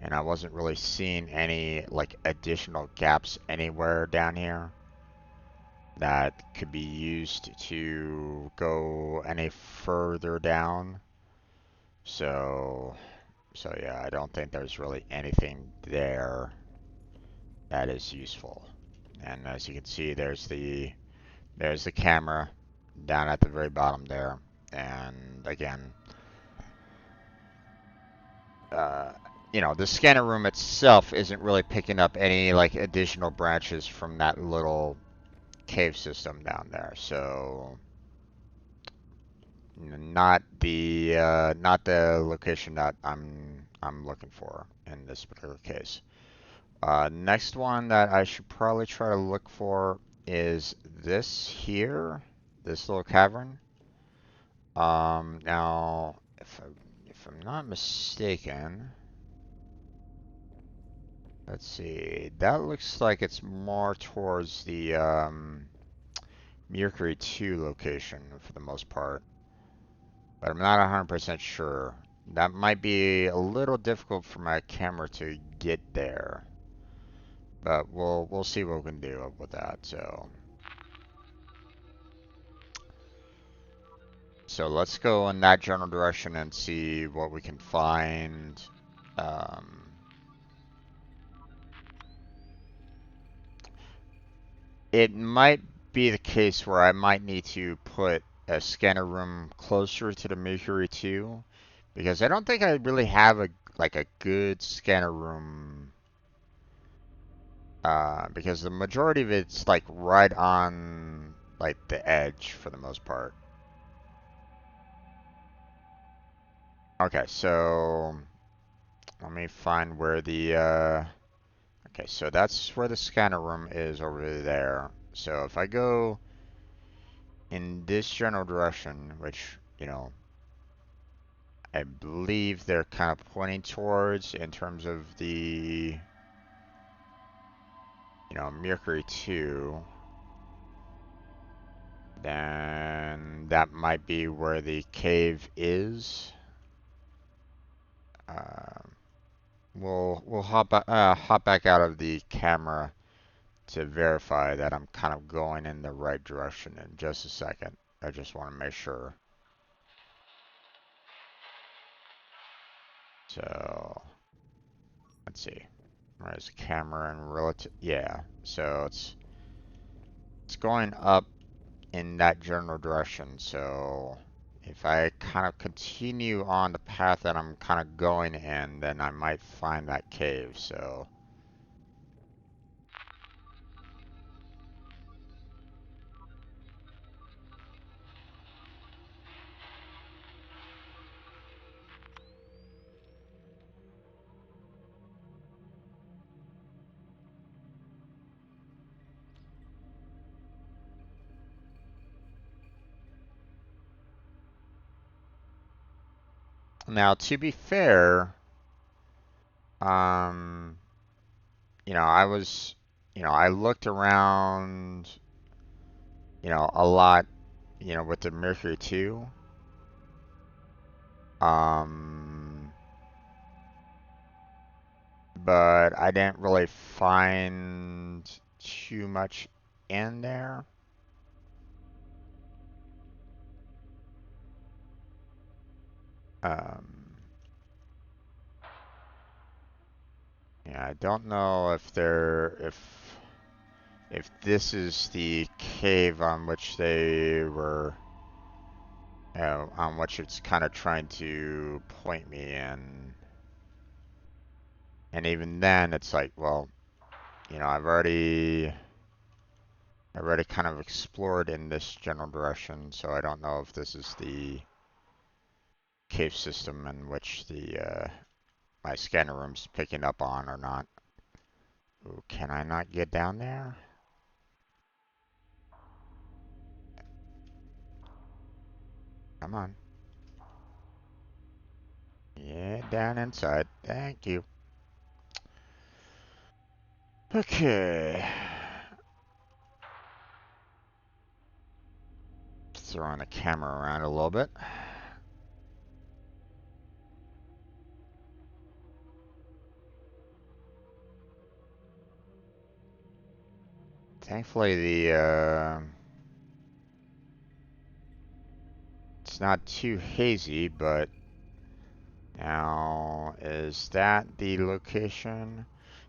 and I wasn't really seeing any like additional gaps anywhere down here that could be used to go any further down. So, yeah, I don't think there's really anything there that is useful. And as you can see, there's the camera down at the very bottom there. And again, uh, you know, the scanner room itself isn't really picking up any like additional branches from that little cave system down there. So not the location that I'm looking for in this particular case. Next one that I should probably try to look for is this here, this little cavern. Now, if I if I'm not mistaken, let's see, that looks like it's more towards the Mercury 2 location for the most part, but I'm not 100% sure. That might be a little difficult for my camera to get there, but we'll see what we can do with that. So let's go in that general direction and see what we can find. Um, it might be the case where I might need to put a scanner room closer to the Mercury 2, because I don't think I really have a good scanner room. Because the majority of it's like right on like the edge for the most part. Okay, so let me find where the okay, so that's where the scanner room is over there. So if I go in this general direction, which, you know, I believe they're kind of pointing towards in terms of the, you know, Mercury 2, then that might be where the cave is. We'll hop back out of the camera to verify that I'm kind of going in the right direction in just a second. I just want to make sure. So let's see. Where's the camera and relative? Yeah. So it's going up in that general direction. So if I kind of continue on the path that I'm kind of going in, then I might find that cave. So now, to be fair, um, you know, I looked around, you know, a lot, you know, with the Mercury 2. Um, but I didn't really find too much in there. Um, yeah, I don't know if if this is the cave on which they were, on which it's kind of trying to point me in. And even then, it's like, well, you know, I've already kind of explored in this general direction, so I don't know if this is the cave system in which the my scanner room's picking up on or not. Ooh, can I not get down there? Come on. Yeah, down inside. Thank you. Okay. Throwing the camera around a little bit. Thankfully, it's not too hazy, but now, is that the location?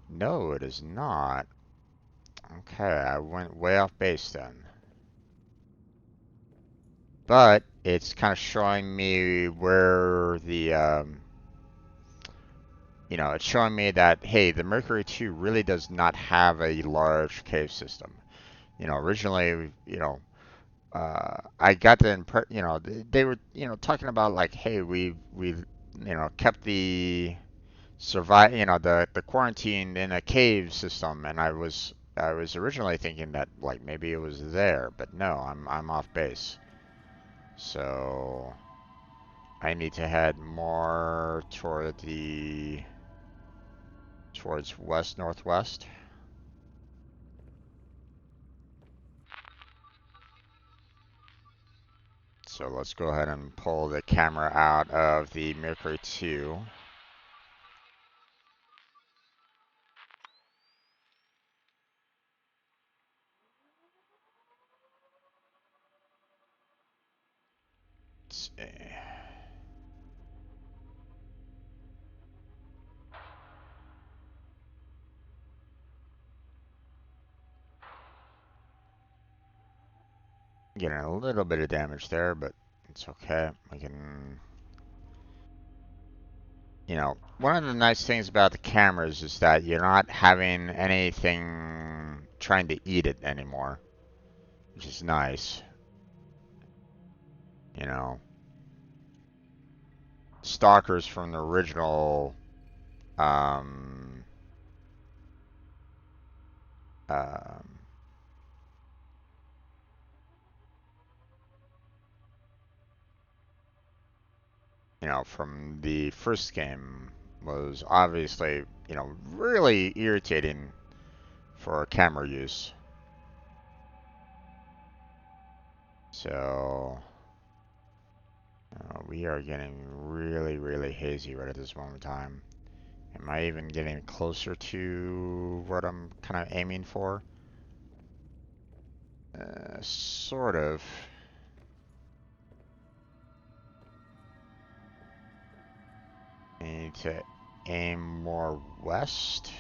No, it is not. Okay, I went way off base then. But it's kind of showing me where the, you know, it's showing me that, hey, the Mercury 2 really does not have a large cave system. You know, originally, you know, I got the impression, you know, they were, you know, talking about like, hey, we've, you know, kept the you know, the quarantine in a cave system, and I was originally thinking that like maybe it was there, but no, I'm off base. So I need to head more towards west northwest. So let's go ahead and pull the camera out of the Mercury 2. Let's see. Getting a little bit of damage there, but it's okay. I can, you know, one of the nice things about the cameras is that you're not having anything trying to eat it anymore, which is nice. You know, stalkers from the original um, um, you know, from the first game was obviously, you know, really irritating for camera use. So we are getting really, really hazy right at this moment in time. Am I even getting closer to what I'm kind of aiming for? Sort of. I need to aim more west.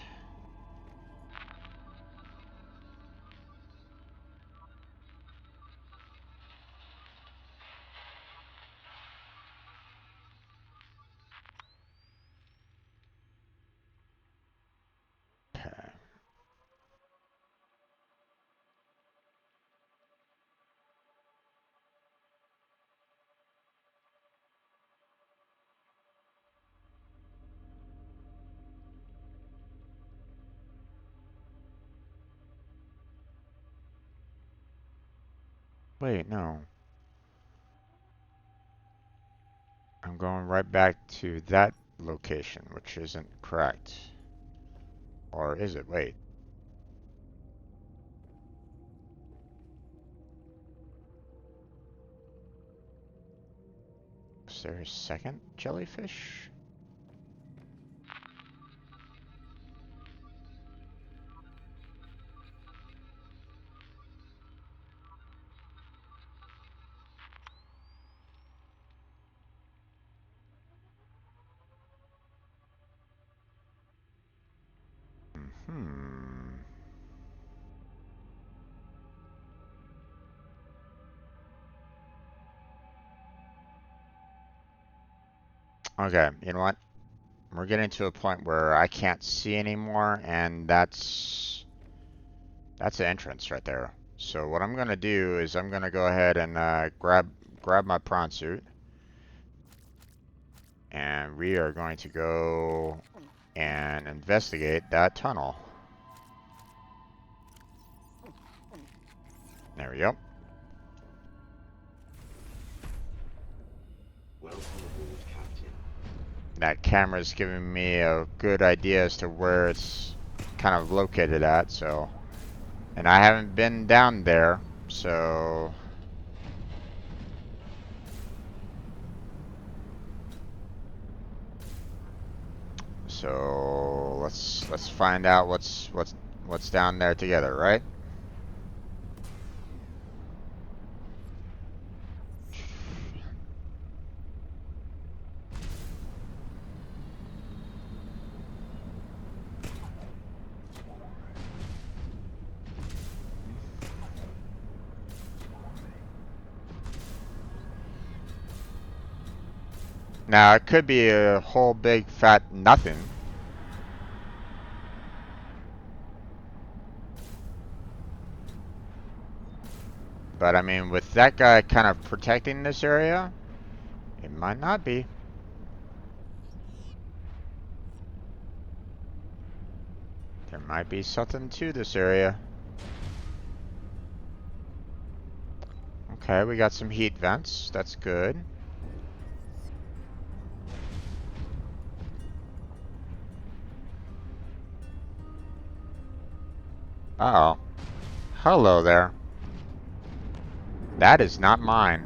Okay. Wait, no. I'm going right back to that location, which isn't correct. Or is it? Wait. Is there a second jellyfish? Hmm. Okay, you know what? We're getting to a point where I can't see anymore, and that's the entrance right there. So what I'm gonna do is I'm gonna go ahead and grab my prawn suit, and we are going to go and investigate that tunnel. There we go. Welcome aboard, Captain. That camera's giving me a good idea as to where it's kind of located at, so. And I haven't been down there, so. So let's find out what's down there together, right? Now it could be a whole big fat nothing. But I mean, with that guy kind of protecting this area, it might not be. There might be something to this area. Okay, we got some heat vents. That's good. Uh-oh. Hello there. That is not mine.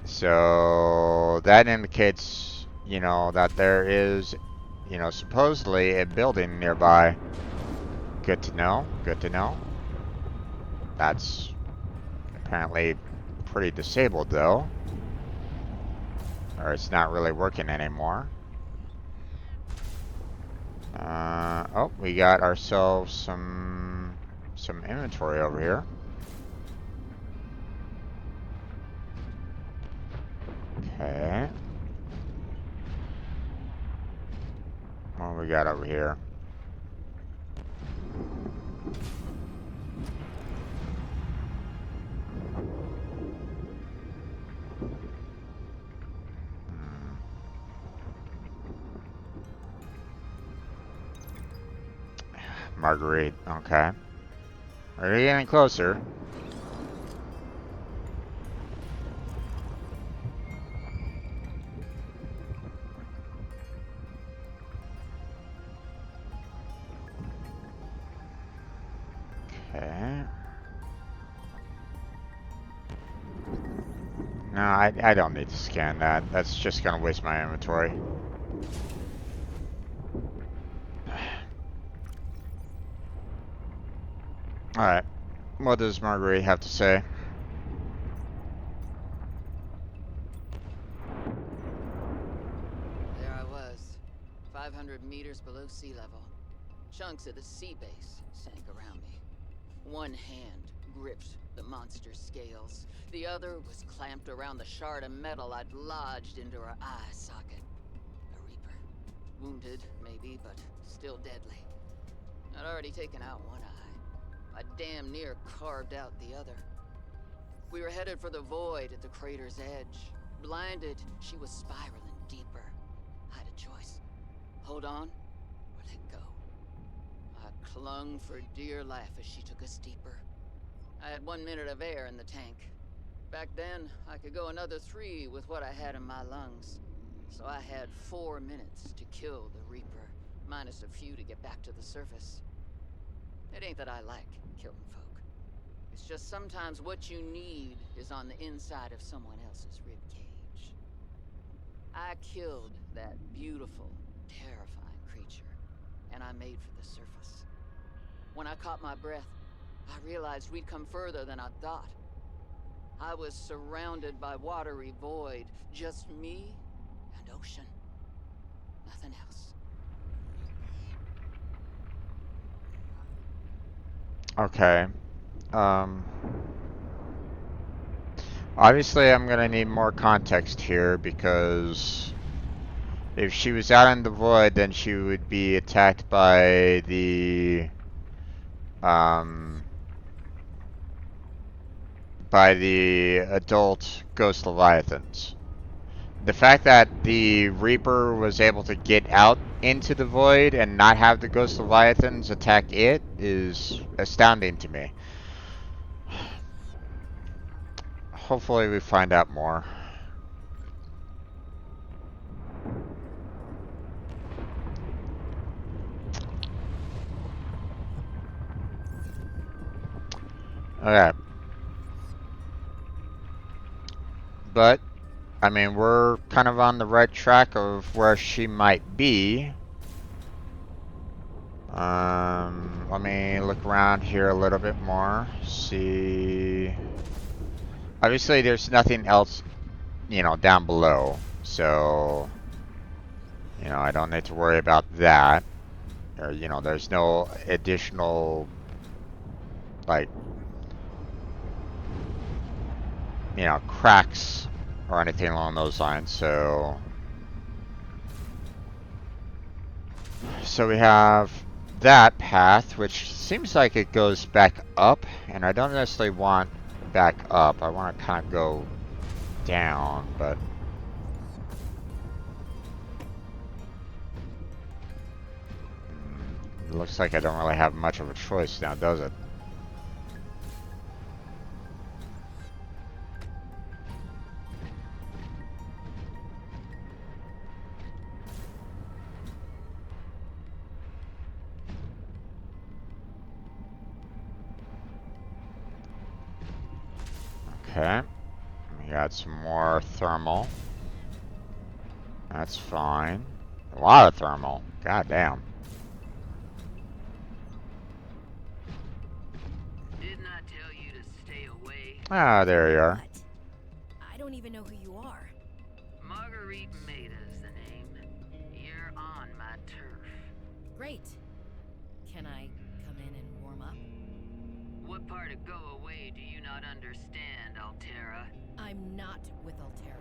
So that indicates, you know, that there is, you know, supposedly a building nearby. Good to know. Good to know. That's apparently pretty disabled though. Or it's not really working anymore. Oh, we got ourselves some inventory over here. Okay. What do we got over here? Marguerite, okay. Are we getting closer? Okay. No, I don't need to scan that. That's just gonna waste my inventory. Alright. What does Marguerite have to say? There I was, 500 meters below sea level. Chunks of the sea base sank around me. One hand gripped the monster's scales. The other was clamped around the shard of metal I'd lodged into her eye socket. A reaper. Wounded, maybe, but still deadly. I'd already taken out one eye. I damn near carved out the other. We were headed for the void at the crater's edge. Blinded, she was spiraling deeper. I had a choice. Hold on, or let go. I clung for dear life as she took us deeper. I had 1 minute of air in the tank. Back then, I could go another 3 with what I had in my lungs. So I had 4 minutes to kill the Reaper, minus a few to get back to the surface. It ain't that I like killing folk. It's just sometimes what you need is on the inside of someone else's rib cage. I killed that beautiful, terrifying creature, and I made for the surface. When I caught my breath, I realized we'd come further than I thought. I was surrounded by watery void, just me and ocean. Nothing else. Okay. Obviously I'm gonna need more context here because if she was out in the void, then she would be attacked by the adult ghost leviathans. The fact that the Reaper was able to get out into the void and not have the ghost leviathans attack it is astounding to me. Hopefully we find out more. Okay. But, I mean, we're kind of on the right track of where she might be. Let me look around here a little bit more. See. Obviously, there's nothing else, you know, down below. So, you know, I don't need to worry about that. Or, you know, there's no additional, like, you know, cracks or anything along those lines. So we have that path, which seems like it goes back up, and I don't necessarily want back up. I want to kind of go down, but it looks like I don't really have much of a choice now, does it? Okay. We got some more thermal. That's fine. A lot of thermal. God damn. Didn't I tell you to stay away? Ah, there you are. What? I don't even know who you are. Marguerite Maida's the name. You're on my turf. Great. Can I come in and warm up? What part of go away do you not understand, Altera? I'm not with Altera.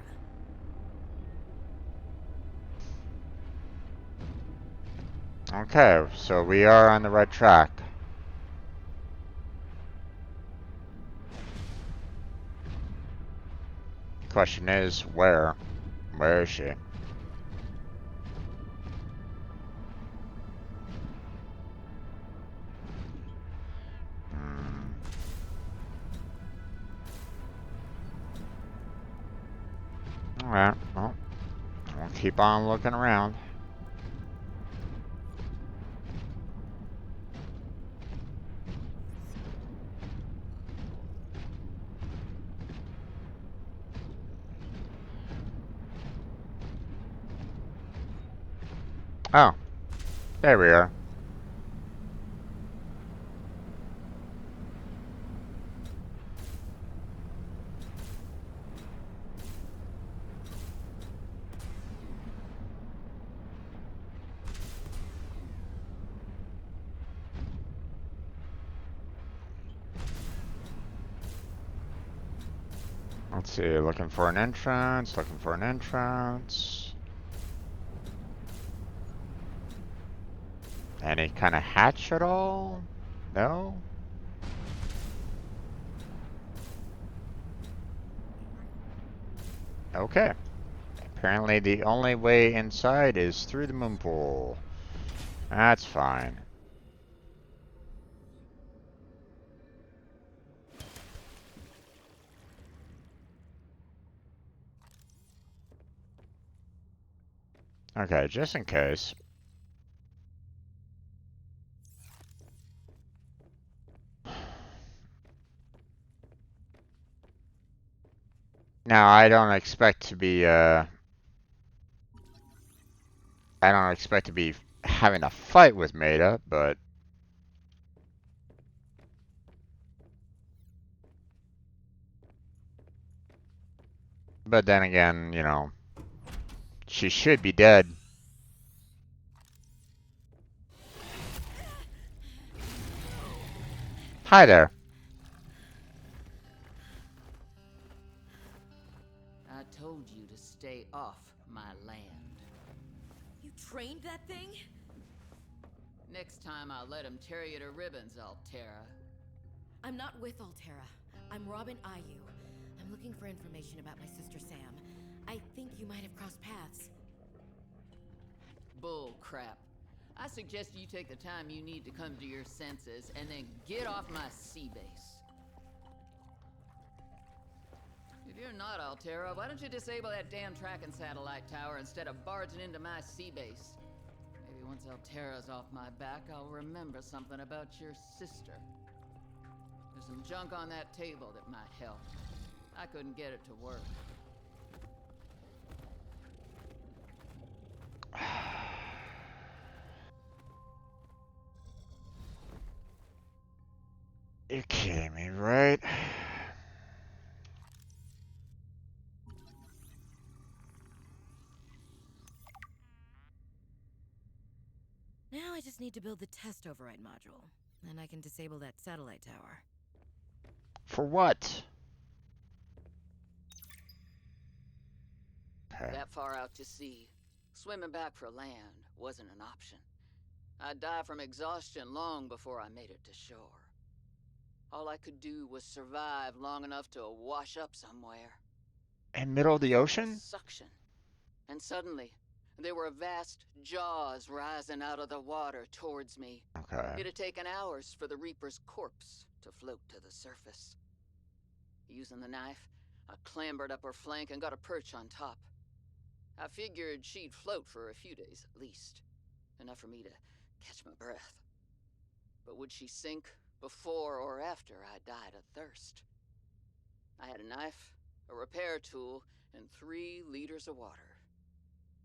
Okay, so we are on the right track. Question is, where? Where is she? Hmm. Alright, well, we'll keep on looking around. Oh, there we are. Let's see, looking for an entrance, looking for an entrance. Any kind of hatch at all? No? Okay. Apparently the only way inside is through the moon pool. That's fine. Okay, just in case. Now, I don't expect to be, I don't expect to be having a fight with Maida, but... But then again, you know, she should be dead. Hi there. I told you to stay off my land. You trained that thing? Next time I'll let him tear you to ribbons, Altera. I'm not with Altera. I'm Robin Ayu. I'm looking for information about my sister Sam. I think you might have crossed paths. Bull crap. I suggest you take the time you need to come to your senses and then get off my sea base. If you're not Altera, why don't you disable that damn tracking satellite tower instead of barging into my sea base? Maybe once Altera's off my back, I'll remember something about your sister. There's some junk on that table that might help. I couldn't get it to work. You're kidding me, right? Now I just need to build the test override module. Then I can disable that satellite tower. For what? Okay. That far out to sea, swimming back for land wasn't an option. I'd die from exhaustion long before I made it to shore. All I could do was survive long enough to wash up somewhere. In middle of the I felt ocean? suction. And suddenly, there were vast jaws rising out of the water towards me. Okay. It had taken hours for the Reaper's corpse to float to the surface. Using the knife, I clambered up her flank and got a perch on top. I figured she'd float for a few days at least. Enough for me to catch my breath. But would she sink before or after I died of thirst? I had a knife, a repair tool, and 3 liters of water.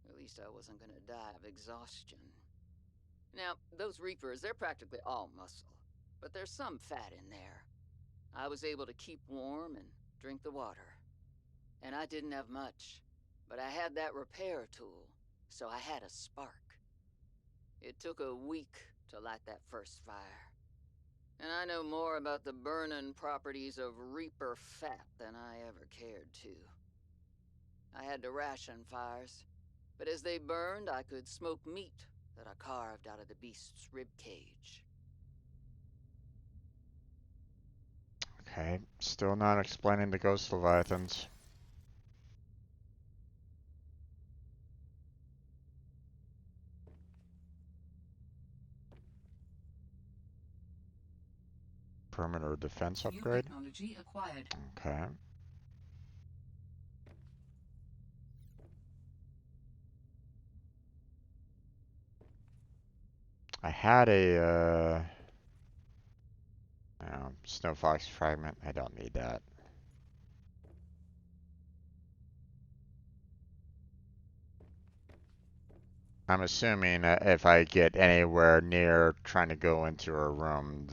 At least I wasn't gonna die of exhaustion. Now, those Reapers, they're practically all muscle, but there's some fat in there. I was able to keep warm and drink the water. And I didn't have much, but I had that repair tool, so I had a spark. It took a week to light that first fire. And I know more about the burning properties of Reaper fat than I ever cared to. I had to ration fires, but as they burned, I could smoke meat that I carved out of the beast's rib cage. Okay, still not explaining the ghost leviathans. Perimeter defense New upgrade. technology acquired. Okay. I had a snow fox fragment. I don't need that. I'm assuming that if I get anywhere near trying to go into a room,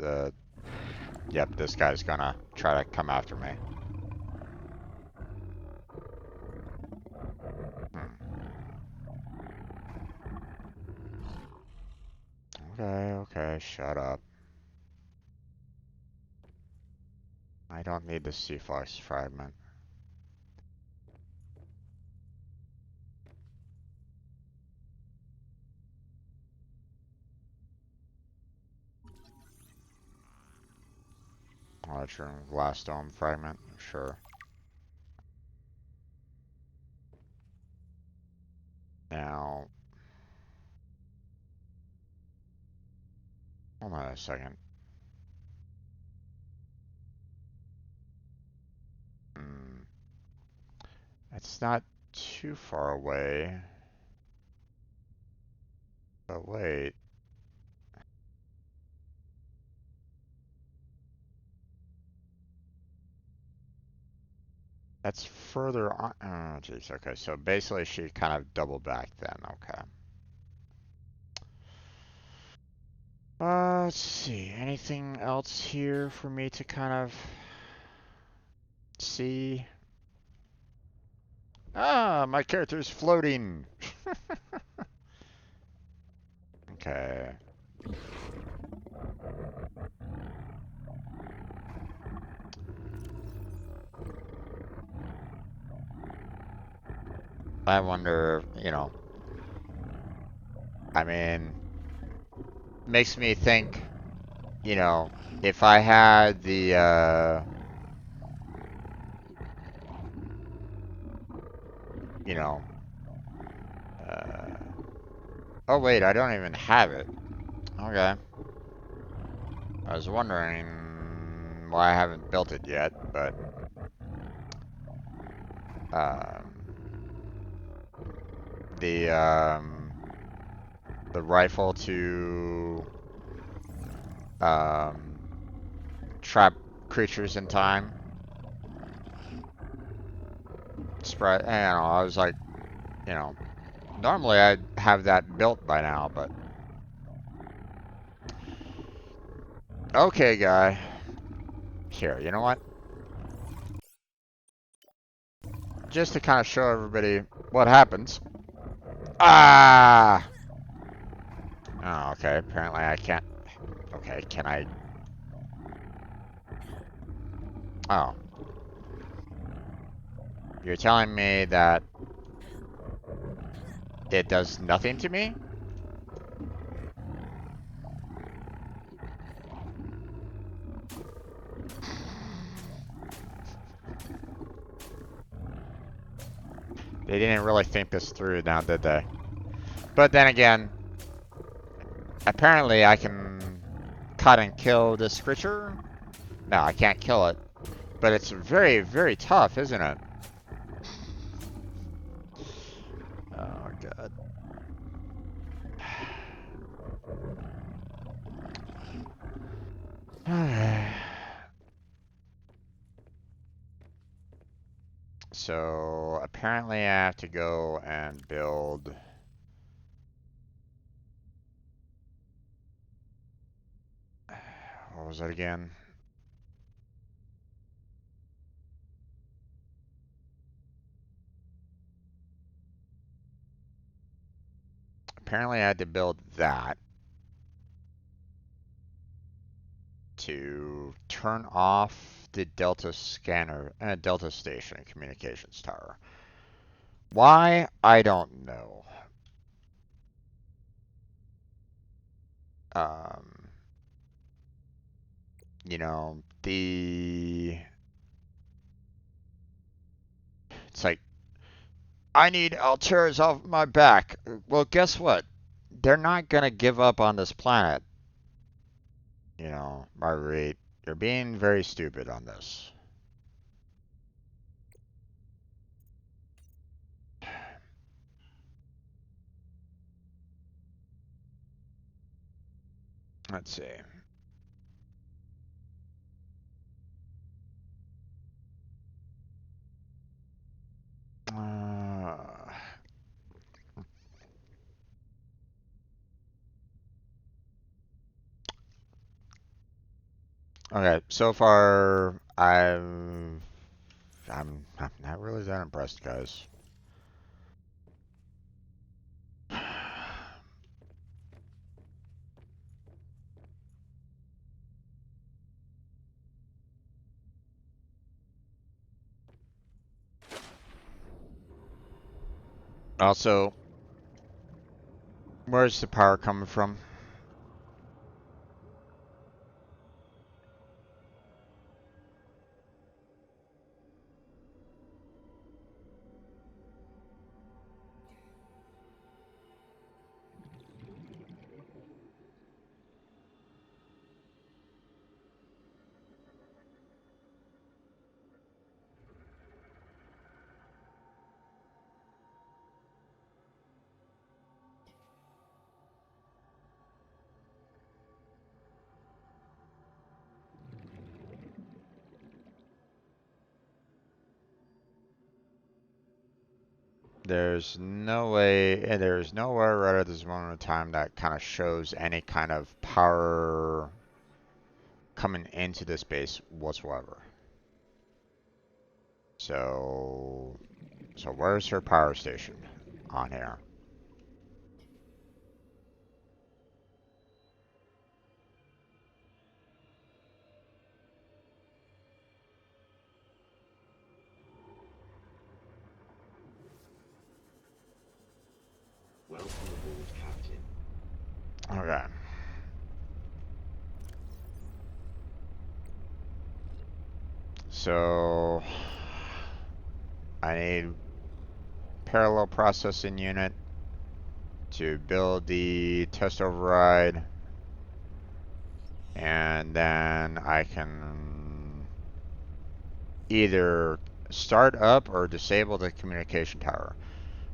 yep, this guy's gonna try to come after me. Okay, shut up. I don't need the sea fox fragment. Large room, glass dome fragment, sure. Now, hold on a second. It's not too far away. But wait. That's further on. Oh, jeez. Okay, so basically she kind of doubled back then. Okay. Let's see. Anything else here for me to kind of see? Ah, my character's floating. Okay. I wonder, I mean, makes me think, if I had the, you know, oh wait, I don't even have it. Okay. I was wondering why I haven't built it yet, but, the, the rifle to, trap creatures in time. Spread, I was like, normally I'd have that built by now, but. Okay, guy. Here, you know what? Just to kind of show everybody what happens. Ah! Oh, okay, apparently I can't. Okay, can I? Oh. You're telling me that it does nothing to me? They didn't really think this through now, did they? But then again, apparently I can cut and kill this creature. No, I can't kill it. But it's very, very tough, isn't it? Oh, God. so apparently I have to go and build. What was it again? Apparently I had to build that to turn off the Delta scanner and Delta station communications tower. Why? I don't know. Um, you know, it's like, I need Alteras off my back. Well, guess what? They're not gonna give up on this planet. You know, Marguerite, you're being very stupid on this. Let's see. Uh, okay, so far I'm not really that impressed, guys. Also, where's the power coming from? There's no way, and there's nowhere right at this moment in time that kind of shows any kind of power coming into this base whatsoever. So, where's her power station on here? Welcome aboard, Captain. Okay. So, I need parallel processing unit to build the test override, and then I can either start up or disable the communication tower.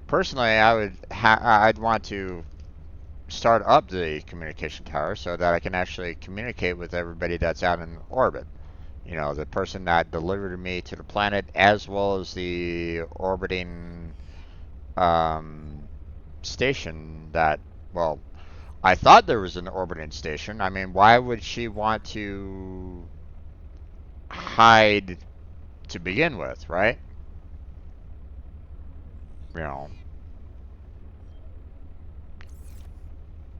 Personally, I'd want to start up the communication tower so that I can actually communicate with everybody that's out in orbit. You know, the person that delivered me to the planet, as well as the orbiting station that, well, I thought there was an orbiting station. I mean, why would she want to hide to begin with, right? You know.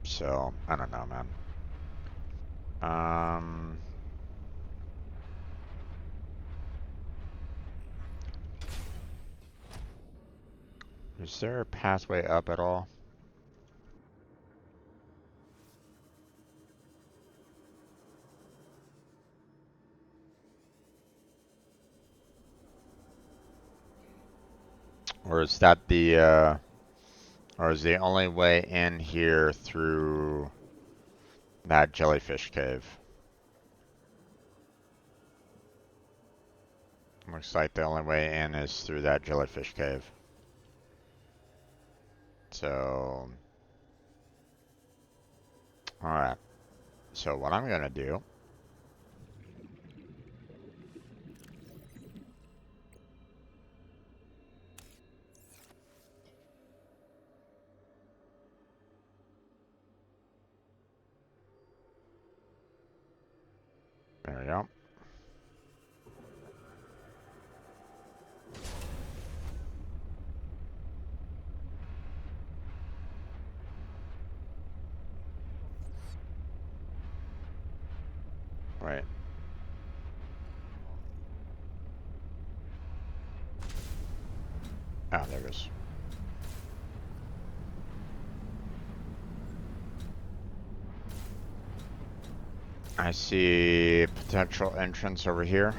So, I don't know, man. Is there a pathway up at all? Or is that or is the only way in here through that jellyfish cave? Looks like the only way in is through that jellyfish cave. So, alright. So what I'm gonna do There we go. Right. Oh, there it is. I see potential entrance over here.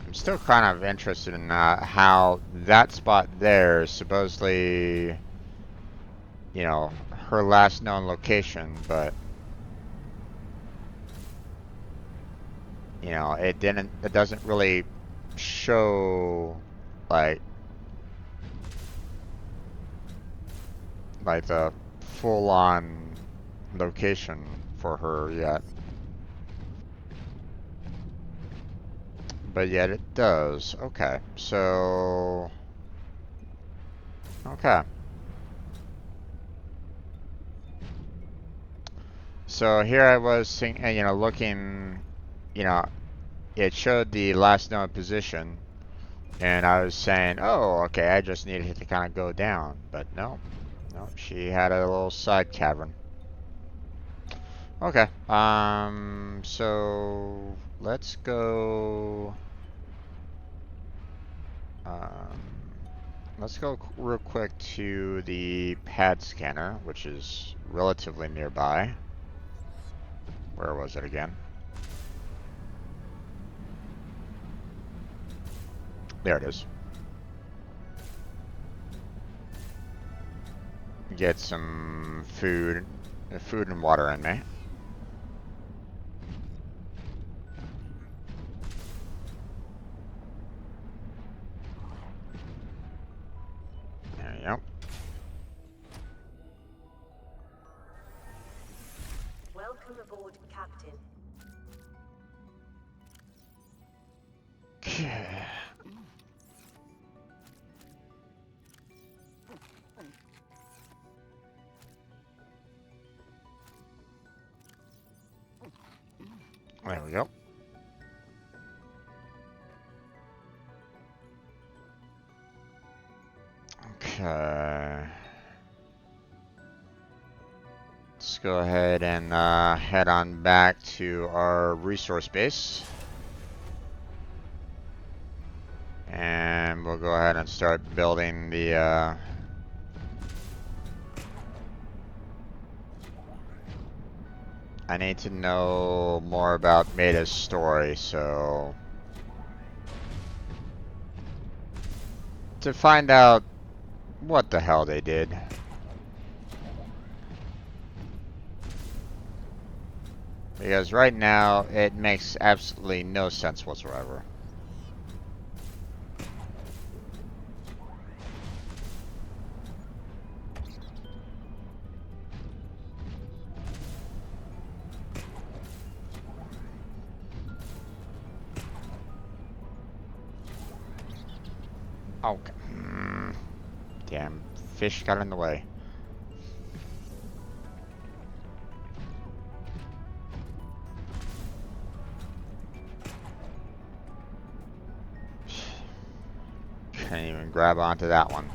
I'm still kind of interested in how that spot there is supposedly, you know, her last known location, but you know, it doesn't really show like the full-on location for her yet. But yet it does. Okay, so okay. So here I was seeing, you know, looking, you know, it showed the last known position, and I was saying, oh, okay, I just needed to kind of go down, but no, no, she had a little side cavern. Okay, so let's go, um, let's go real quick to the pad scanner, which is relatively nearby. Where was it again? There it is. Get some food and water in me. There you go. Welcome aboard, Captain. Okay. There we go. Okay. Let's go ahead and head on back to our resource base. And we'll go ahead and start building the I need to know more about Maida's story, so to find out what the hell they did. Because right now, it makes absolutely no sense whatsoever. Okay. Damn, fish got in the way. Can't even grab onto that one.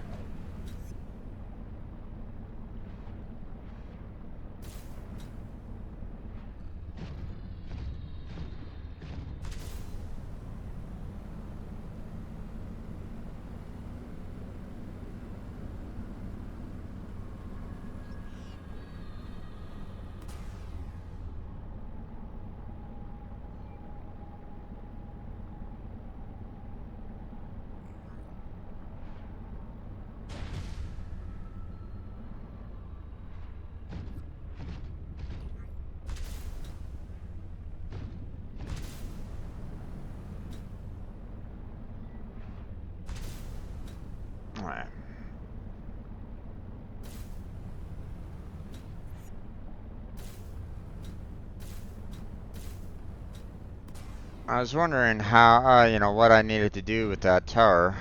I was wondering how, you know, what I needed to do with that tower.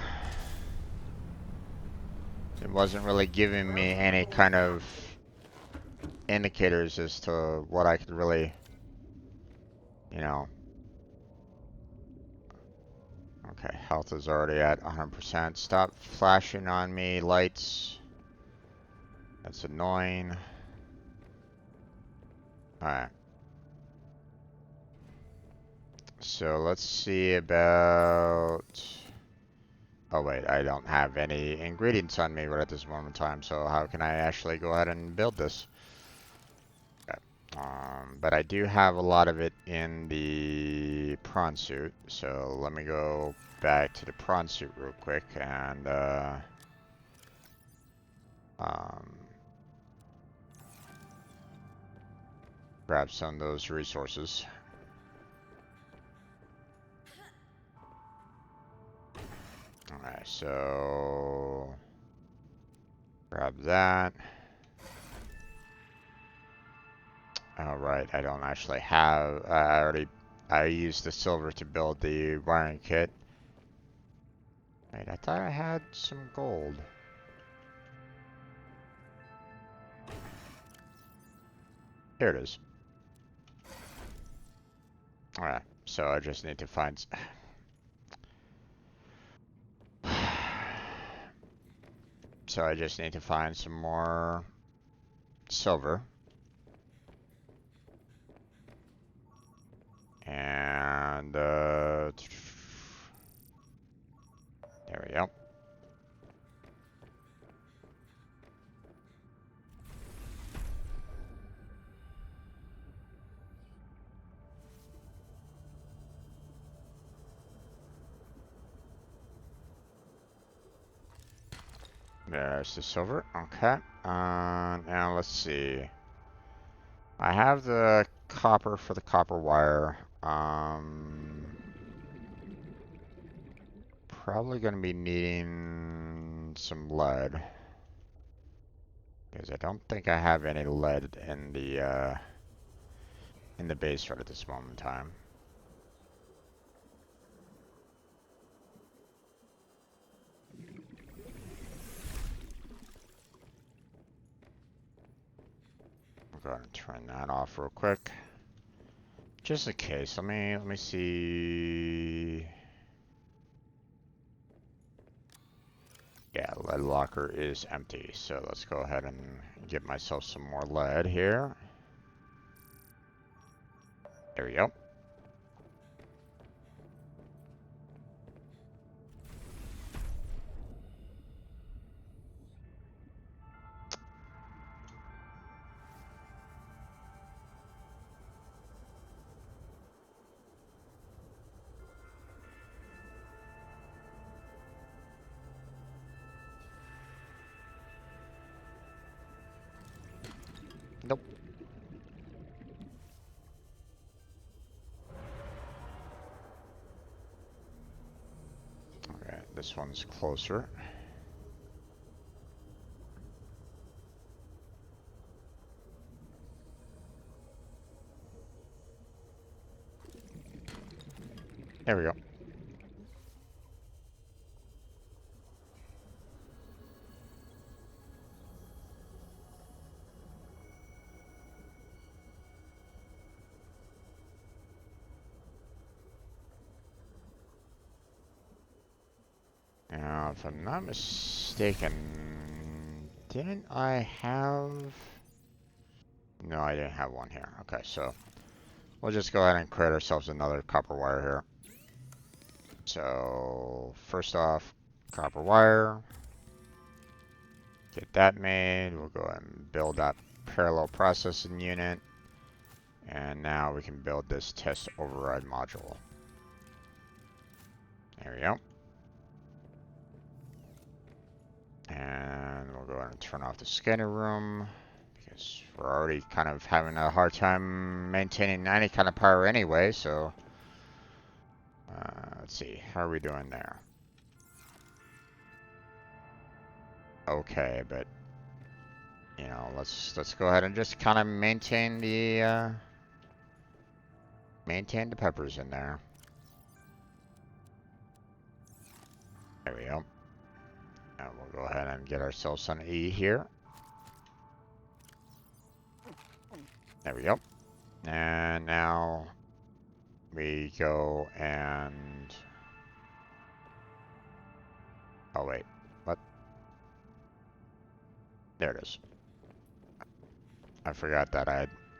It wasn't really giving me any kind of indicators as to what I could really, you know. Okay, health is already at 100%. Stop flashing on me, lights. That's annoying. Alright. So let's see about... Oh wait, I don't have any ingredients on me right at this moment in time, so how can I actually go ahead and build this? Okay. But I do have a lot of it in the prawn suit, so let me go back to the prawn suit real quick and grab some of those resources. Alright, so grab that. Alright, I don't actually have, I used the silver to build the wiring kit. Wait, I thought I had some gold. Here it is. Alright, so I just need to find... So I just need to find some more silver. And, there we go. There's the silver. Okay. Now let's see. I have the copper for the copper wire. Probably going to be needing some lead. Because I don't think I have any lead in the base right at this moment in time. I'll go ahead and turn that off real quick. Just in case. Let me see. Yeah, lead locker is empty. So let's go ahead and get myself some more lead here. There we go. Nope. Okay, this one's closer. There we go. Now, if I'm not mistaken, didn't I have... No, I didn't have one here. Okay, so we'll just go ahead and create ourselves another copper wire here. So, first off, copper wire. Get that made. We'll go ahead and build that parallel processing unit. And now we can build this test override module. There we go. And we'll go ahead and turn off the scanner room, because we're already kind of having a hard time maintaining any kind of power anyway, so let's see, how are we doing there? Okay, but you know, let's go ahead and just kind of maintain the peppers in there. There we go. And we'll go ahead and get ourselves some E here. There we go. And now we go and... Oh wait, what? There it is. I forgot that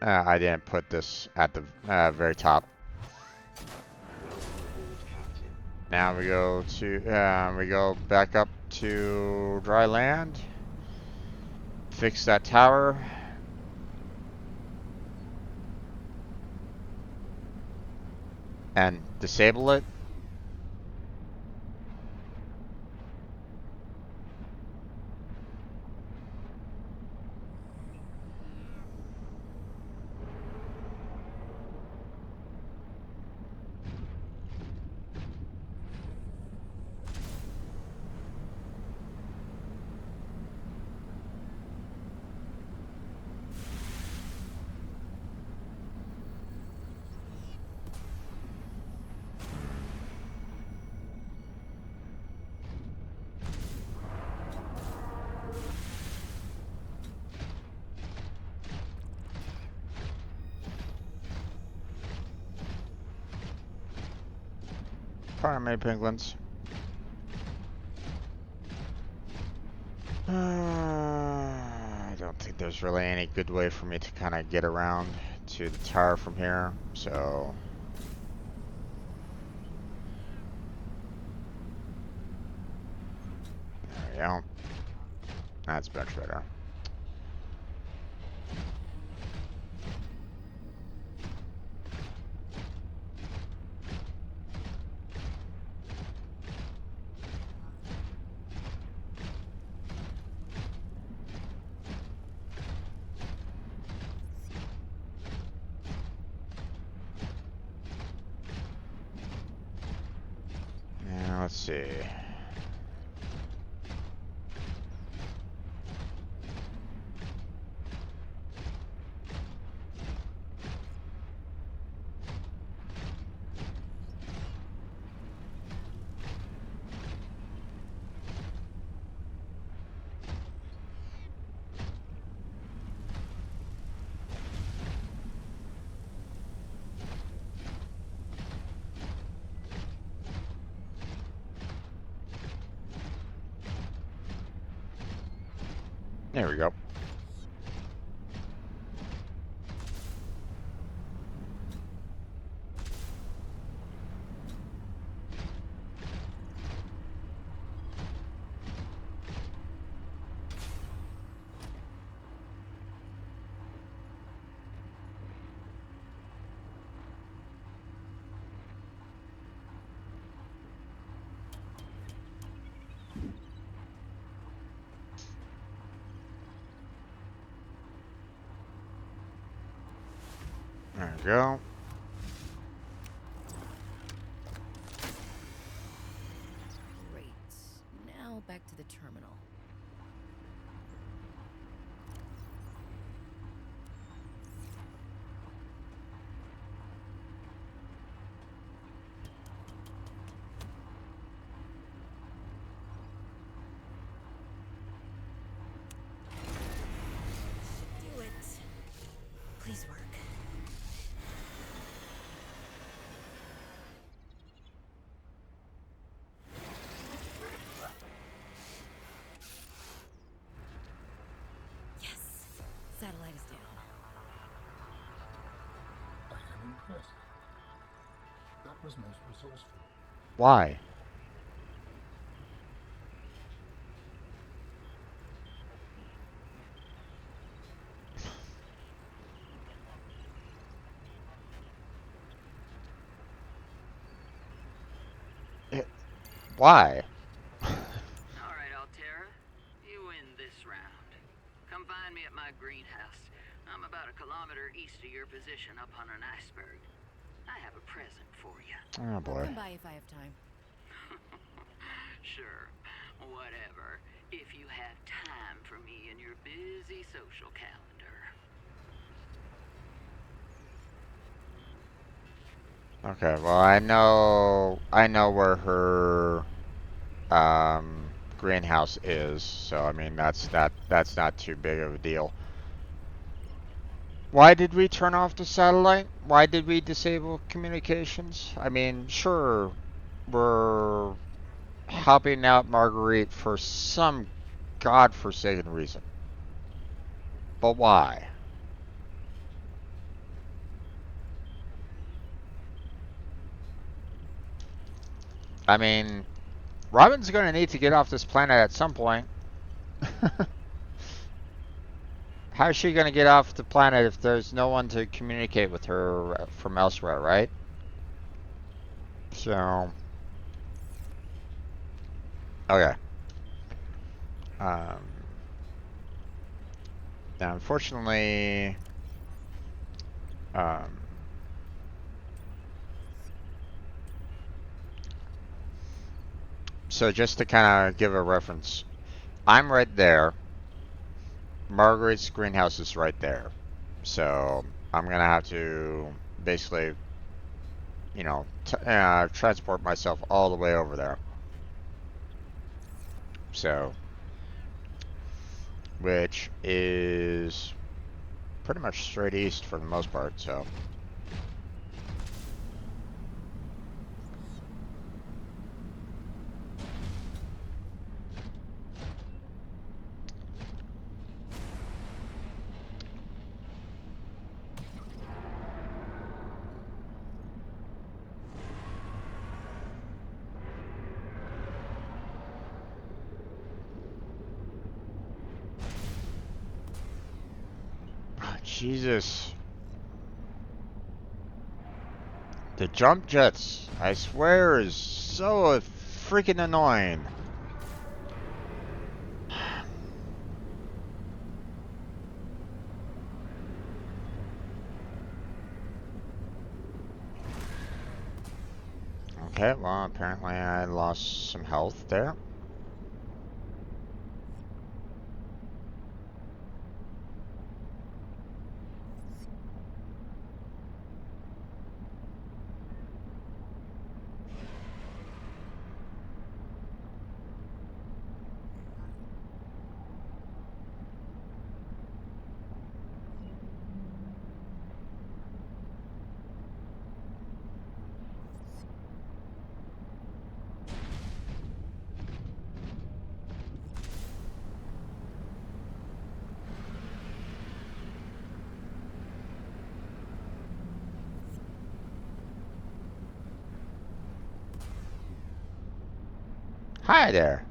I didn't put this at the very top. Now we go back up to dry land. Fix that tower. And disable it. Primary penguins. I don't think there's really any good way for me to kind of get around to the tower from here, so... There we go. That's much better. Now, let's see. There we go. There we go. Great. Now back to the terminal. Do it. Please work. Yes. Satellite is down. I am impressed. That was most resourceful. Why? Why? Alright, Altera. You win this round. Come find me at my greenhouse. I'm about a kilometer east of your position up on an iceberg. I have a present for you. Oh I'll boy. come by if I have time. Sure. Whatever. If you have time for me in your busy social calendar. Okay, well I know where her greenhouse is. So I mean that's not too big of a deal. Why did we turn off the satellite? Why did we disable communications? I mean, sure, we're helping out Marguerite for some godforsaken reason. But why? I mean, Robin's gonna need to get off this planet at some point. How's she gonna get off the planet if there's no one to communicate with her from elsewhere, right? So, okay. Um, now, unfortunately, um, so just to kind of give a reference, I'm right there. Margaret's greenhouse is right there. So I'm gonna have to basically, transport myself all the way over there. So, which is pretty much straight east for the most part. So. Jesus. The jump jets, I swear, is so freaking annoying. Okay, well, apparently I lost some health there. Hi there.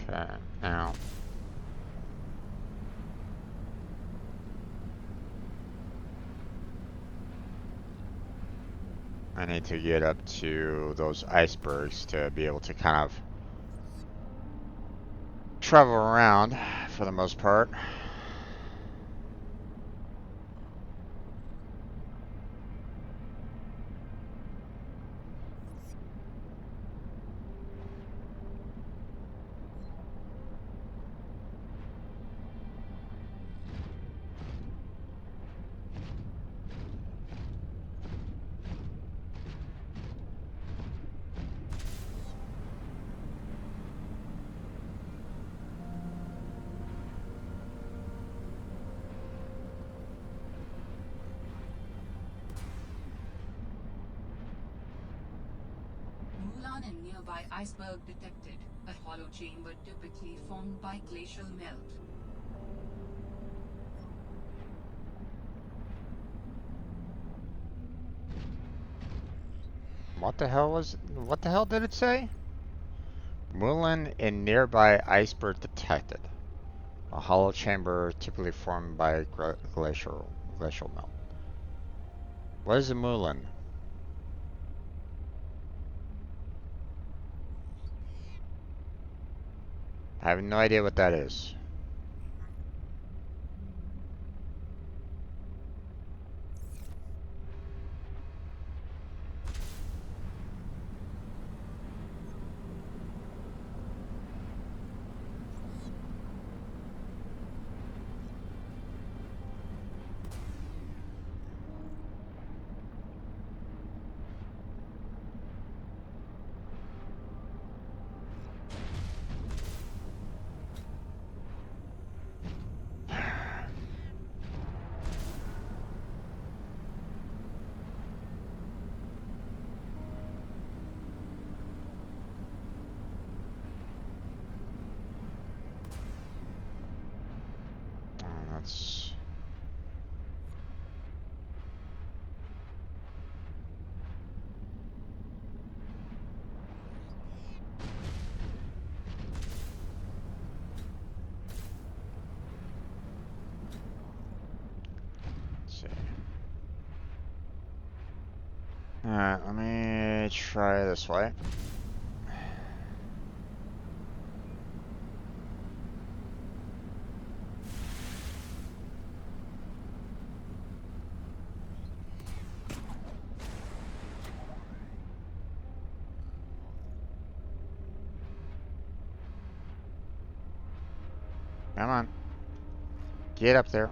Okay, now. I need to get up to those icebergs to be able to kind of travel around for the most part. Mulan and nearby iceberg detected. A hollow chamber typically formed by glacial melt. What the hell did it say? Mulan in nearby iceberg detected. A hollow chamber typically formed by glacial melt. What is a Mulan? I have no idea what that is. That's... Let's see. Alright, let me try this way. Come on. Get up there.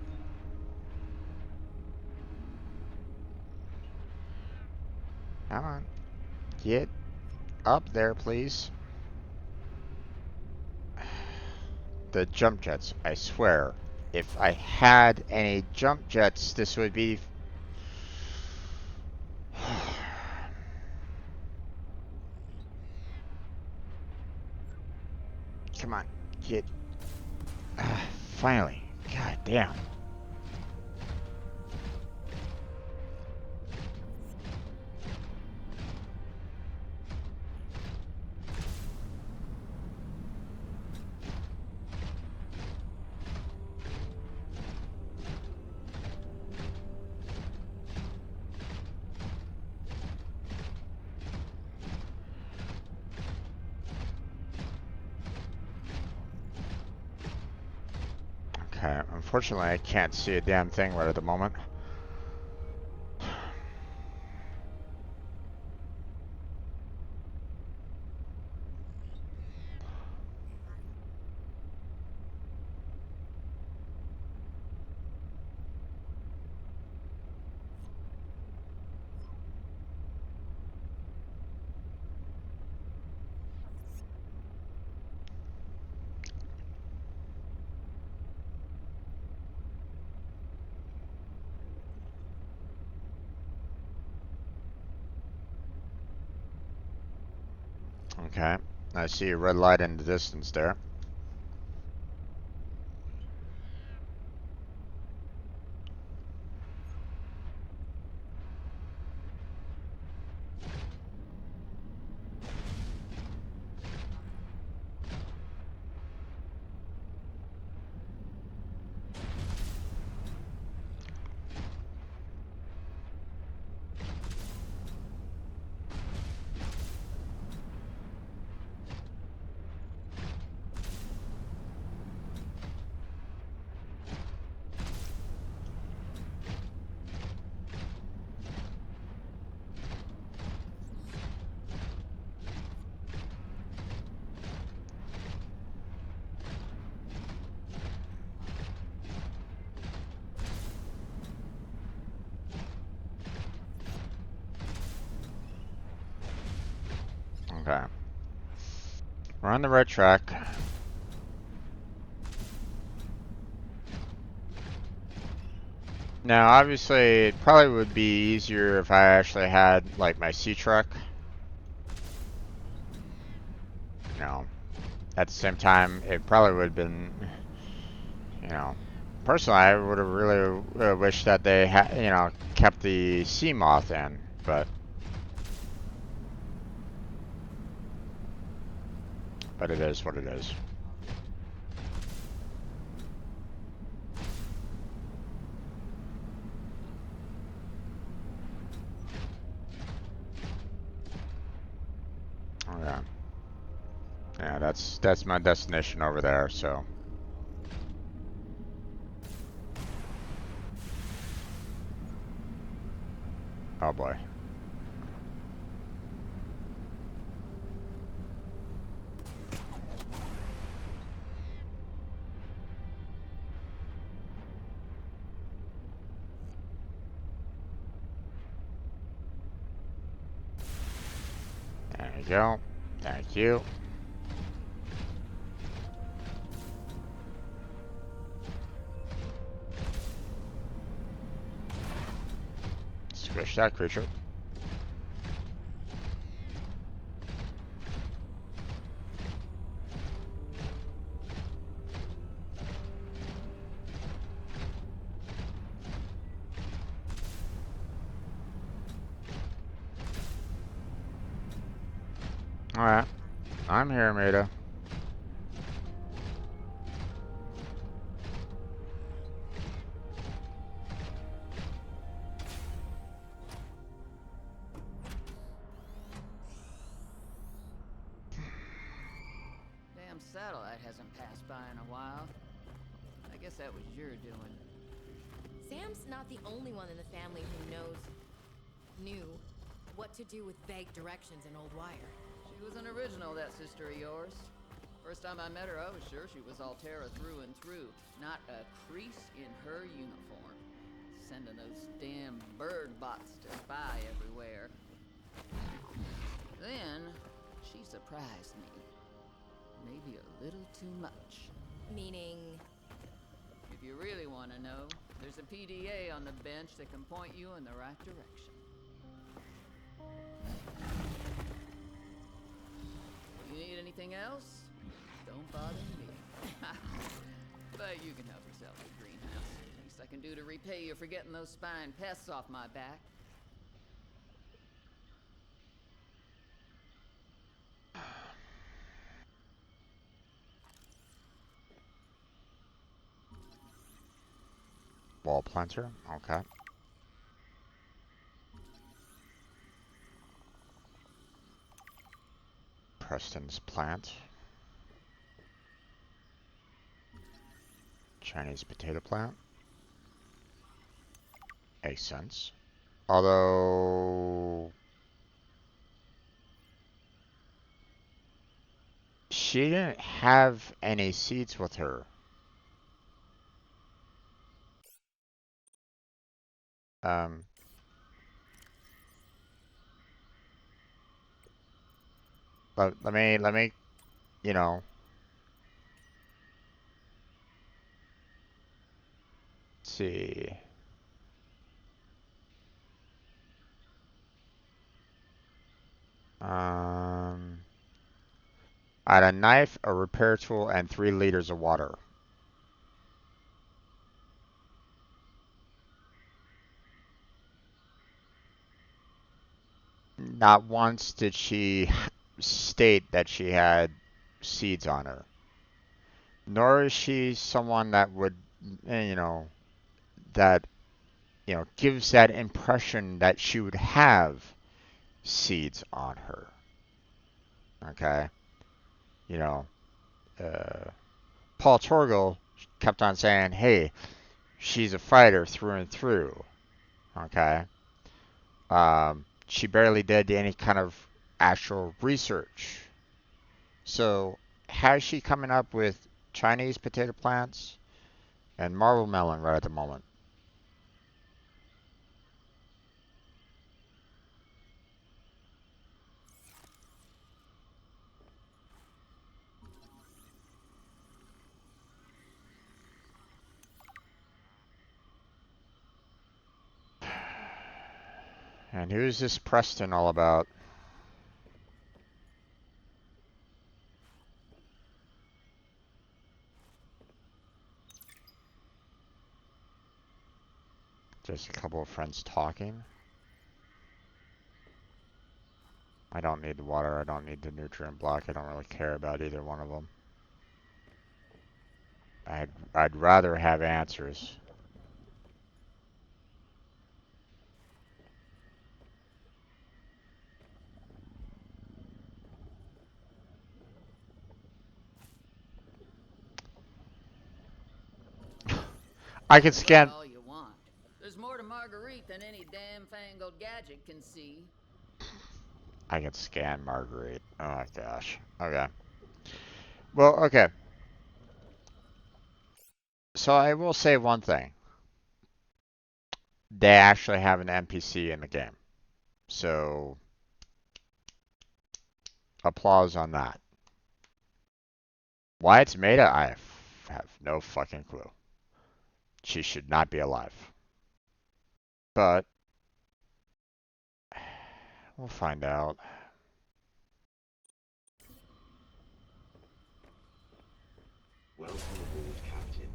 Come on. Get up there, please. The jump jets, I swear. If I had any jump jets, this would be... Come on. Get... Finally. God damn. Okay, unfortunately I can't see a damn thing right at the moment. Okay, I see a red light in the distance there. Okay. We're on the right track. Now, obviously, it probably would be easier if I actually had, like, my C-Truck. You know, at the same time, it probably would have been, you know, personally, I would have really wished that they had, you know, kept the sea moth in, but it is what it is. Okay. Yeah, that's my destination over there, so. Oh boy. There you go. Thank you. Squish that creature. Alright. I'm here, Maida. Damn satellite hasn't passed by in a while. I guess that was your doing. Sam's not the only one in the family who knew what to do with vague directions in Old Wire. She was an original, that sister of yours. First time I met her, I was sure she was Altera through and through. Not a crease in her uniform. Sending those damn bird bots to spy everywhere. Then, she surprised me. Maybe a little too much. Meaning... If you really want to know, there's a PDA on the bench that can point you in the right direction. You need anything else? Don't bother me. But you can help yourself to the greenhouse. Least I can do to repay you for getting those spine pests off my back. Wall planter. Okay. Preston's plant. Chinese potato plant. Makes sense. Although... she didn't have any seeds with her. Um... let me, you know... see... Add a knife, a repair tool, and 3 liters of water. Not once did she state that she had seeds on her. Nor is she someone that would, that, gives that impression that she would have seeds on her. Okay? You know, Paul Torgal kept on saying, hey, she's a fighter through and through. Okay? She barely did any kind of actual research. So, how's she coming up with Chinese potato plants and marble melon right at the moment? And who's this Preston all about? Just a couple of friends talking. I don't need the water. I don't need the nutrient block. I don't really care about either one of them. I'd rather have answers. I can Say scan. all you want. There's more to Marguerite than any damn fangled gadget can see. I can scan Marguerite. Oh my gosh. Okay. Well, okay. So I will say one thing. They actually have an NPC in the game. So applause on that. Why it's Maida, I have no fucking clue. She should not be alive. But we'll find out. Welcome aboard, Captain.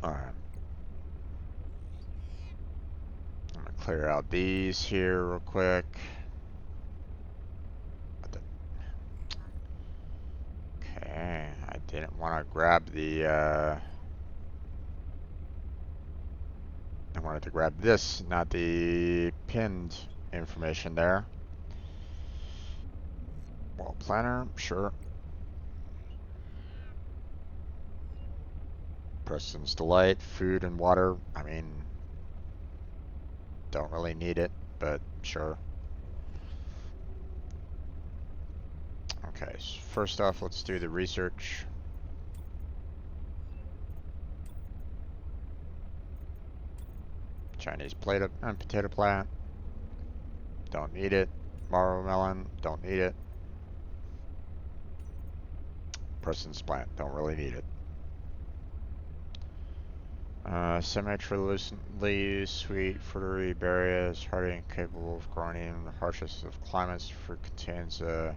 Alright. I'm gonna clear out these here real quick. Okay, I didn't want to grab the, I wanted to grab this, not the pinned information there. Wall planner, sure. Preston's Delight, food and water, I mean, don't really need it, but sure. Okay, so first off, let's do the research. Chinese plate and potato plant. Don't need it. Marrow melon. Don't need it. Preston's plant. Don't really need it. Semi-translucently sweet fruitery berries, hardy and capable of growing in the harshest of climates. Fruit contains a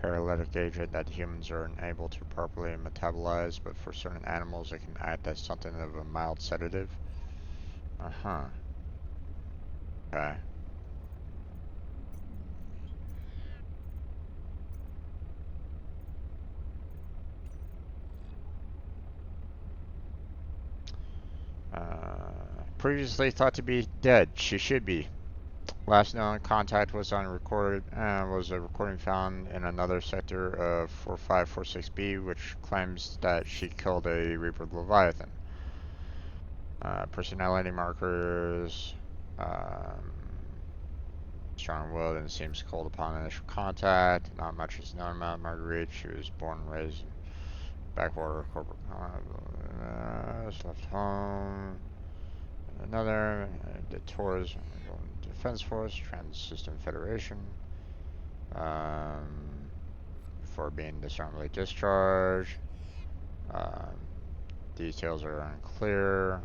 paralytic agent that humans are unable to properly metabolize, but for certain animals it can act as something of a mild sedative. Uh-huh. Okay. Previously thought to be dead. She should be. Last known contact was unrecorded. Was a recording found in another sector of 4546B, which claims that she killed a Reaper Leviathan. Personality markers. Strong-willed and seems cold upon initial contact. Not much is known about Marguerite. She was born and raised in backwater corporate. Left home. Another, the Taurus Defense Force, Trans System Federation, for being dishonorably discharged. Details are unclear.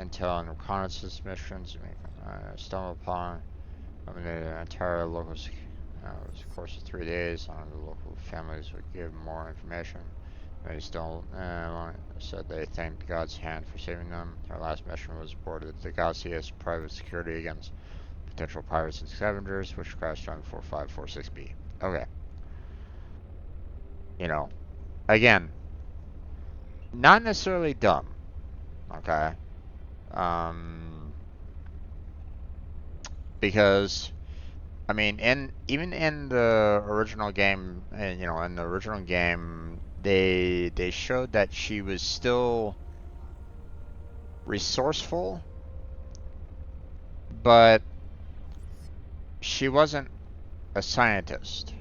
Intel and reconnaissance missions stumble upon. Eliminated an entire local course of 3 days. On the local families would give more information. They still said they thanked God's hand for saving them. Their last mission was aboard the Galaxy as private security against potential pirates and scavengers, which crashed on 4546B. Okay. You know, again, not necessarily dumb. Okay. Because I mean, even in the original game, and in the original game, they showed that she was still resourceful, but she wasn't a scientist.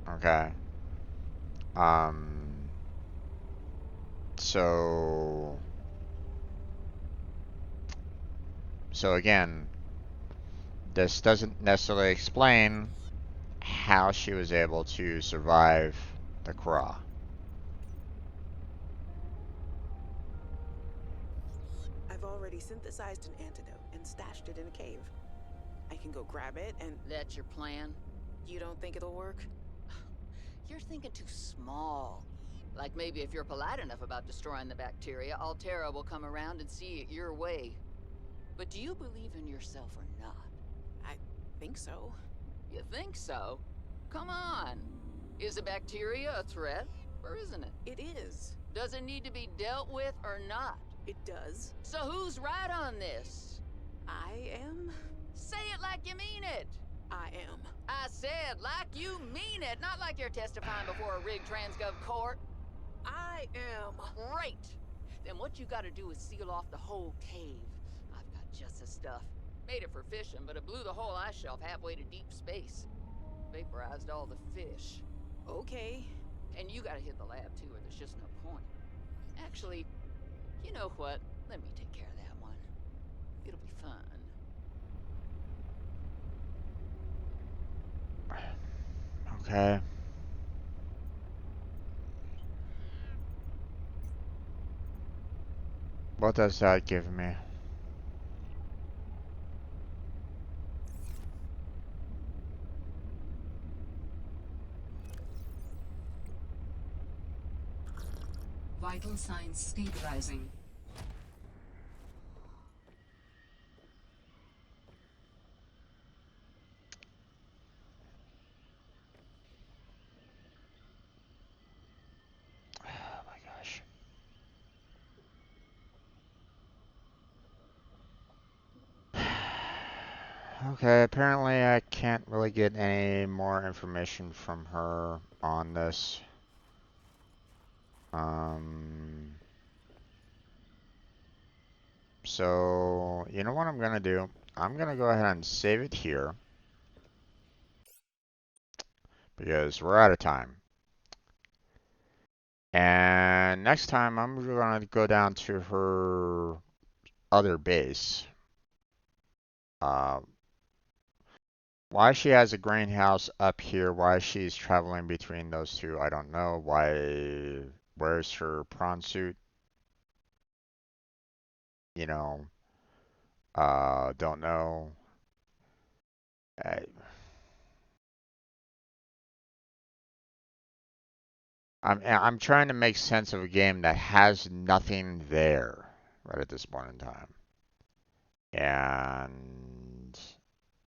Okay. Um. So. So again, this doesn't necessarily explain how she was able to survive the Kra. I've already synthesized an antidote and stashed it in a cave. I can go grab it and... That's your plan? You don't think it'll work? You're thinking too small. Like maybe if you're polite enough about destroying the bacteria, Altera will come around and see it your way. But do you believe in yourself or not? I think so. You think so? Come on. Is the bacteria a threat, or isn't it? It is. Does it need to be dealt with or not? It does. So who's right on this? I am? Say it like you mean it. I am. I said, like you mean it, not like you're testifying before a rigged transgov court. I am. Great! Then what you gotta do is seal off the whole cave. I've got just the stuff. Made it for fishing, but it blew the whole ice shelf halfway to deep space. Vaporized all the fish. Okay. And you gotta hit the lab too, or there's just no point. Actually, you know what? Let me take care of that one. It'll be fun. Okay. What does that give me? Vital signs stabilizing. Oh my gosh. Okay, apparently I can't really get any more information from her on this. So, you know what I'm gonna do? I'm gonna go ahead and save it here because we're out of time. And next time I'm gonna go down to her other base. Uh, why she has a greenhouse up here, why she's traveling between those two, I don't know. Where's her prawn suit? You know, don't know. I, I'm trying to make sense of a game that has nothing there right at this point in time. And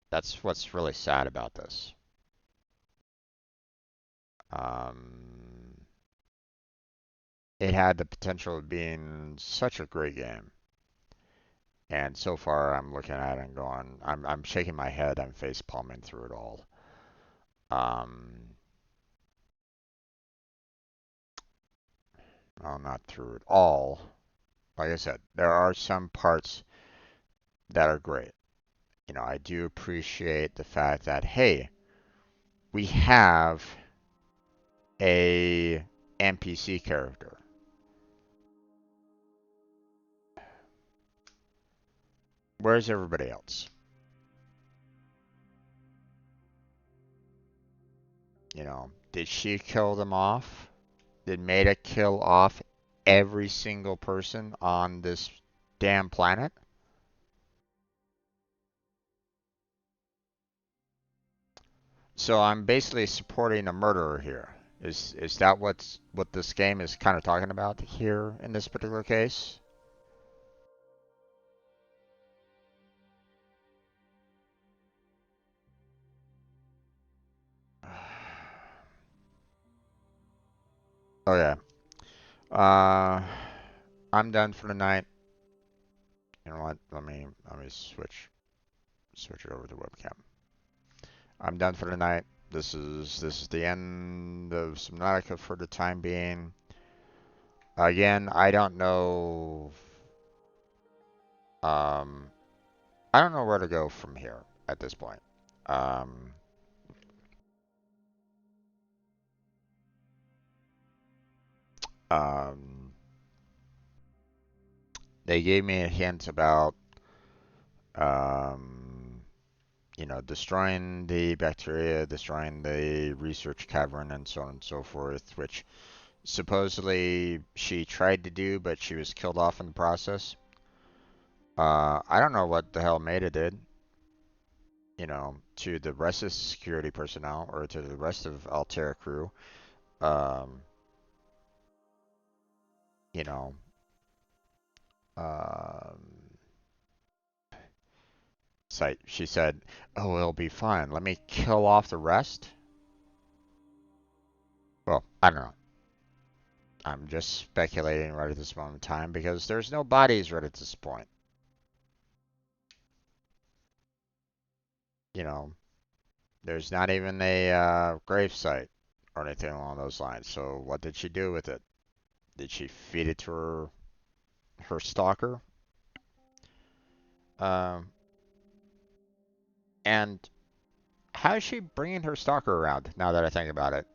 that's what's really sad about this. It had the potential of being such a great game. And so far, I'm looking at it and going, I'm shaking my head, I'm face palming through it all. Well, not through it all. Like I said, there are some parts that are great. You know, I do appreciate the fact that, hey, we have a NPC character. Where's everybody else? You know, did she kill them off? Did Maida kill off every single person on this damn planet? So I'm basically supporting a murderer here. Is that what this game is kind of talking about here in this particular case? Okay. Uh, I'm done for the night. You know what? Let me switch it over to webcam. I'm done for the night. This is the end of Subnautica for the time being. Again, I don't know. Um, I don't know where to go from here at this point. Um, um, they gave me a hint about, um, you know, destroying the bacteria, destroying the research cavern, and so on and so forth, which supposedly she tried to do, but she was killed off in the process. I don't know what the hell Maida did, you know, to the rest of the security personnel or to the rest of Altera crew. Um, you know, um, so she said, "Oh, it'll be fine. Let me kill off the rest." Well, I don't know. I'm just speculating right at this moment in time because there's no bodies right at this point. You know, There's not even a grave site or anything along those lines. So what did she do with it? Did she feed it to her stalker? Um, and how is she bringing her stalker around? Now that I think about it,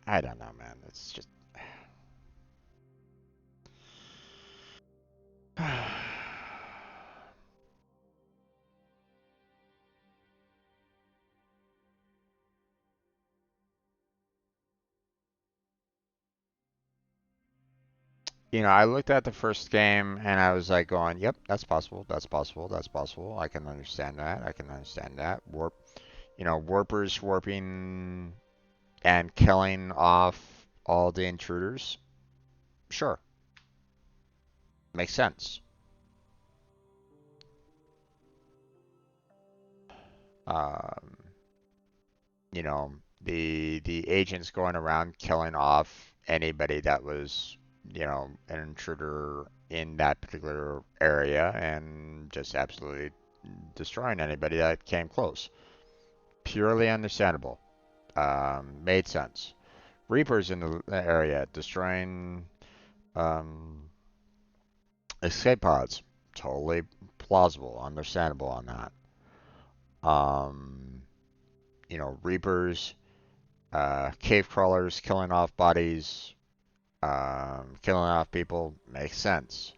I don't know, man. It's just. I looked at the first game and I was like going, "Yep, that's possible. That's possible. That's possible. I can understand that. I can understand that." Warpers warping and killing off all the intruders. Sure, makes sense. Um, you know, the agents going around killing off anybody that was, an intruder in that particular area and just absolutely destroying anybody that came close. Purely understandable. Made sense. Reapers in the area destroying um, escape pods. Totally plausible, understandable on that. Um, Reapers, cave crawlers killing off bodies, killing off people makes sense.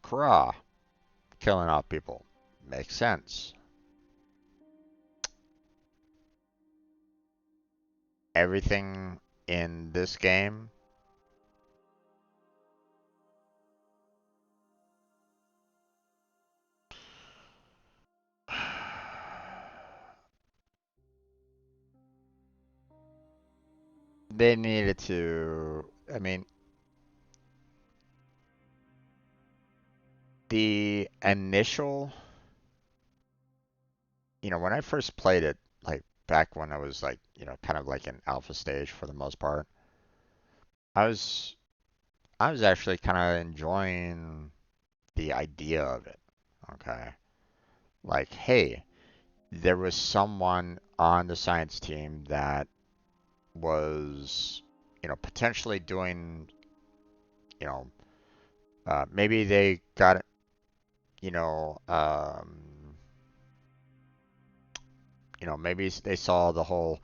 Kra killing off people makes sense. Everything in this game, they needed to. I mean, the initial, when I first played it, like back when I was like, kind of like an alpha stage for the most part, I was I was actually kind of enjoying the idea of it. Okay. Like, hey, there was someone on the science team that was, potentially doing, you know, maybe they got, you know, um, maybe they saw the whole,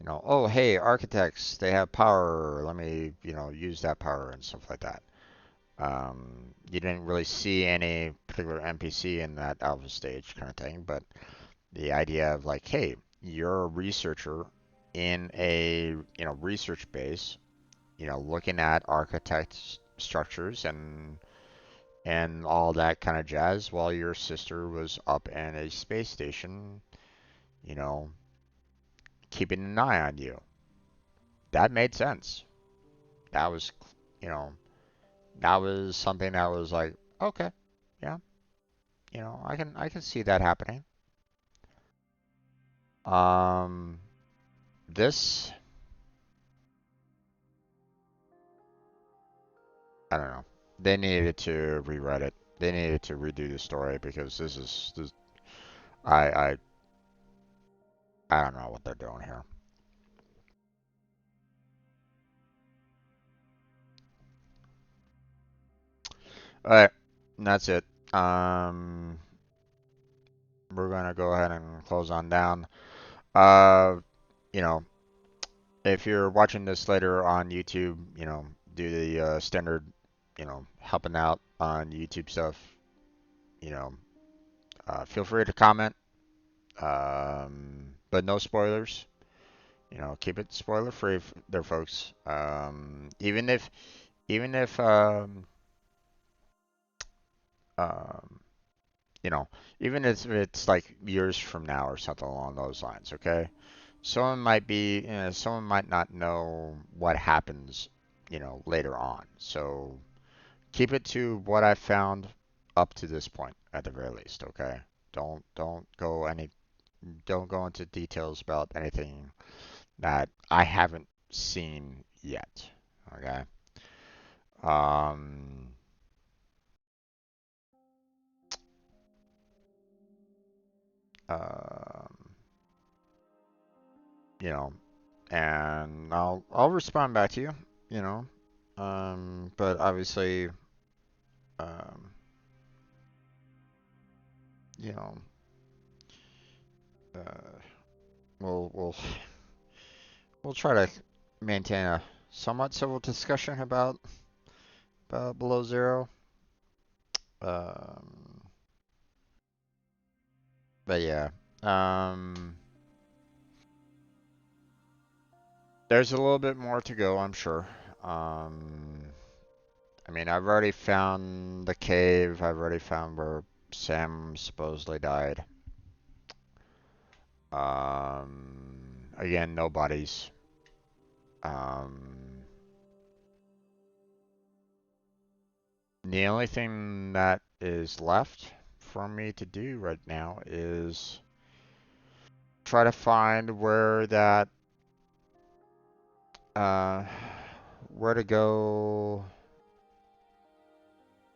oh, hey, architects, they have power. Let me, use that power and stuff like that. You didn't really see any particular NPC in that alpha stage kind of thing, but the idea of like, hey, you're a researcher in a research base, looking at architect structures and all that kind of jazz, while your sister was up in a space station, you know, keeping an eye on you. That made sense. That was, you know, that was something that was like, okay, yeah, I can see that happening. Um, this, I don't know. They needed to rewrite it. They needed to redo the story because this I I I don't know what they're doing here. All right, and that's it. Um, we're gonna go ahead and close on down. Uh, you know, if you're watching this later on YouTube, do the standard, helping out on YouTube stuff. You know, feel free to comment, but no spoilers. Keep it spoiler free there, folks. Even if um, you know, even if it's like years from now or something along those lines, okay? Someone might not know what happens, later on. So keep it to what I found up to this point at the very least, okay? Don't go into details about anything that I haven't seen yet, okay? Um, um, you know, and I'll respond back to you, you know. But obviously, um, you know, uh, we'll we'll try to maintain a somewhat civil discussion about below zero. Um, but yeah, um, there's a little bit more to go, I'm sure. Um, I mean, I've already found the cave. I've already found where Sam supposedly died. Again, no bodies. Um, the only thing that is left for me to do right now is try to find where that, uh, where to go,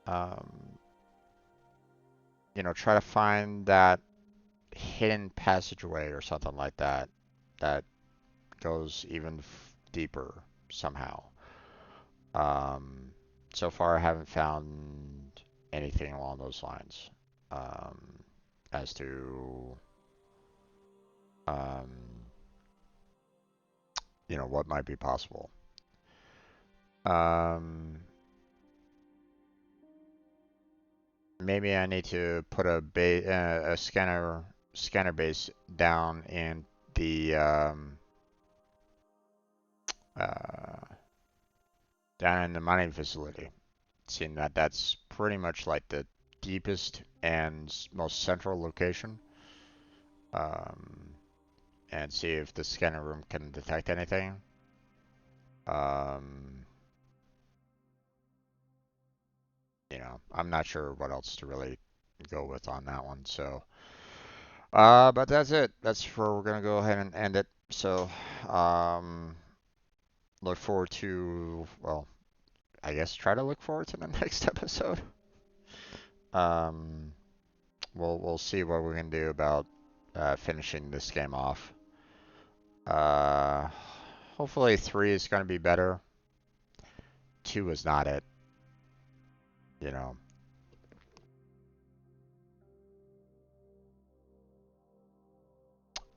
um, try to find that hidden passageway or something like that that goes even deeper somehow. Um, so far, I haven't found anything along those lines um, as to um, what might be possible. Um, maybe I need to put a scanner base down in the uh, down in the mining facility, seeing that that's pretty much like the deepest and most central location. Um, and see if the scanner room can detect anything. Um, I'm not sure what else to really go with on that one. So, but that's it. That's where we're gonna go ahead and end it. So, um, look forward to, well, I guess try to look forward to the next episode. Um, we'll see what we can do about finishing this game off. Uh, hopefully 3 is gonna be better. 2 is not it. You know,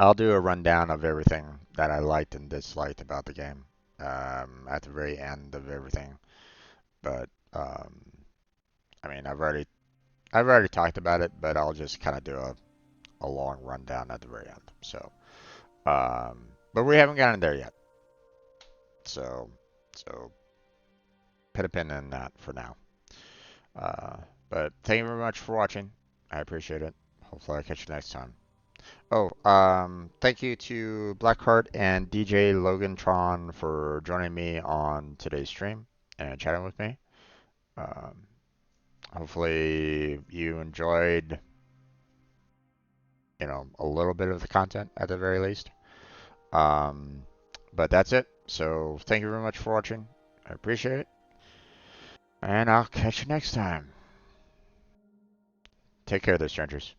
I'll do a rundown of everything that I liked and disliked about the game at the very end of everything. But I mean, I've already talked about it, but I'll just kind of do a long rundown at the very end. So, but we haven't gotten there yet. So put a pin in that for now. Uh, but thank you very much for watching. I appreciate it. Hopefully, I'll catch you next time. Oh, thank you to Blackheart and DJ Logantron for joining me on today's stream and chatting with me. Um, hopefully you enjoyed, a little bit of the content at the very least. Um, but that's it. So thank you very much for watching. I appreciate it. And I'll catch you next time. Take care there, strangers.